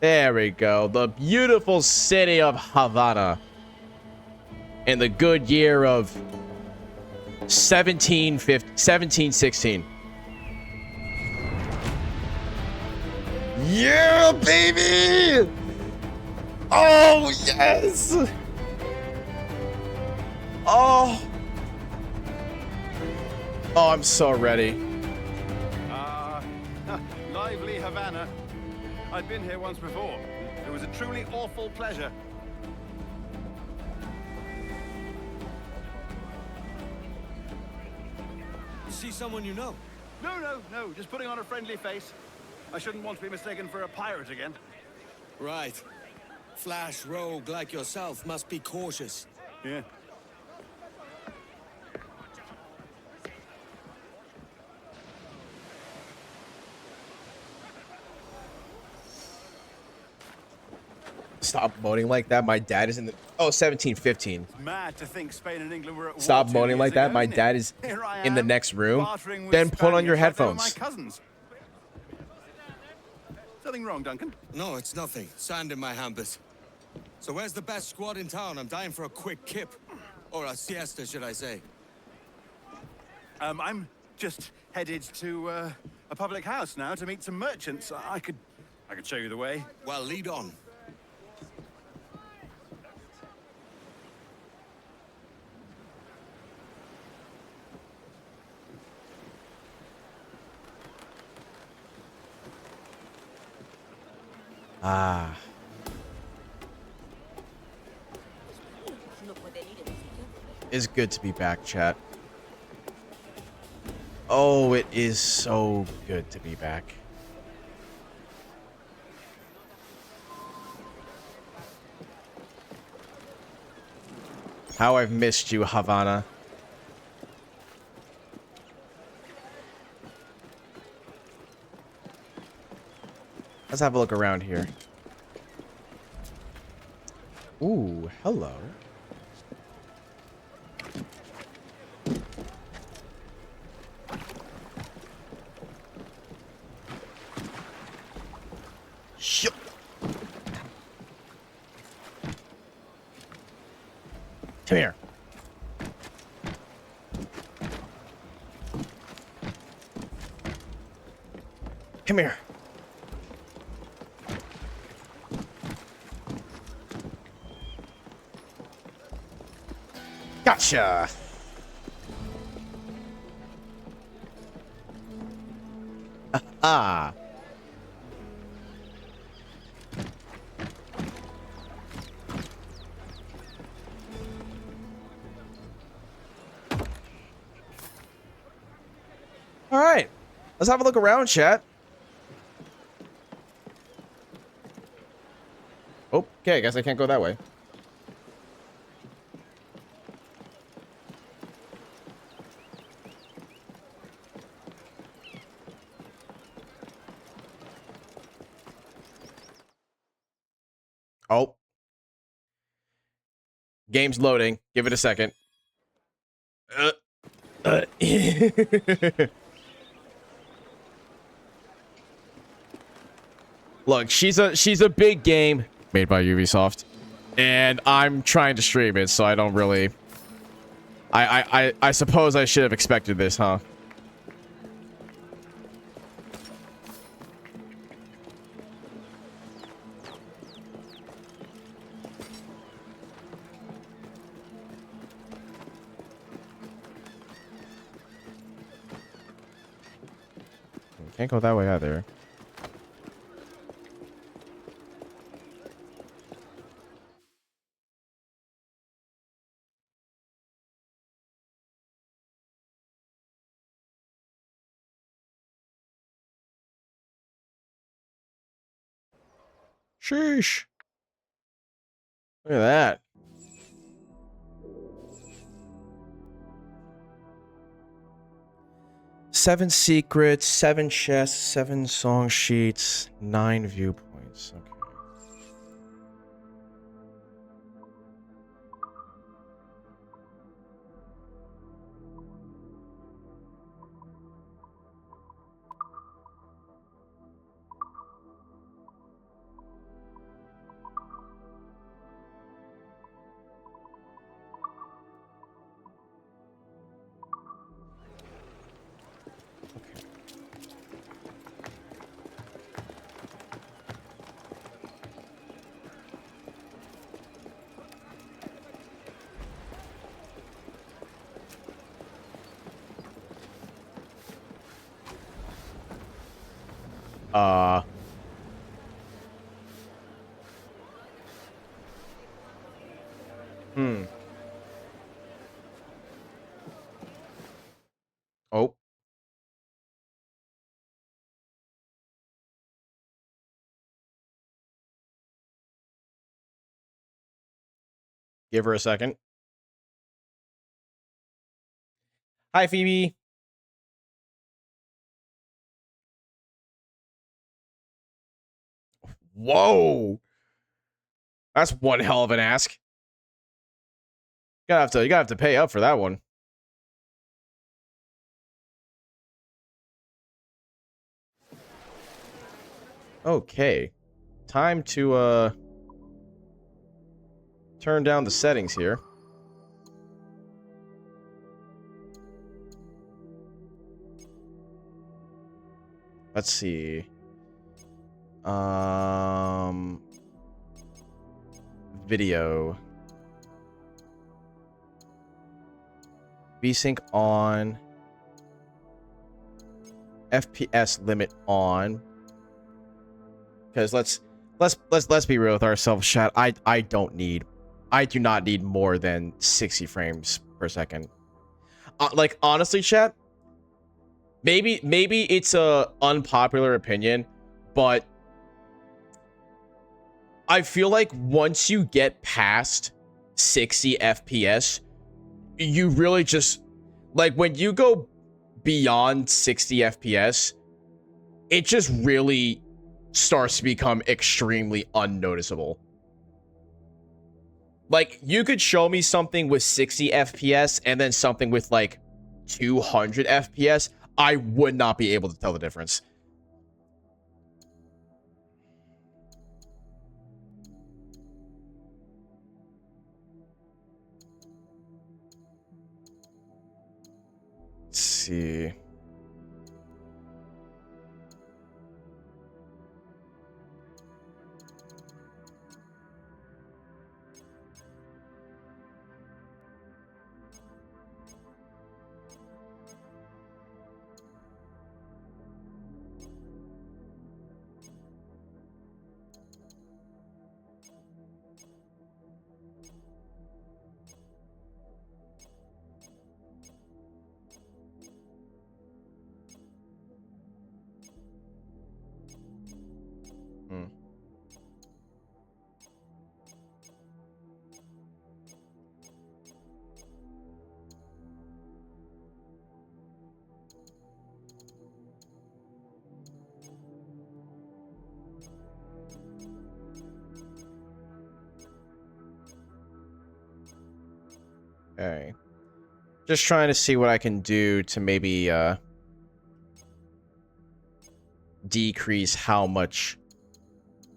There we go. The beautiful city of Havana. In the good year of 1716. Yeah, baby! Oh, yes! Oh! Oh, I'm so ready. Lively Havana. I'd been here once before. It was a truly awful pleasure. See someone you know? No. Just putting on a friendly face. I shouldn't want to be mistaken for a pirate again. Right. Flash rogue like yourself must be cautious. Yeah. Stop moaning like that. My dad is in the... Oh, 1715. Mad to think Spain and England were at war Stop 2 moaning years like that. ago, My isn't it? dad is Here I in the am, next room. bartering with Then put on your Spaniards like they were headphones. my cousins. Something wrong, Duncan? No, it's nothing. Sand in my hampers. So where's the best squad in town? I'm dying for a quick kip. Or a siesta, should I say. I'm just headed to a public house now to meet some merchants. I could show you the way. Well, lead on. Ah. It's good to be back, chat. Oh, it is so good to be back. How I've missed you, Havana. Let's have a look around here. Ooh, hello. Shit. Come here. Come here. Gotcha. Ah. All right. Let's have a look around, chat. Okay, I guess I can't go that way. Oh. Game's loading. Give it a second. Look, she's a big game made by Ubisoft, and I'm trying to stream it, so I don't really. I suppose I should have expected this, huh? Can't go that way either. Sheesh. Look at that. Seven secrets, 7 chests, 7 song sheets, 9 viewpoints. Okay. Hmm. Oh. Give her a second. Hi, Phoebe. Whoa. That's one hell of an ask. You gotta have to pay up for that one. Okay. Time to turn down the settings here. Let's see. Video. VSync on. FPS limit on. Because let's let's be real with ourselves, chat. I do not need more than 60 frames per second. Like honestly, chat, maybe it's a unpopular opinion, but I feel like once you get past 60 FPS, you really just like when you go beyond 60 FPS, it just really starts to become extremely unnoticeable. Like, you could show me something with 60 FPS and then something with like 200 FPS. I would not be able to tell the difference. Let's see. Hmm. Okay. Just trying to see what I can do to maybe decrease how much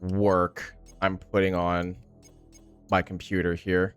work I'm putting on my computer here.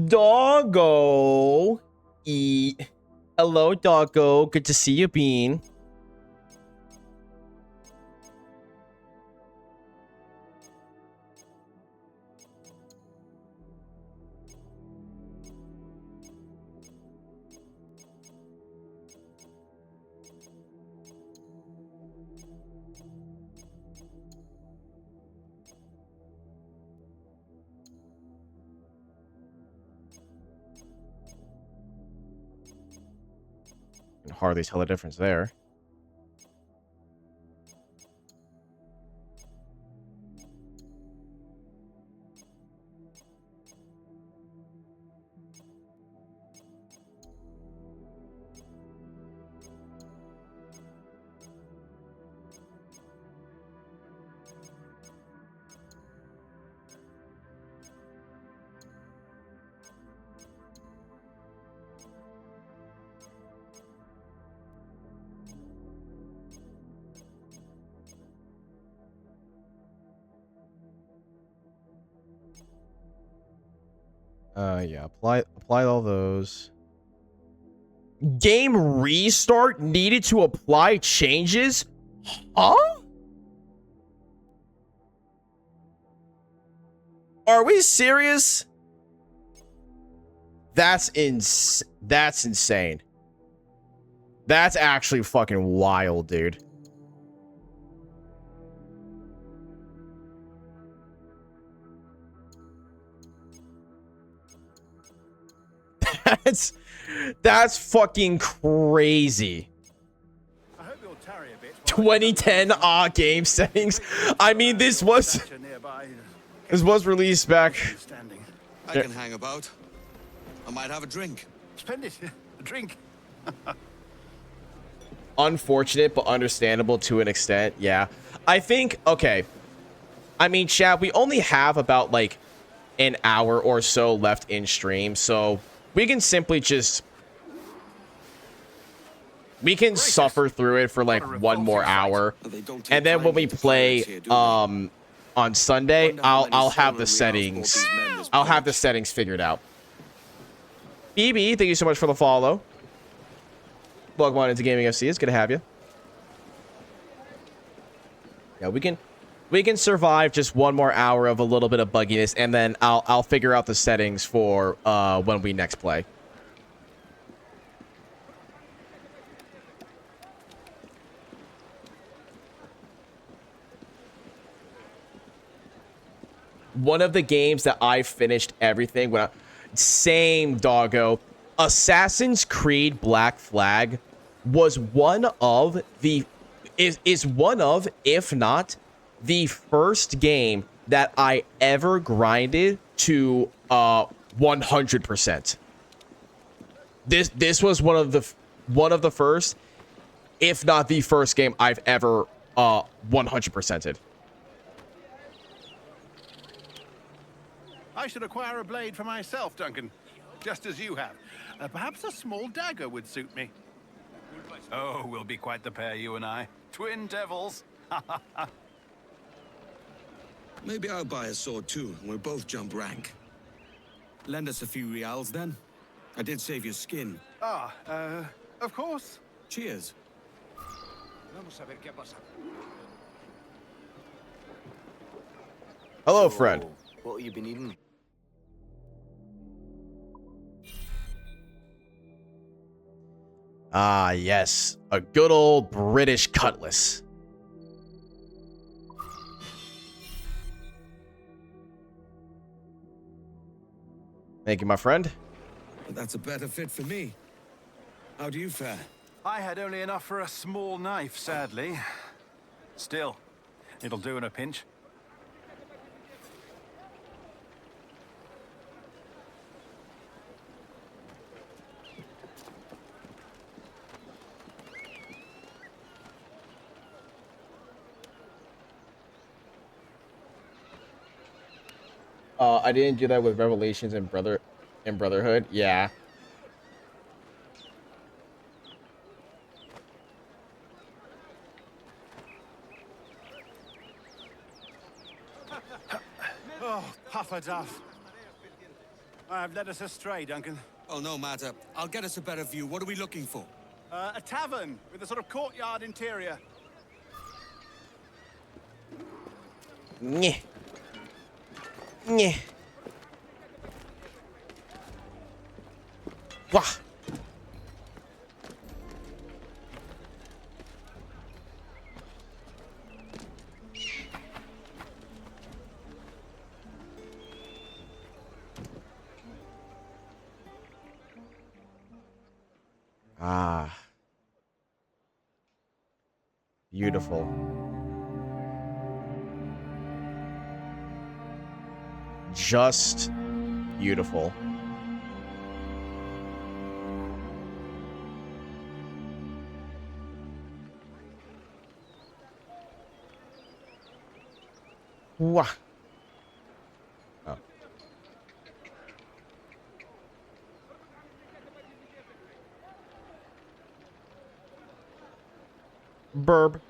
Doggo. Hello, doggo. Good to see you, Bean. Can hardly tell the difference there. Yeah, apply all those. Game restart needed to apply changes? Huh? Are we serious? That's insane. That's actually fucking wild, dude. That's fucking crazy. 2010 game settings. I mean, this was released back. I can hang about. I might have a drink. Splendid. A drink. unfortunate but understandable to an extent. Yeah, I think, okay, I mean, chat, we only have about like an hour or so left in stream, so we can simply just suffer through it for like one more hour, and then when we play on Sunday, I'll have the settings. I'll have the settings figured out. BB, thank you so much for the follow. Welcome on into Gaming FC. It's good to have you. Yeah, we can survive just one more hour of a little bit of bugginess, and then I'll figure out the settings for when we next play. One of the games that I finished everything when same doggo. Assassin's Creed Black Flag was one of the is one of, if not the first game that I ever grinded to 100%. This was one of the first, if not the first game I've ever 100%ed. I should acquire a blade for myself, Duncan, just as you have. Perhaps a small dagger would suit me. Oh, we'll be quite the pair, you and I. Twin devils. Maybe I'll buy a sword too, and we'll both jump rank. Lend us a few reals then. I did save your skin. Ah, of course. Cheers. Hello, friend. What have you been eating? Ah, yes. A good old British cutlass. Thank you, my friend. That's a better fit for me. How do you fare? I had only enough for a small knife, sadly. Still, it'll do in a pinch. I didn't do that with Revelations and Brotherhood. Yeah. Oh, Pufferduff. I've led us astray, Duncan. Oh, no matter. I'll get us a better view. What are we looking for? A tavern with a sort of courtyard interior. Nyeh. Nyeh. Wah. Ah. Beautiful. Just beautiful. Wah. Oh. Burb.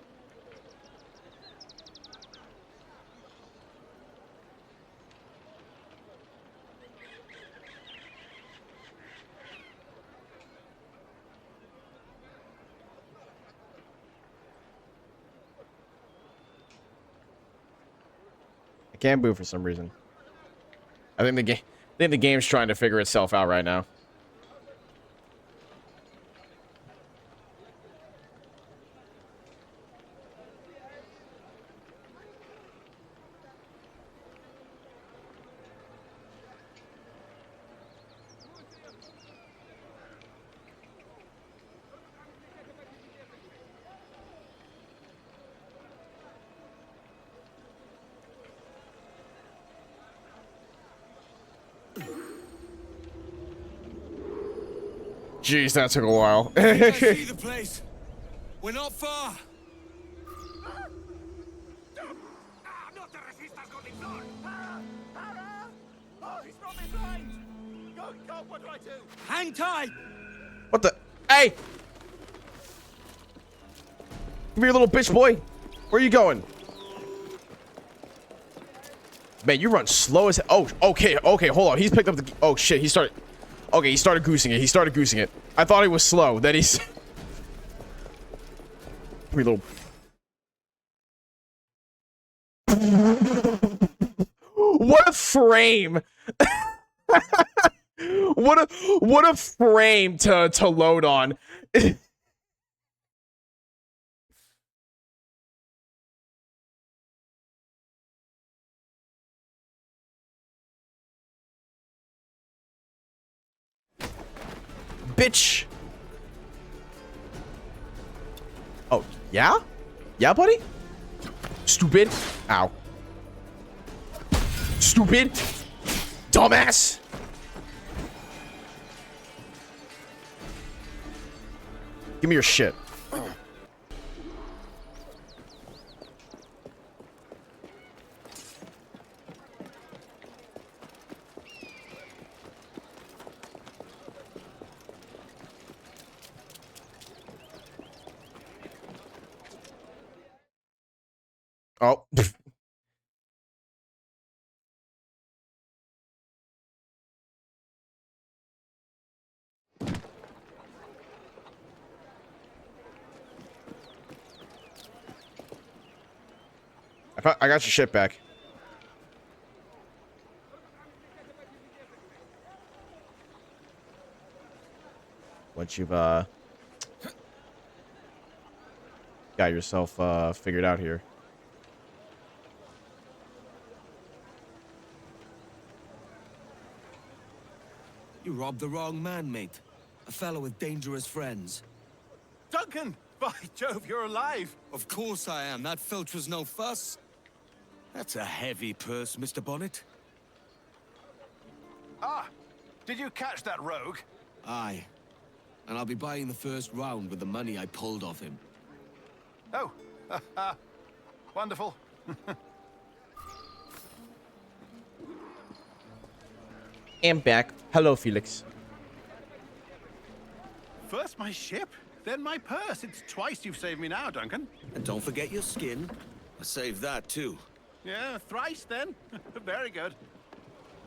I can't move for some reason. I think the game's trying to figure itself out right now. Jeez, that took a while. See the place. We're not far. Oh, he's brought me blind! Good God, what do I do? Hang tight! What the? Hey! Come here, little bitch boy. Where are you going? Man, you run slow as... Oh, okay, okay, hold on. He's picked up the... Oh, shit, he started... Okay, he started goosing it. He started goosing it. I thought he was slow. Then he's... Come here, little... What a frame! What a frame to load on. Bitch. Oh, yeah? Yeah, buddy? Stupid. Ow. Stupid. Dumbass. Give me your shit. Oh. I got your shit back. Once you've got yourself figured out here. You robbed the wrong man, mate. A fellow with dangerous friends. Duncan! By Jove, you're alive! Of course I am. That filch was no fuss. That's a heavy purse, Mr. Bonnet. Ah! Did you catch that rogue? Aye. And I'll be buying the first round with the money I pulled off him. Oh. Wonderful. I'm back. Hello, Felix. First my ship, then my purse. It's twice you've saved me now, Duncan. And don't forget your skin. I saved that, too. Yeah, thrice then. Very good.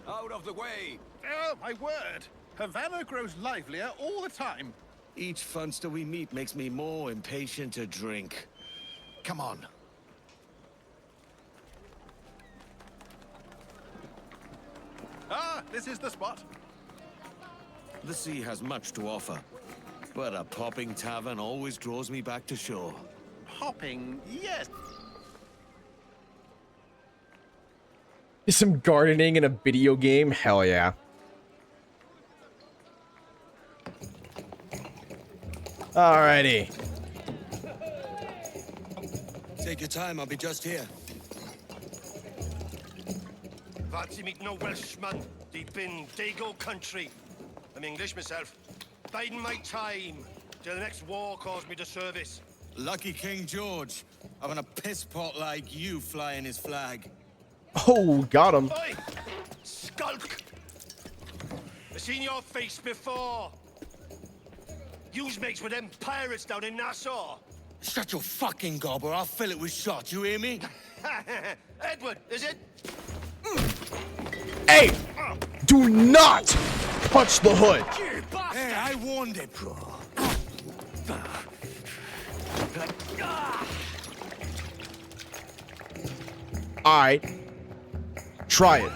Out of the way! Oh, my word. Havana grows livelier all the time. Each funster we meet makes me more impatient to drink. Come on. Ah, this is the spot. The sea has much to offer, but a popping tavern always draws me back to shore. Hopping, yes. Is some gardening in a video game? Hell yeah. Alrighty. Take your time, I'll be just here. Fancy meeting no Welshman deep in Dago country. I'm English myself. Biding my time till the next war calls me to service. Lucky King George, having a piss pot like you flying his flag. Oh, got him. Oi! Skulk! I've seen your face before. You's mates with them pirates down in Nassau. Shut your fucking gob or I'll fill it with shot, you hear me? Edward, is it? Hey! Do not touch the hood. Hey, I warned him. Alright. Try it.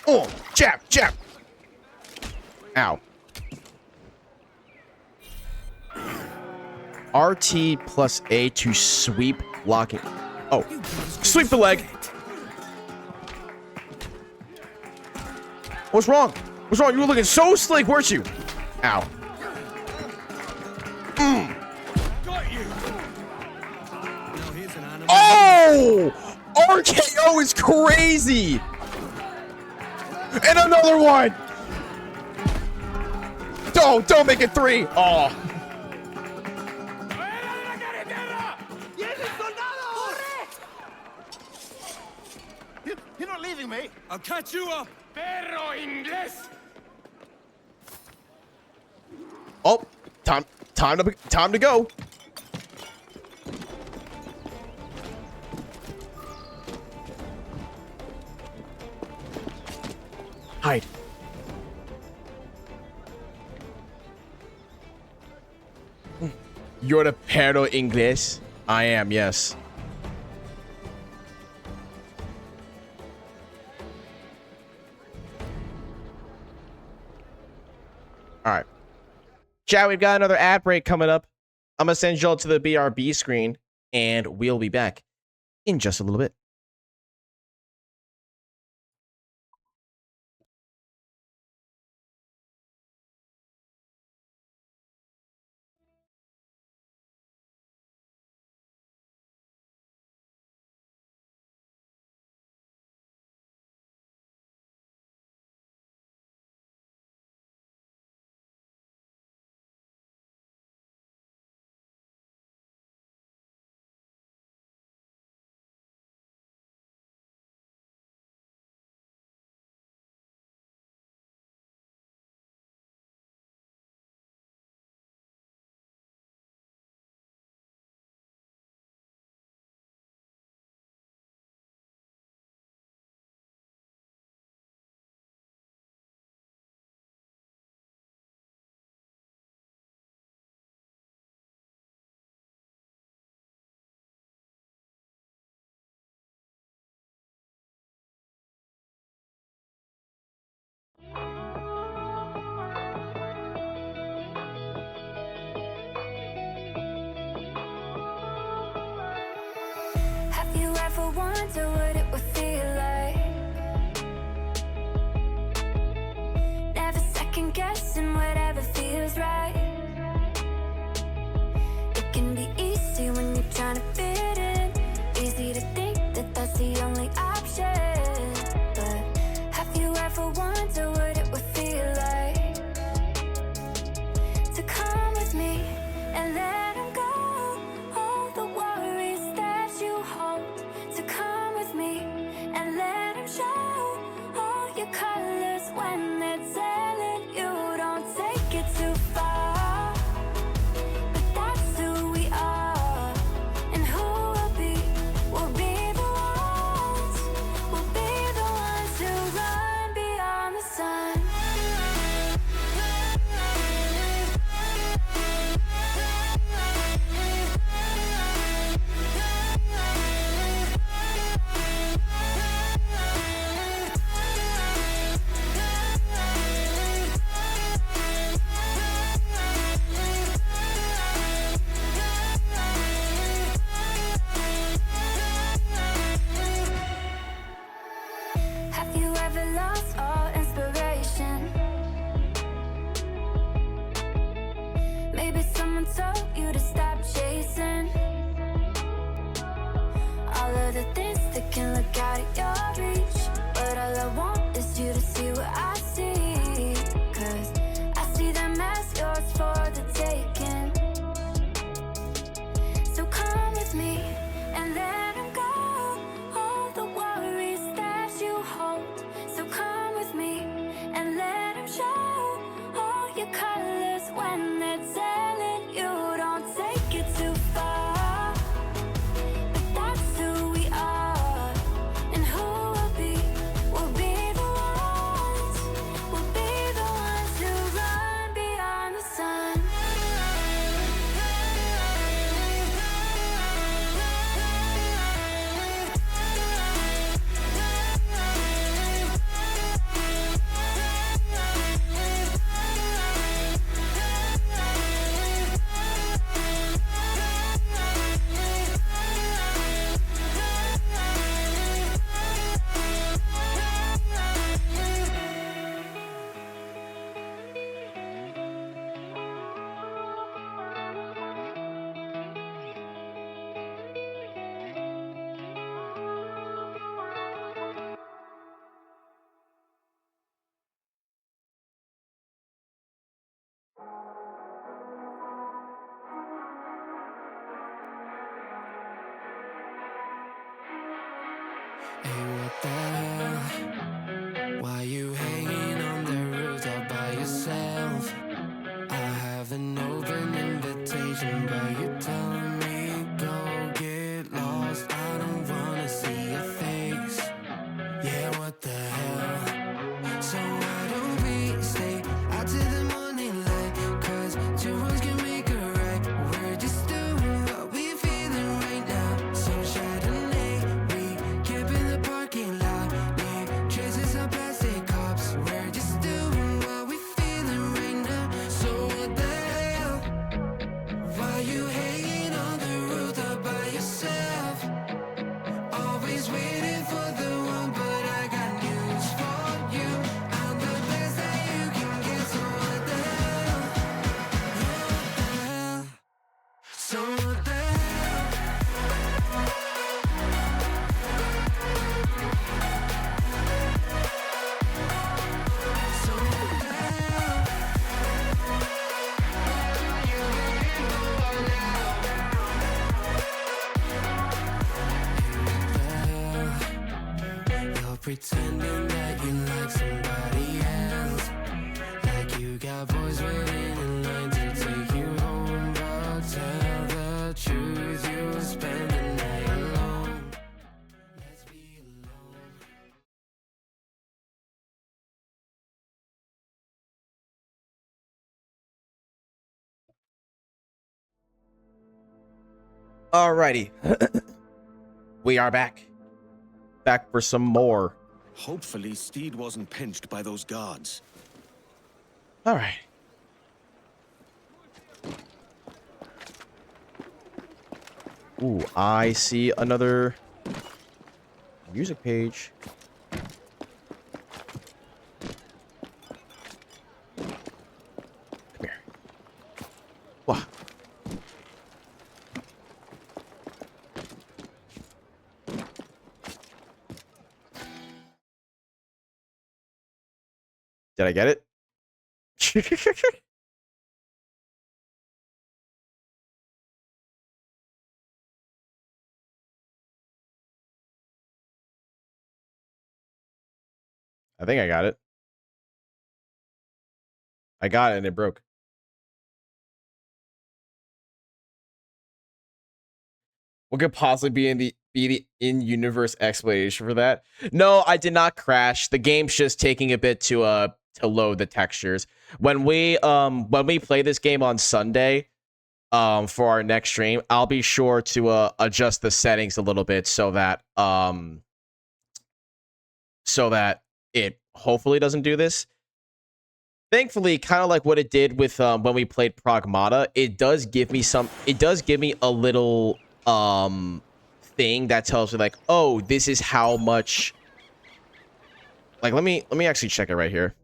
Oh, jab, jab. Ow. RT plus A to sweep blocking. Oh, sweep the leg. What's wrong? What's wrong? You were looking so slick, weren't you? Ow. Got you. Now here's an animal. Oh! RKO is crazy! And another one! Don't make it 3. Oh. You're not leaving me. I'll catch you up. Perro inglés. Oh, time to go. Hide. You're the perro inglés. I am, yes. All right. Chat, we've got another ad break coming up. I'm going to send y'all to the BRB screen, and we'll be back in just a little bit. Have you ever wondered what it would feel like? Never second guessing whatever feels right. It can be easy when you're trying to fit in. Easy to think that that's the only option. But have you ever wondered what it would feel like to come with me and let him go? All the worries that you hold, to come with me and let him show all your colors when they're telling you don't take it too far. But that's who we are, and who we'll be the ones, we'll be the ones who run beyond the sun. Have you ever lost all inspiration? Maybe someone told you to stop chasing all of the things that can look out of your reach. But all I want is you to see what I see, 'cause I see them as yours for the taking. So come with me and let him go, all the worries that you hold. So come with me and let him show all your colors when they're telling you don't take it too far. But that's who we are, and who we'll be the ones, we'll be the ones who run beyond the sun. Hey, what the hell? Why you hanging on the roof all by yourself? I have an open invitation, but you're telling me go get lost. I don't wanna see your face. Yeah, what the hell? So why don't we stay out till the morning light? 'Cause two wrongs can make a right. We're just doing what we feeling right now. So Chardonnay, we camp in the parking lot. Leave traces of plastic cups. We're just doing what we feeling right now. So what the hell? Why you hanging on the roof all by yourself? Always waiting for the one, but I got news for you. I'm the best that you can get, so what the hell? Yeah, what the hell? So what the hell? So what the hell? You ain't going now. You're pretending that you like somebody else, like you got boys waiting in line to take you home. But tell the truth, you'll spend the night alone. Let's be alone. Alrighty. We are back. Back for some more. Hopefully, Steed wasn't pinched by those guards. Alright. Ooh, I see another music page. Come here. Wah. Did I get it? I think I got it. I got it and it broke. What could possibly be the in-universe explanation for that? No, I did not crash. The game's just taking a bit to load the textures. When we play this game on Sunday, for our next stream, I'll be sure to adjust the settings a little bit so that it hopefully doesn't do this. Thankfully, kind of like what it did with when we played Pragmata, it does give me a little thing that tells me like, oh, this is how much. Like, let me actually check it right here.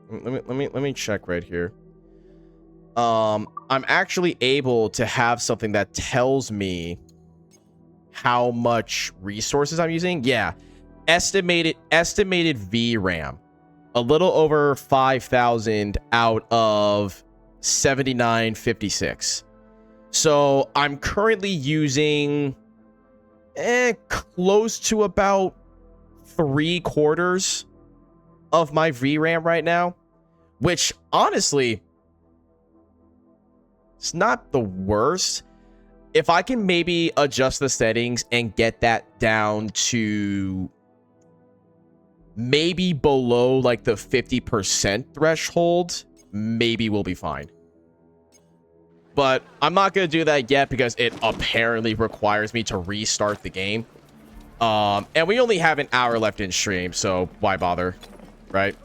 Let me check right here. I'm actually able to have something that tells me how much resources I'm using. Yeah. Estimated VRAM. A little over 5,000 out of 7956. So I'm currently using close to about 3/4 of my VRAM right now, which honestly, it's not the worst. If I can maybe adjust the settings and get that down to maybe below like the 50% threshold, maybe we'll be fine. But I'm not going to do that yet because it apparently requires me to restart the game. And we only have an hour left in stream, so why bother, right?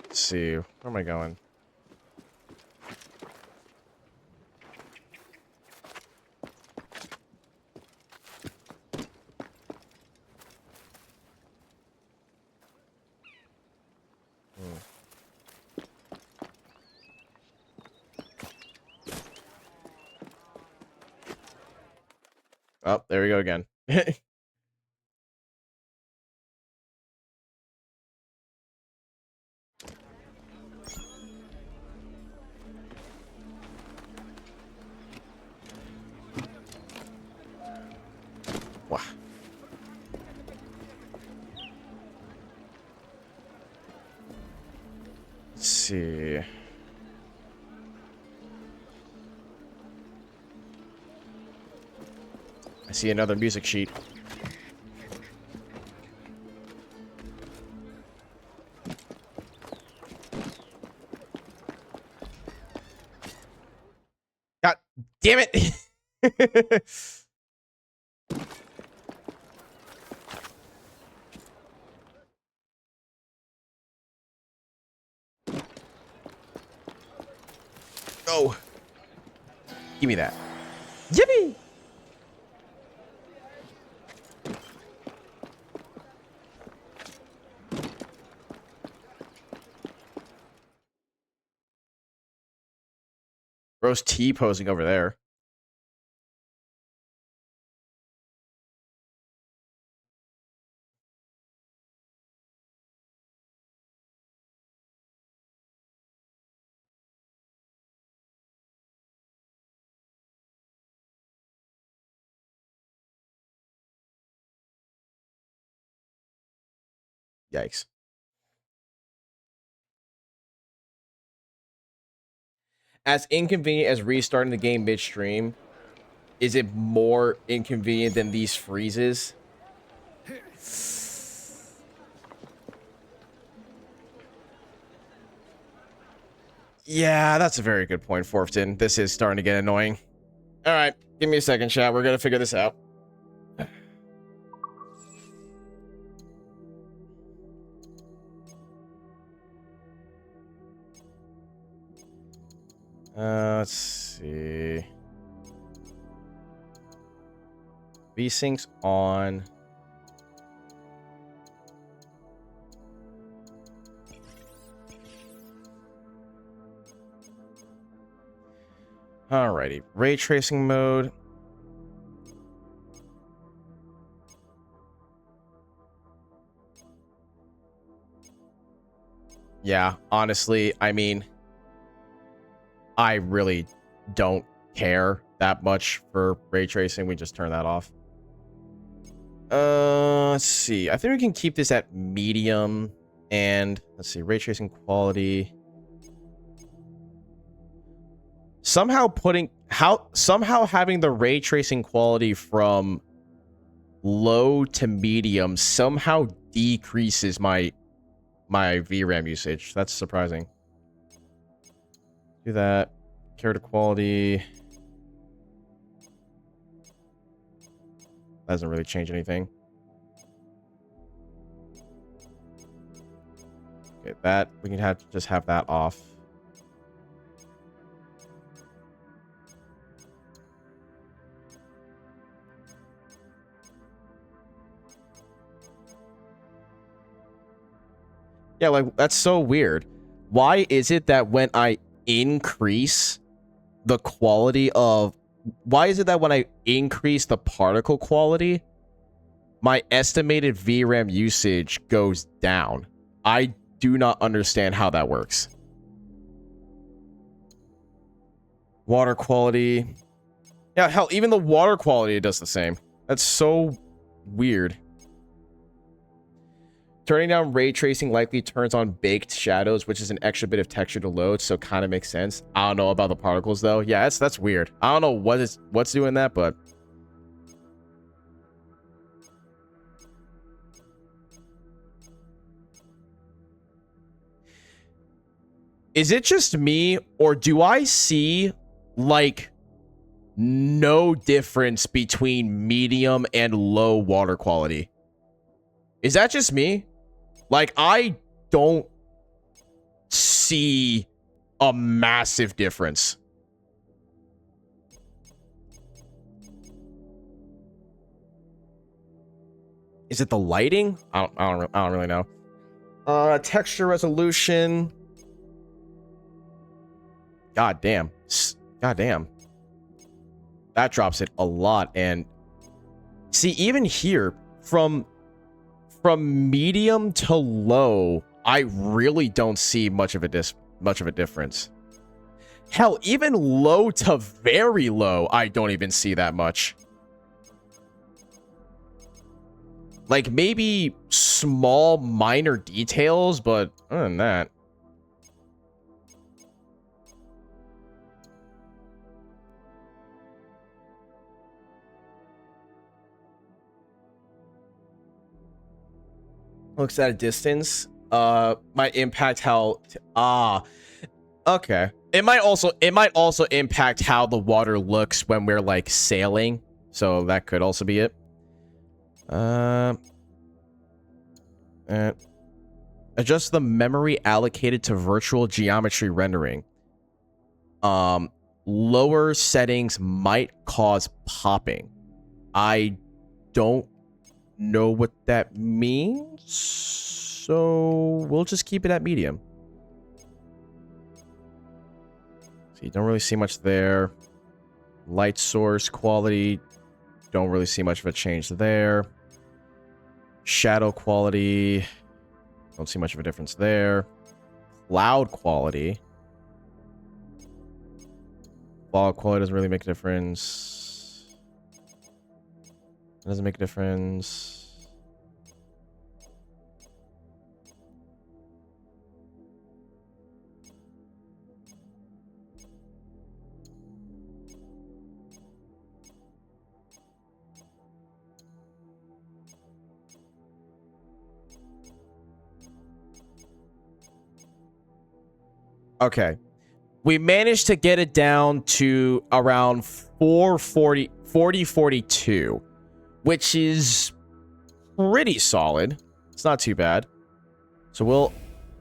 Let's see. Where am I going? Oh, there we go again. Wow. Let's see. I see another music sheet. God damn it. Oh. Give me that. Yippee! Rose T posing over there. Yikes. As inconvenient as restarting the game midstream, is it more inconvenient than these freezes? Yeah, that's a very good point, Forfton. This is starting to get annoying. All right, give me a second, chat. We're going to figure this out. Let's see. VSync's on. Alrighty, ray tracing mode. Yeah, honestly, I mean, I really don't care that much for ray tracing. We just turn that off. Let's see. I think we can keep this at medium. And let's see, ray tracing quality. Somehow having the ray tracing quality from low to medium somehow decreases my VRAM usage. That's surprising. Do that. Character quality. Doesn't really change anything. Okay, that we can just have that off. Yeah, like that's so weird. Why is it that when I increase the quality of why is it that when I increase the particle quality, my estimated VRAM usage goes down? I do not understand how that works. Water quality. Yeah, hell, even the water quality does the same. That's so weird. Turning down ray tracing likely turns on baked shadows, which is an extra bit of texture to load, so kind of makes sense. I don't know about the particles though. Yeah, that's weird. I don't know what's doing that, but is it just me, or do I see like no difference between medium and low water quality? Is that just me? Like, I don't see a massive difference. Is it the lighting? I don't really know. Texture resolution. God damn. God damn. That drops it a lot. And See, even here, from medium to low, I really don't see much of a difference. Hell, even low to very low, I don't even see that much. Like, maybe small, minor details, but other than that. Looks at a distance. Might impact how... okay. It might also impact how the water looks when we're, like, sailing. So that could also be it. Adjust the memory allocated to virtual geometry rendering. Lower settings might cause popping. I don't know what that means, so we'll just keep it at medium. So you don't really see much there. Light source quality, don't really see much of a change there. Shadow quality, don't see much of a difference there. Cloud quality. Fog quality doesn't really make a difference. It doesn't make a difference. Okay. We managed to get it down to around 42, which is pretty solid. It's not too bad. So we'll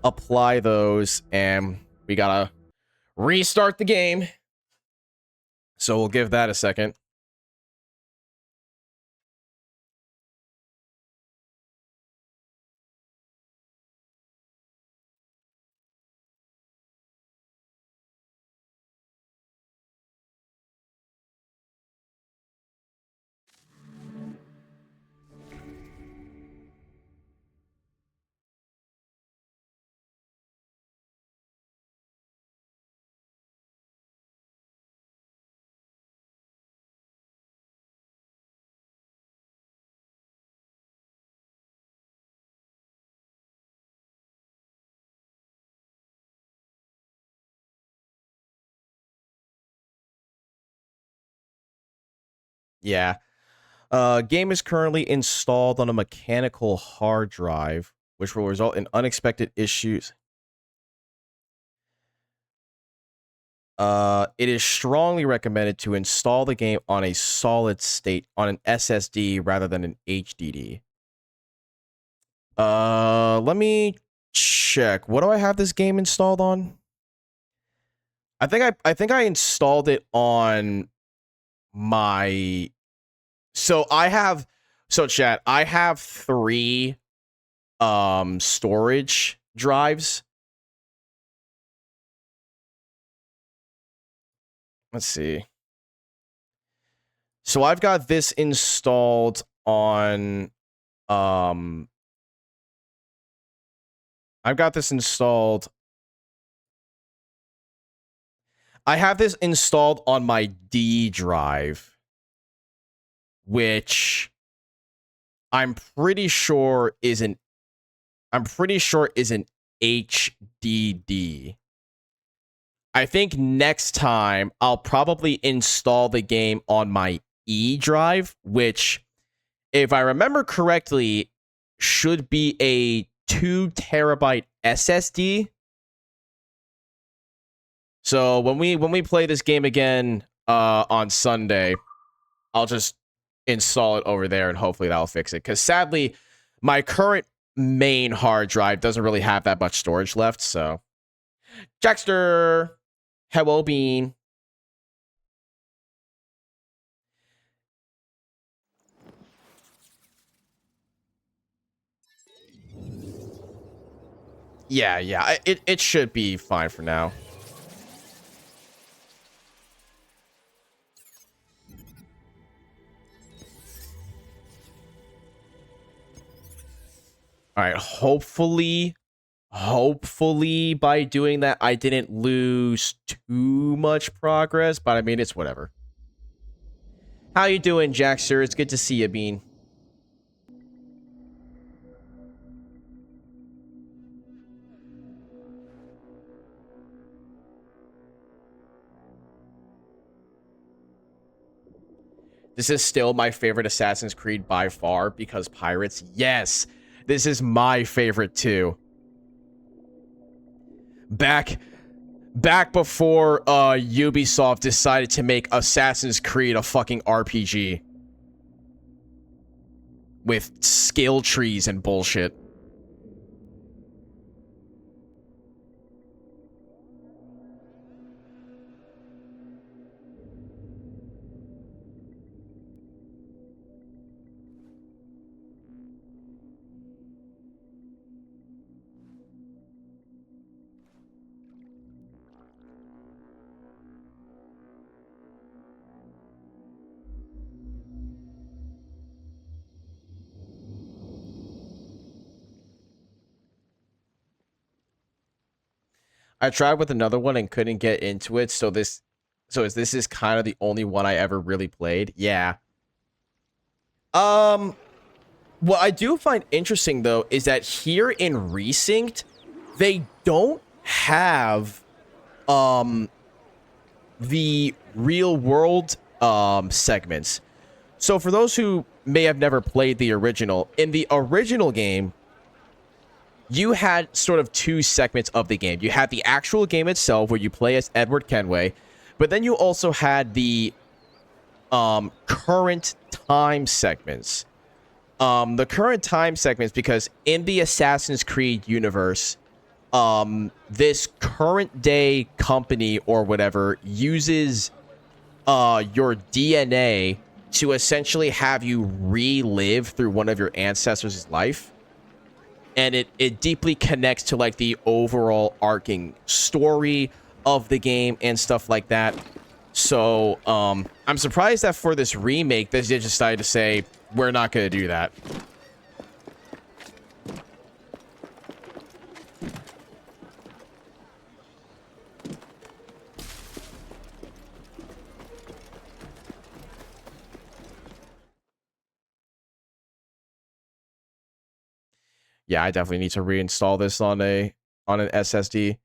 apply those, and we gotta restart the game. So we'll give that a second. Yeah. Game is currently installed on a mechanical hard drive, which will result in unexpected issues. It is strongly recommended to install the game on a solid state on an SSD rather than an HDD. Let me check. What do I have this game installed on? I think I installed it on my... So chat, I have 3 storage drives. Let's see. So I've got this installed on I've got this installed. I have this installed on my D drive, which I'm pretty sure is an HDD. I think next time I'll probably install the game on my E drive, which, if I remember correctly, should be a 2 terabyte SSD. So when we play this game again on Sunday, I'll just install it over there and hopefully that'll fix it. Because sadly, my current main hard drive doesn't really have that much storage left. So, Jackster, hello, Bean. Yeah, it should be fine for now. All right, hopefully by doing that I didn't lose too much progress, but I mean it's whatever. How you doing, Jackster? It's good to see you, Bean. This is still my favorite Assassin's Creed by far because pirates. Yes, this is my favorite too. Back before Ubisoft decided to make Assassin's Creed a fucking RPG with skill trees and bullshit. I tried with another one and couldn't get into it, so this is kind of the only one I ever really played. Yeah. What I do find interesting though is that here in Resynced, they don't have the real world segments. So for those who may have never played the original, in the original game, you had sort of two segments of the game. You had the actual game itself where you play as Edward Kenway, but then you also had the current time segments. The current time segments, because in the Assassin's Creed universe, this current day company or whatever uses your DNA to essentially have you relive through one of your ancestors' life. And it deeply connects to like the overall arcing story of the game and stuff like that. So I'm surprised that for this remake, they just decided to say, we're not going to do that. Yeah, I definitely need to reinstall this on an SSD.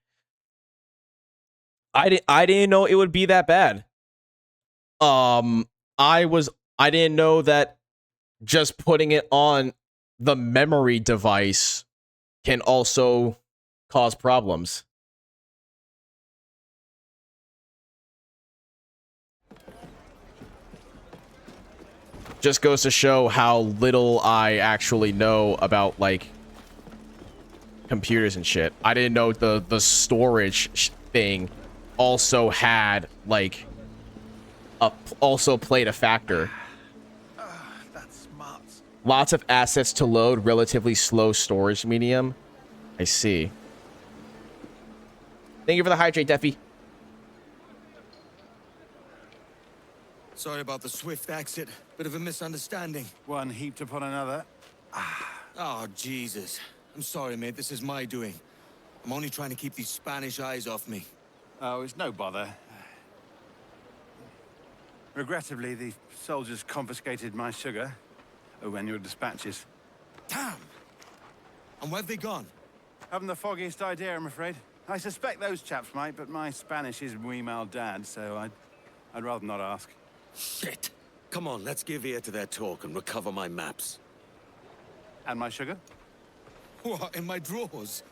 I didn't know it would be that bad. I didn't know that just putting it on the memory device can also cause problems. Just goes to show how little I actually know about like computers and shit. I didn't know the storage thing also had like also played a factor. That's smart. Lots of assets to load, relatively slow storage medium. I see. Thank you for the hydrate, Deffy. Sorry about the swift exit. Bit of a misunderstanding. One heaped upon another. Oh, Jesus. I'm sorry, mate. This is my doing. I'm only trying to keep these Spanish eyes off me. Oh, it's no bother. Regrettably, the soldiers confiscated my sugar when your dispatches. Damn! And where've they gone? Haven't the foggiest idea, I'm afraid. I suspect those chaps might, but my Spanish is muy mal dad, so I'd rather not ask. Shit! Come on, let's give ear to their talk and recover my maps. And my sugar? What, in my drawers?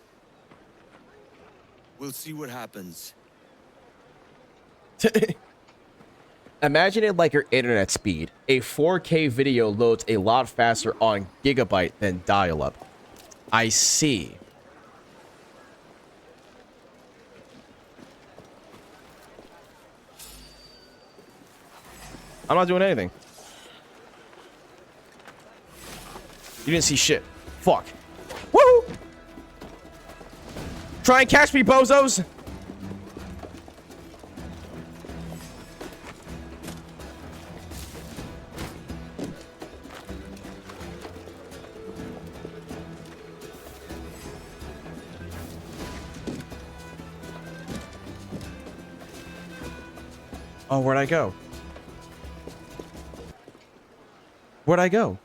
We'll see what happens. Imagine it like your internet speed. A 4K video loads a lot faster on gigabyte than dial-up. I see. I'm not doing anything. You didn't see shit. Fuck. Woo! Try and catch me, bozos! Oh, where'd I go? Where'd I go?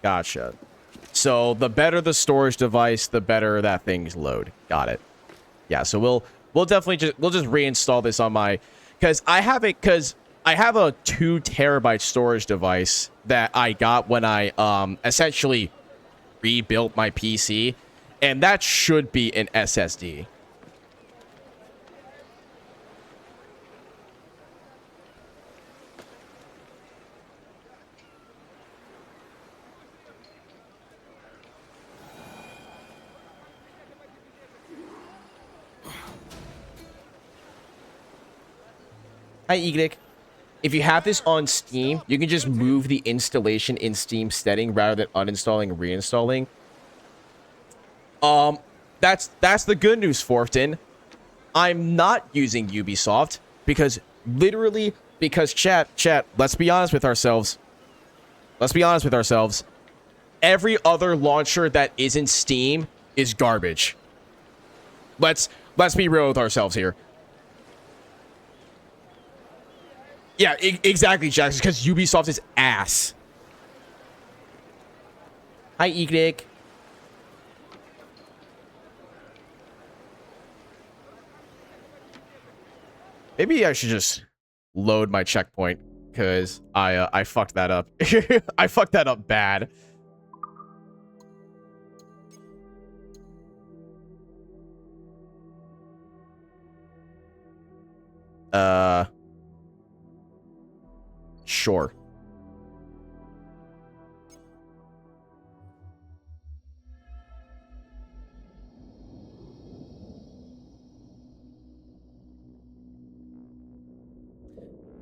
Gotcha. So the better the storage device, the better that thing's load. Got it. Yeah, so we'll definitely just reinstall this on my, because I have a 2 terabyte storage device that I got when I essentially rebuilt my PC, and that should be an SSD. Hi, Ignik. If you have this on Steam, you can just move the installation in Steam setting rather than uninstalling and reinstalling. That's the good news, Forfton. I'm not using Ubisoft because chat, let's be honest with ourselves. Let's be honest with ourselves. Every other launcher that isn't Steam is garbage. Let's be real with ourselves here. Yeah, exactly, Jax, because Ubisoft is ass. Hi, Ignik. Maybe I should just load my checkpoint, because I fucked that up. I fucked that up bad. Sure.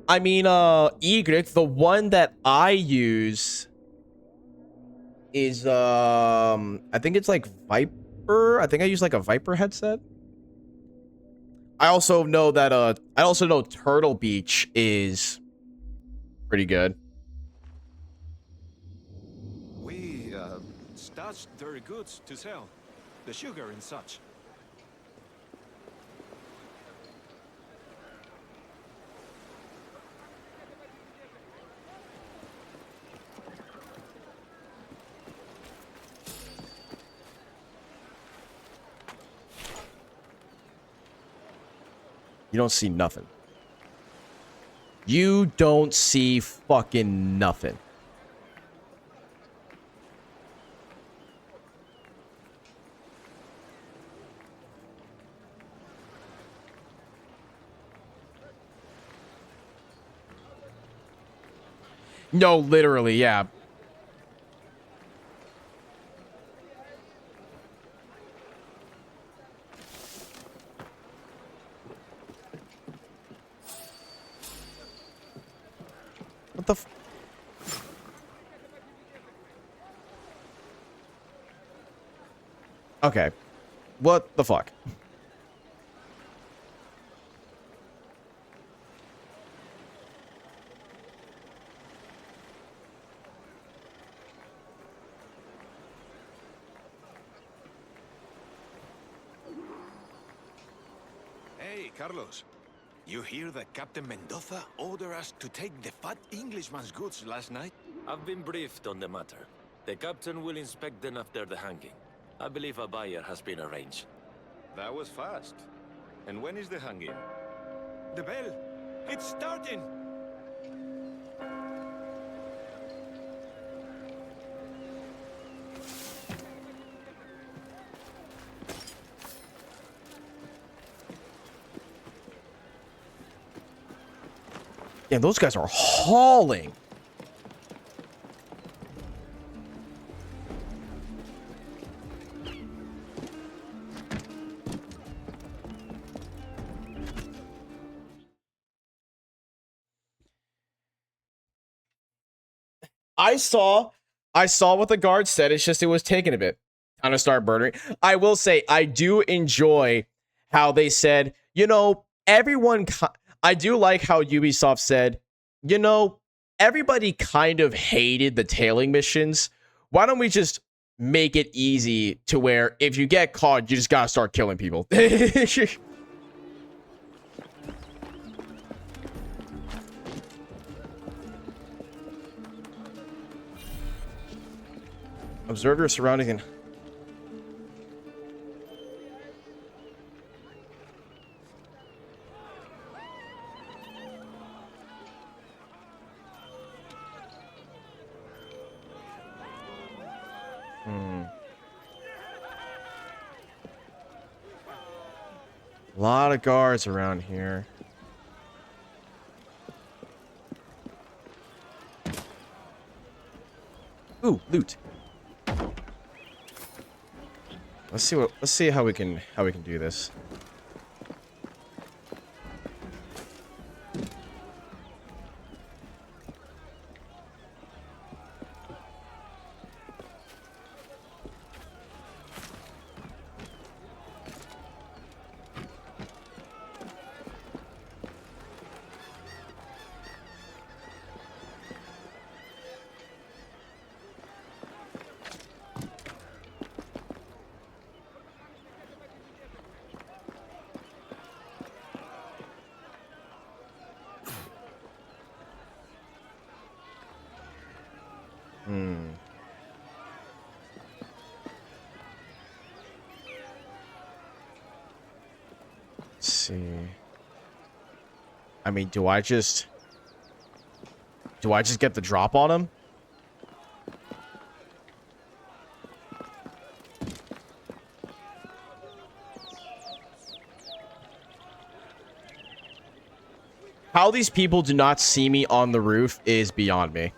I mean, Egric, the one that I use is, I think it's like Viper. I think I use like a Viper headset. I also know that, I also know Turtle Beach is pretty good. We, stashed very goods to sell. The sugar and such. You don't see nothing. You don't see fucking nothing. No, literally, yeah. What the f- Okay. What the fuck? Hey, Carlos. You hear that Captain Mendoza ordered us to take the fat Englishman's goods last night? I've been briefed on the matter. The captain will inspect them after the hanging. I believe a buyer has been arranged. That was fast. And when is the hanging? The bell! It's starting! Yeah, those guys are hauling. I saw what the guard said. It's just it was taking a bit. Time to start murdering. I will say I do enjoy how they said you know, I do like how Ubisoft said, you know, everybody kind of hated the tailing missions. Why don't we just make it easy to where if you get caught, you just gotta start killing people. Observe your surroundings and a lot of guards around here. Ooh, loot. Let's see how we can do this. Let's see. I mean, do I just get the drop on him? How these people do not see me on the roof is beyond me.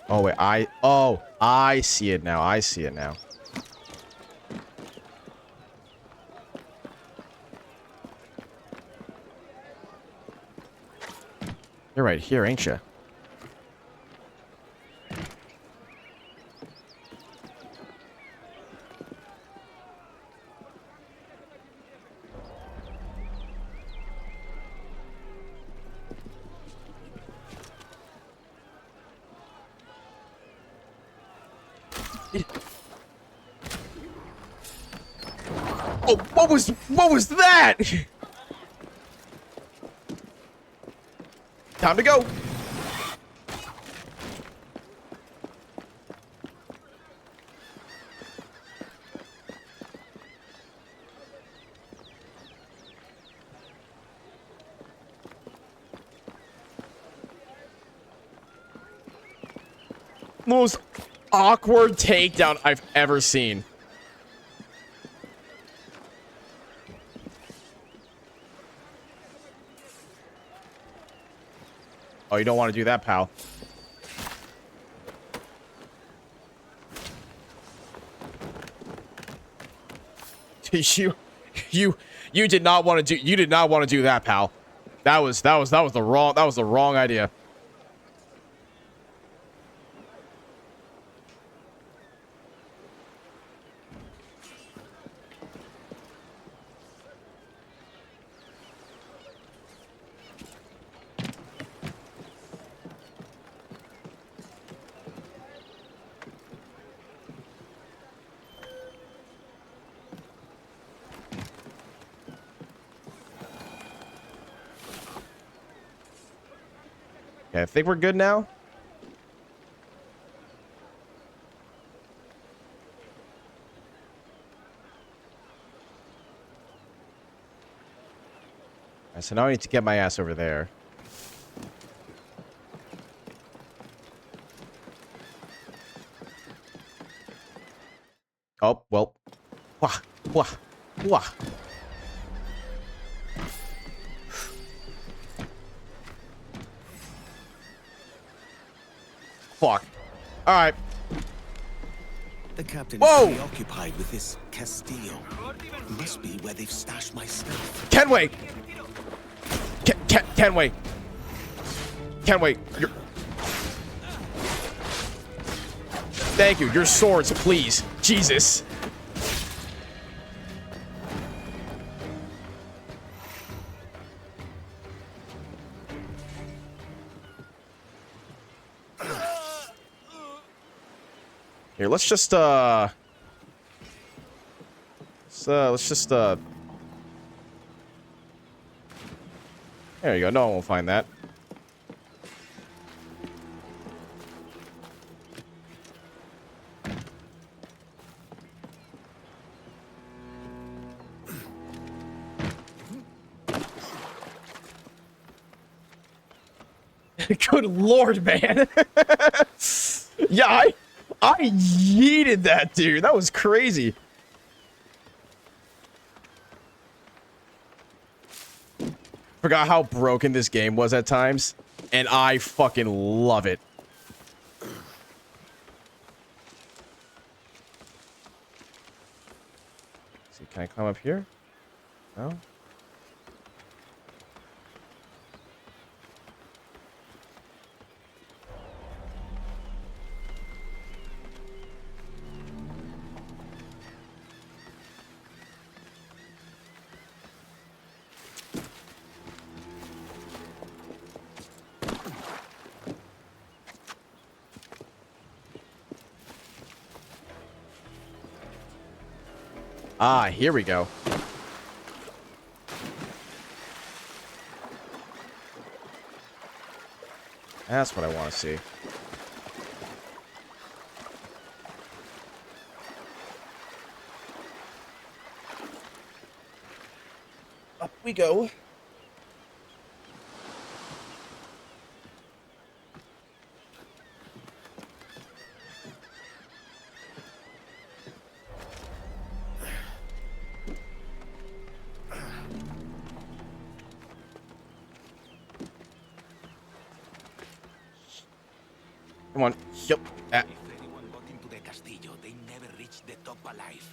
Oh, wait, I see it now. I see it now. You're right here, ain't you? Oh, what was that? Time to go. Most awkward takedown I've ever seen. Oh, you don't want to do that, pal. You did not want to do that, pal. That was the wrong idea. Okay, I think we're good now. Alright, so now I need to get my ass over there. Oh, well. Wah, wah, wah. Fuck. Alright. The captain Whoa! is preoccupied with this Castillo. Must be where they've stashed my stuff. Kenway! Kenway! Kenway, you're... Thank you. Your swords, please. Jesus. Here, let's just there you go. No one will find that. Good lord, man. Yeah, I yeeted that dude. That was crazy. Forgot how broken this game was at times, and I fucking love it. See, can I climb up here? No? Ah, here we go. That's what I want to see. Up we go. Come on. Yep. If anyone got into the Castillo, they never reached the top alive.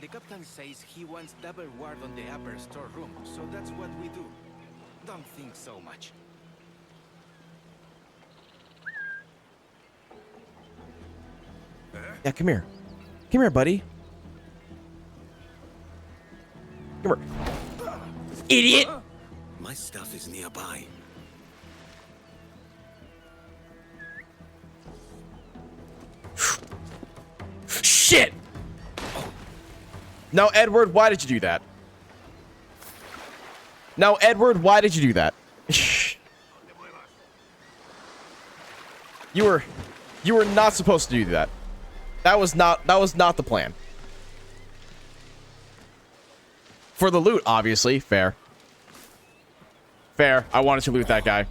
The captain says he wants double ward on the upper storeroom, so that's what we do. Don't think so much. Yeah, come here. Come here, buddy. Come here. Idiot! My stuff is nearby. Shit! Now, Edward, why did you do that? Now, Edward, why did you do that? You were not supposed to do that. That was not the plan. For the loot, obviously. Fair. Fair. I wanted to loot that guy.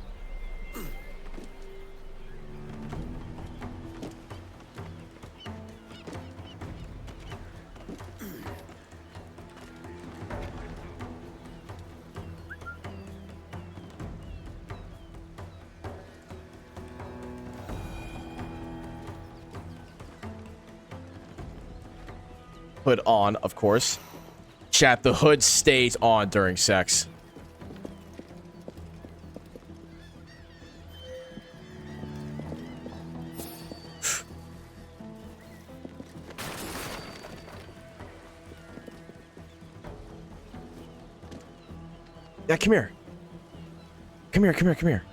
Hood on, of course. Chat, the hood stays on during sex. Yeah, come here. Come here, come here, come here.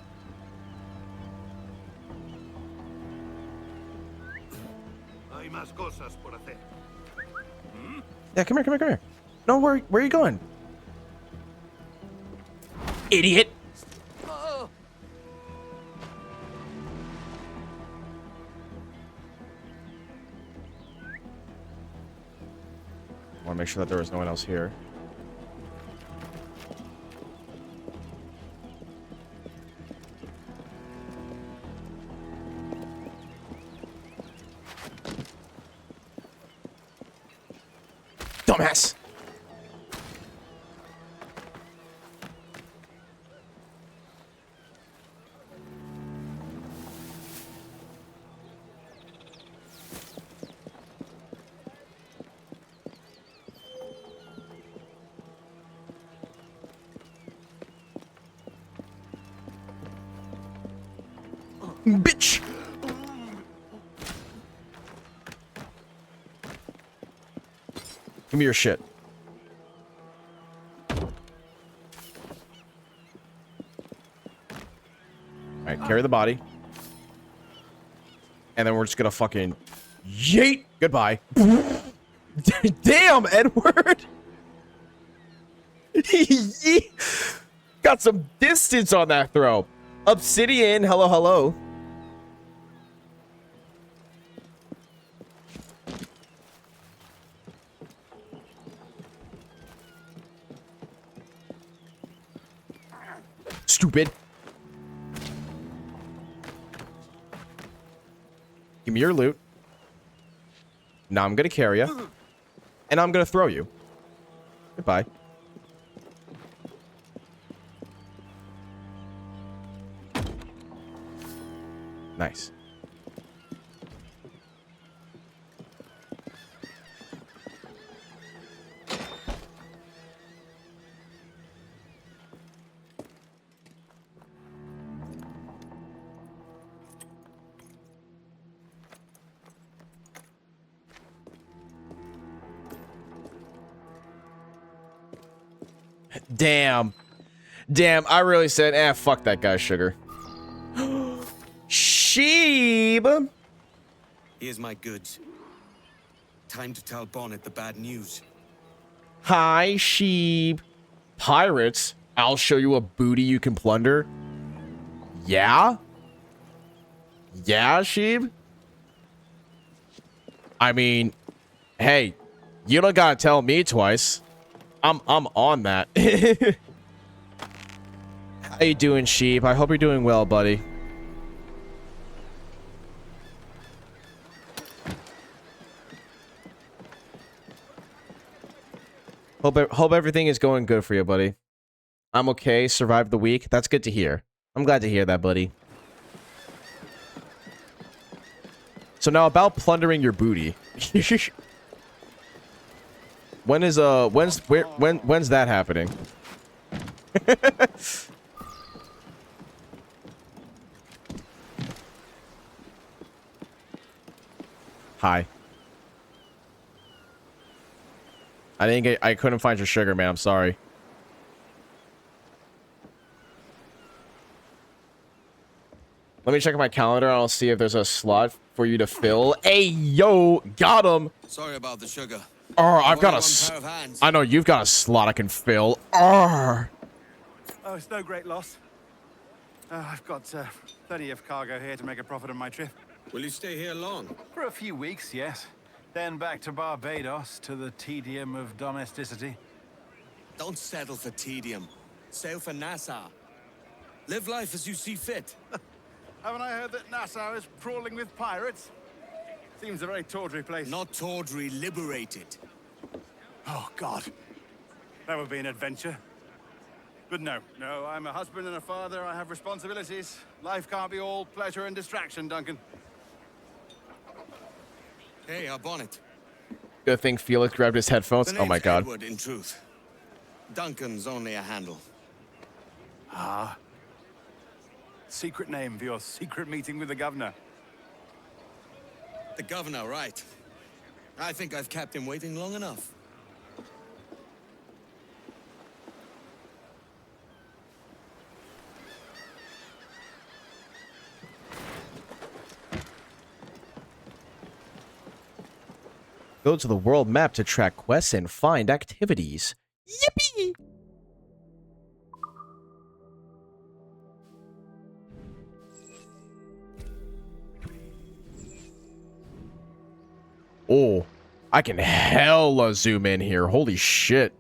Hay más cosas por hacer. Yeah, come here, come here, come here. No, where are you going? Idiot. I want to make sure that there was no one else here. dumbass. Bitch. Give me your shit. Alright, carry the body. And then we're just gonna fucking yeet. Goodbye. Damn, Edward. Got some distance on that throw. Obsidian, hello, hello. Stupid. Give me your loot. Now I'm gonna carry you. And I'm gonna throw you. Goodbye. Nice. Damn. Damn, I really said, fuck that guy's sugar. Sheeb! Here's my goods. Time to tell Bonnet the bad news. Hi, Sheeb. Pirates? I'll show you a booty you can plunder. Yeah? Yeah, Sheeb? I mean, hey, you don't gotta tell me twice. I'm on that. How you doing, Sheep? I hope you're doing well, buddy. Hope everything is going good for you, buddy. I'm okay. Survived the week. That's good to hear. I'm glad to hear that, buddy. So now about plundering your booty. When's that happening? Hi. I couldn't find your sugar, man. I'm sorry. Let me check my calendar and I'll see if there's a slot for you to fill. Hey, yo, got him. Sorry about the sugar. I've got I know you've got a slot I can fill. Oh, it's no great loss. I've got plenty of cargo here to make a profit on my trip. Will you stay here long? For a few weeks, yes. Then back to Barbados, to the tedium of domesticity. Don't settle for tedium. Sail for Nassau. Live life as you see fit. Haven't I heard that Nassau is crawling with pirates? Seems a very tawdry place. Not tawdry, liberated. Oh, God. That would be an adventure. But no, I'm a husband and a father. I have responsibilities. Life can't be all pleasure and distraction, Duncan. Hey, our Bonnet. Good thing Felix grabbed his headphones. The Oh my name's god. Edward, in truth. Duncan's only a handle. Ah. Secret name for your secret meeting with the governor. The governor, right. I think I've kept him waiting long enough. Go to the world map to track quests and find activities. Yippee! Oh, I can hella zoom in here. Holy shit.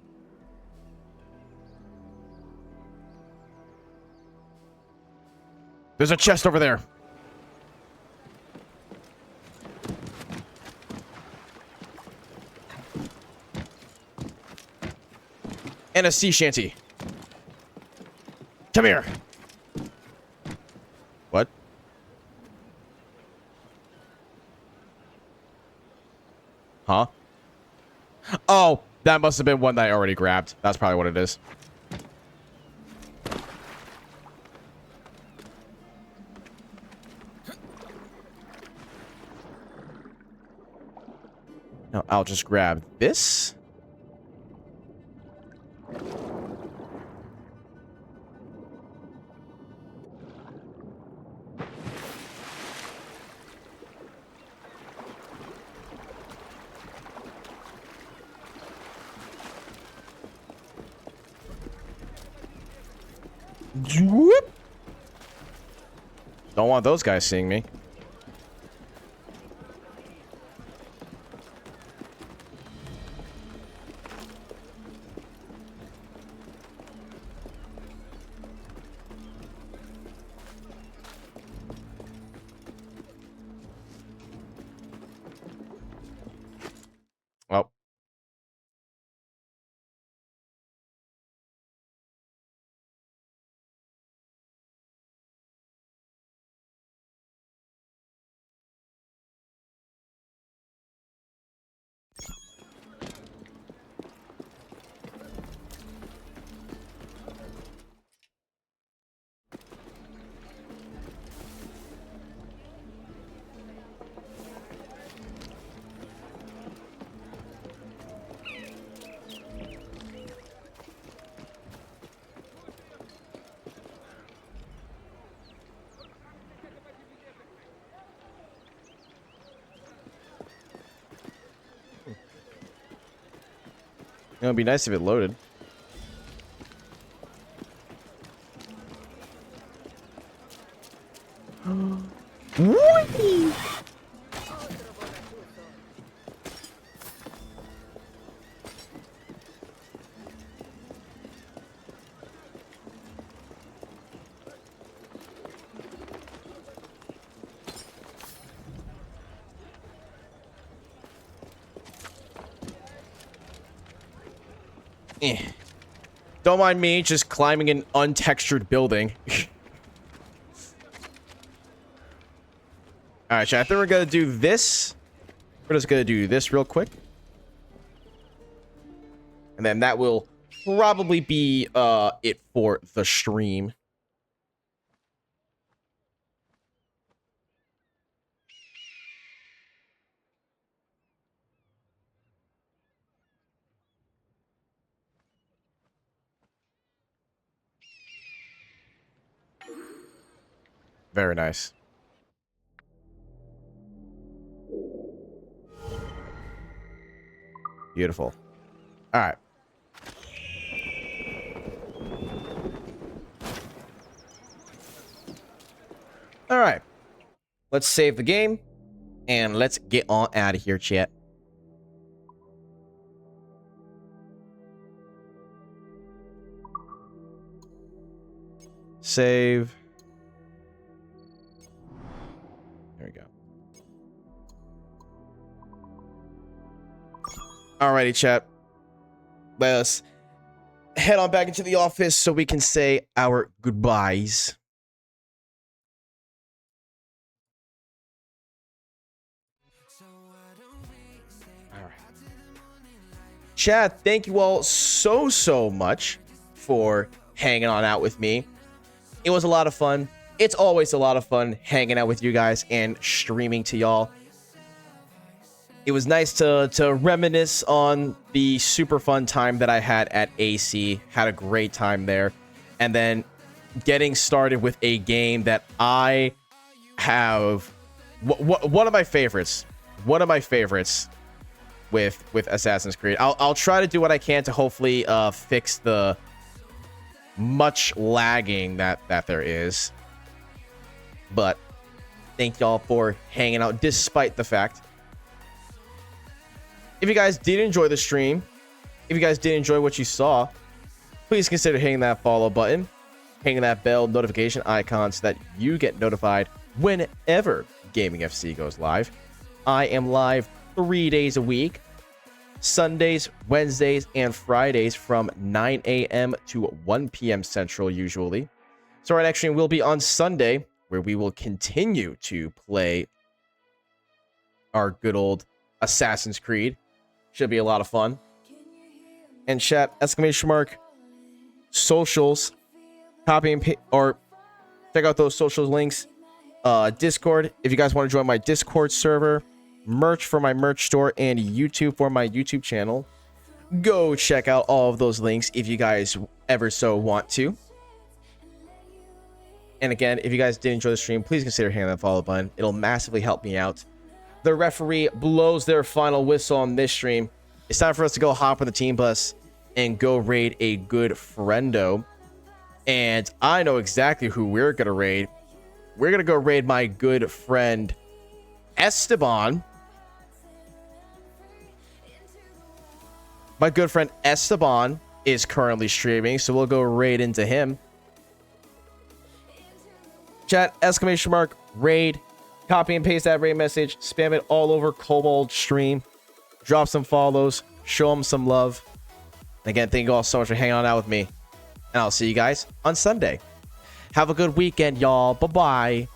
There's a chest over there. And a sea shanty. Come here. What? Huh? Oh, that must have been one that I already grabbed. That's probably what it is. No, I'll just grab this. Whoop. Don't want those guys seeing me. Well. It would be nice if it loaded. Whee! Don't mind me just climbing an untextured building. Alright, chat. I think we're gonna do this. We're just gonna do this real quick. And then that will probably be it for the stream. Very nice. Beautiful. All right. All right. Let's save the game and let's get on out of here, chat. Save. There we go. Alrighty, chat. Let us head on back into the office so we can say our goodbyes. Alright. Chat, thank you all so much for hanging on out with me. It was a lot of fun. It's always a lot of fun hanging out with you guys and streaming to y'all. It was nice to reminisce on the super fun time that I had at AC. Had a great time there. And then getting started with a game that I have... one of my favorites. One of my favorites with Assassin's Creed. I'll try to do what I can to hopefully fix the much lagging that there is. But thank y'all for hanging out despite the fact. If you guys did enjoy the stream, if you guys did enjoy what you saw, please consider hitting that follow button, hitting that bell notification icon so that you get notified whenever Gaming FC goes live. I am live 3 days a week, Sundays, Wednesdays, and Fridays from 9 a.m. to 1 p.m. Central usually. So our next stream will be on Sunday, where we will continue to play our good old Assassin's Creed. Should be a lot of fun. And chat, exclamation mark, socials, copy and paste, or check out those socials links. Discord, if you guys want to join my Discord server, merch for my merch store, and YouTube for my YouTube channel. Go check out all of those links if you guys ever so want to. And again, if you guys did enjoy the stream, please consider hitting that follow button. It'll massively help me out. The referee blows their final whistle on this stream. It's time for us to go hop on the team bus and go raid a good friendo. And I know exactly who we're going to raid. We're going to go raid my good friend Esteban. My good friend Esteban is currently streaming, so we'll go raid into him. Chat, exclamation mark, raid. Copy and paste that raid message. Spam it all over Kobold stream. Drop some follows. Show them some love. And again, thank you all so much for hanging out with me. And I'll see you guys on Sunday. Have a good weekend, y'all. Bye-bye.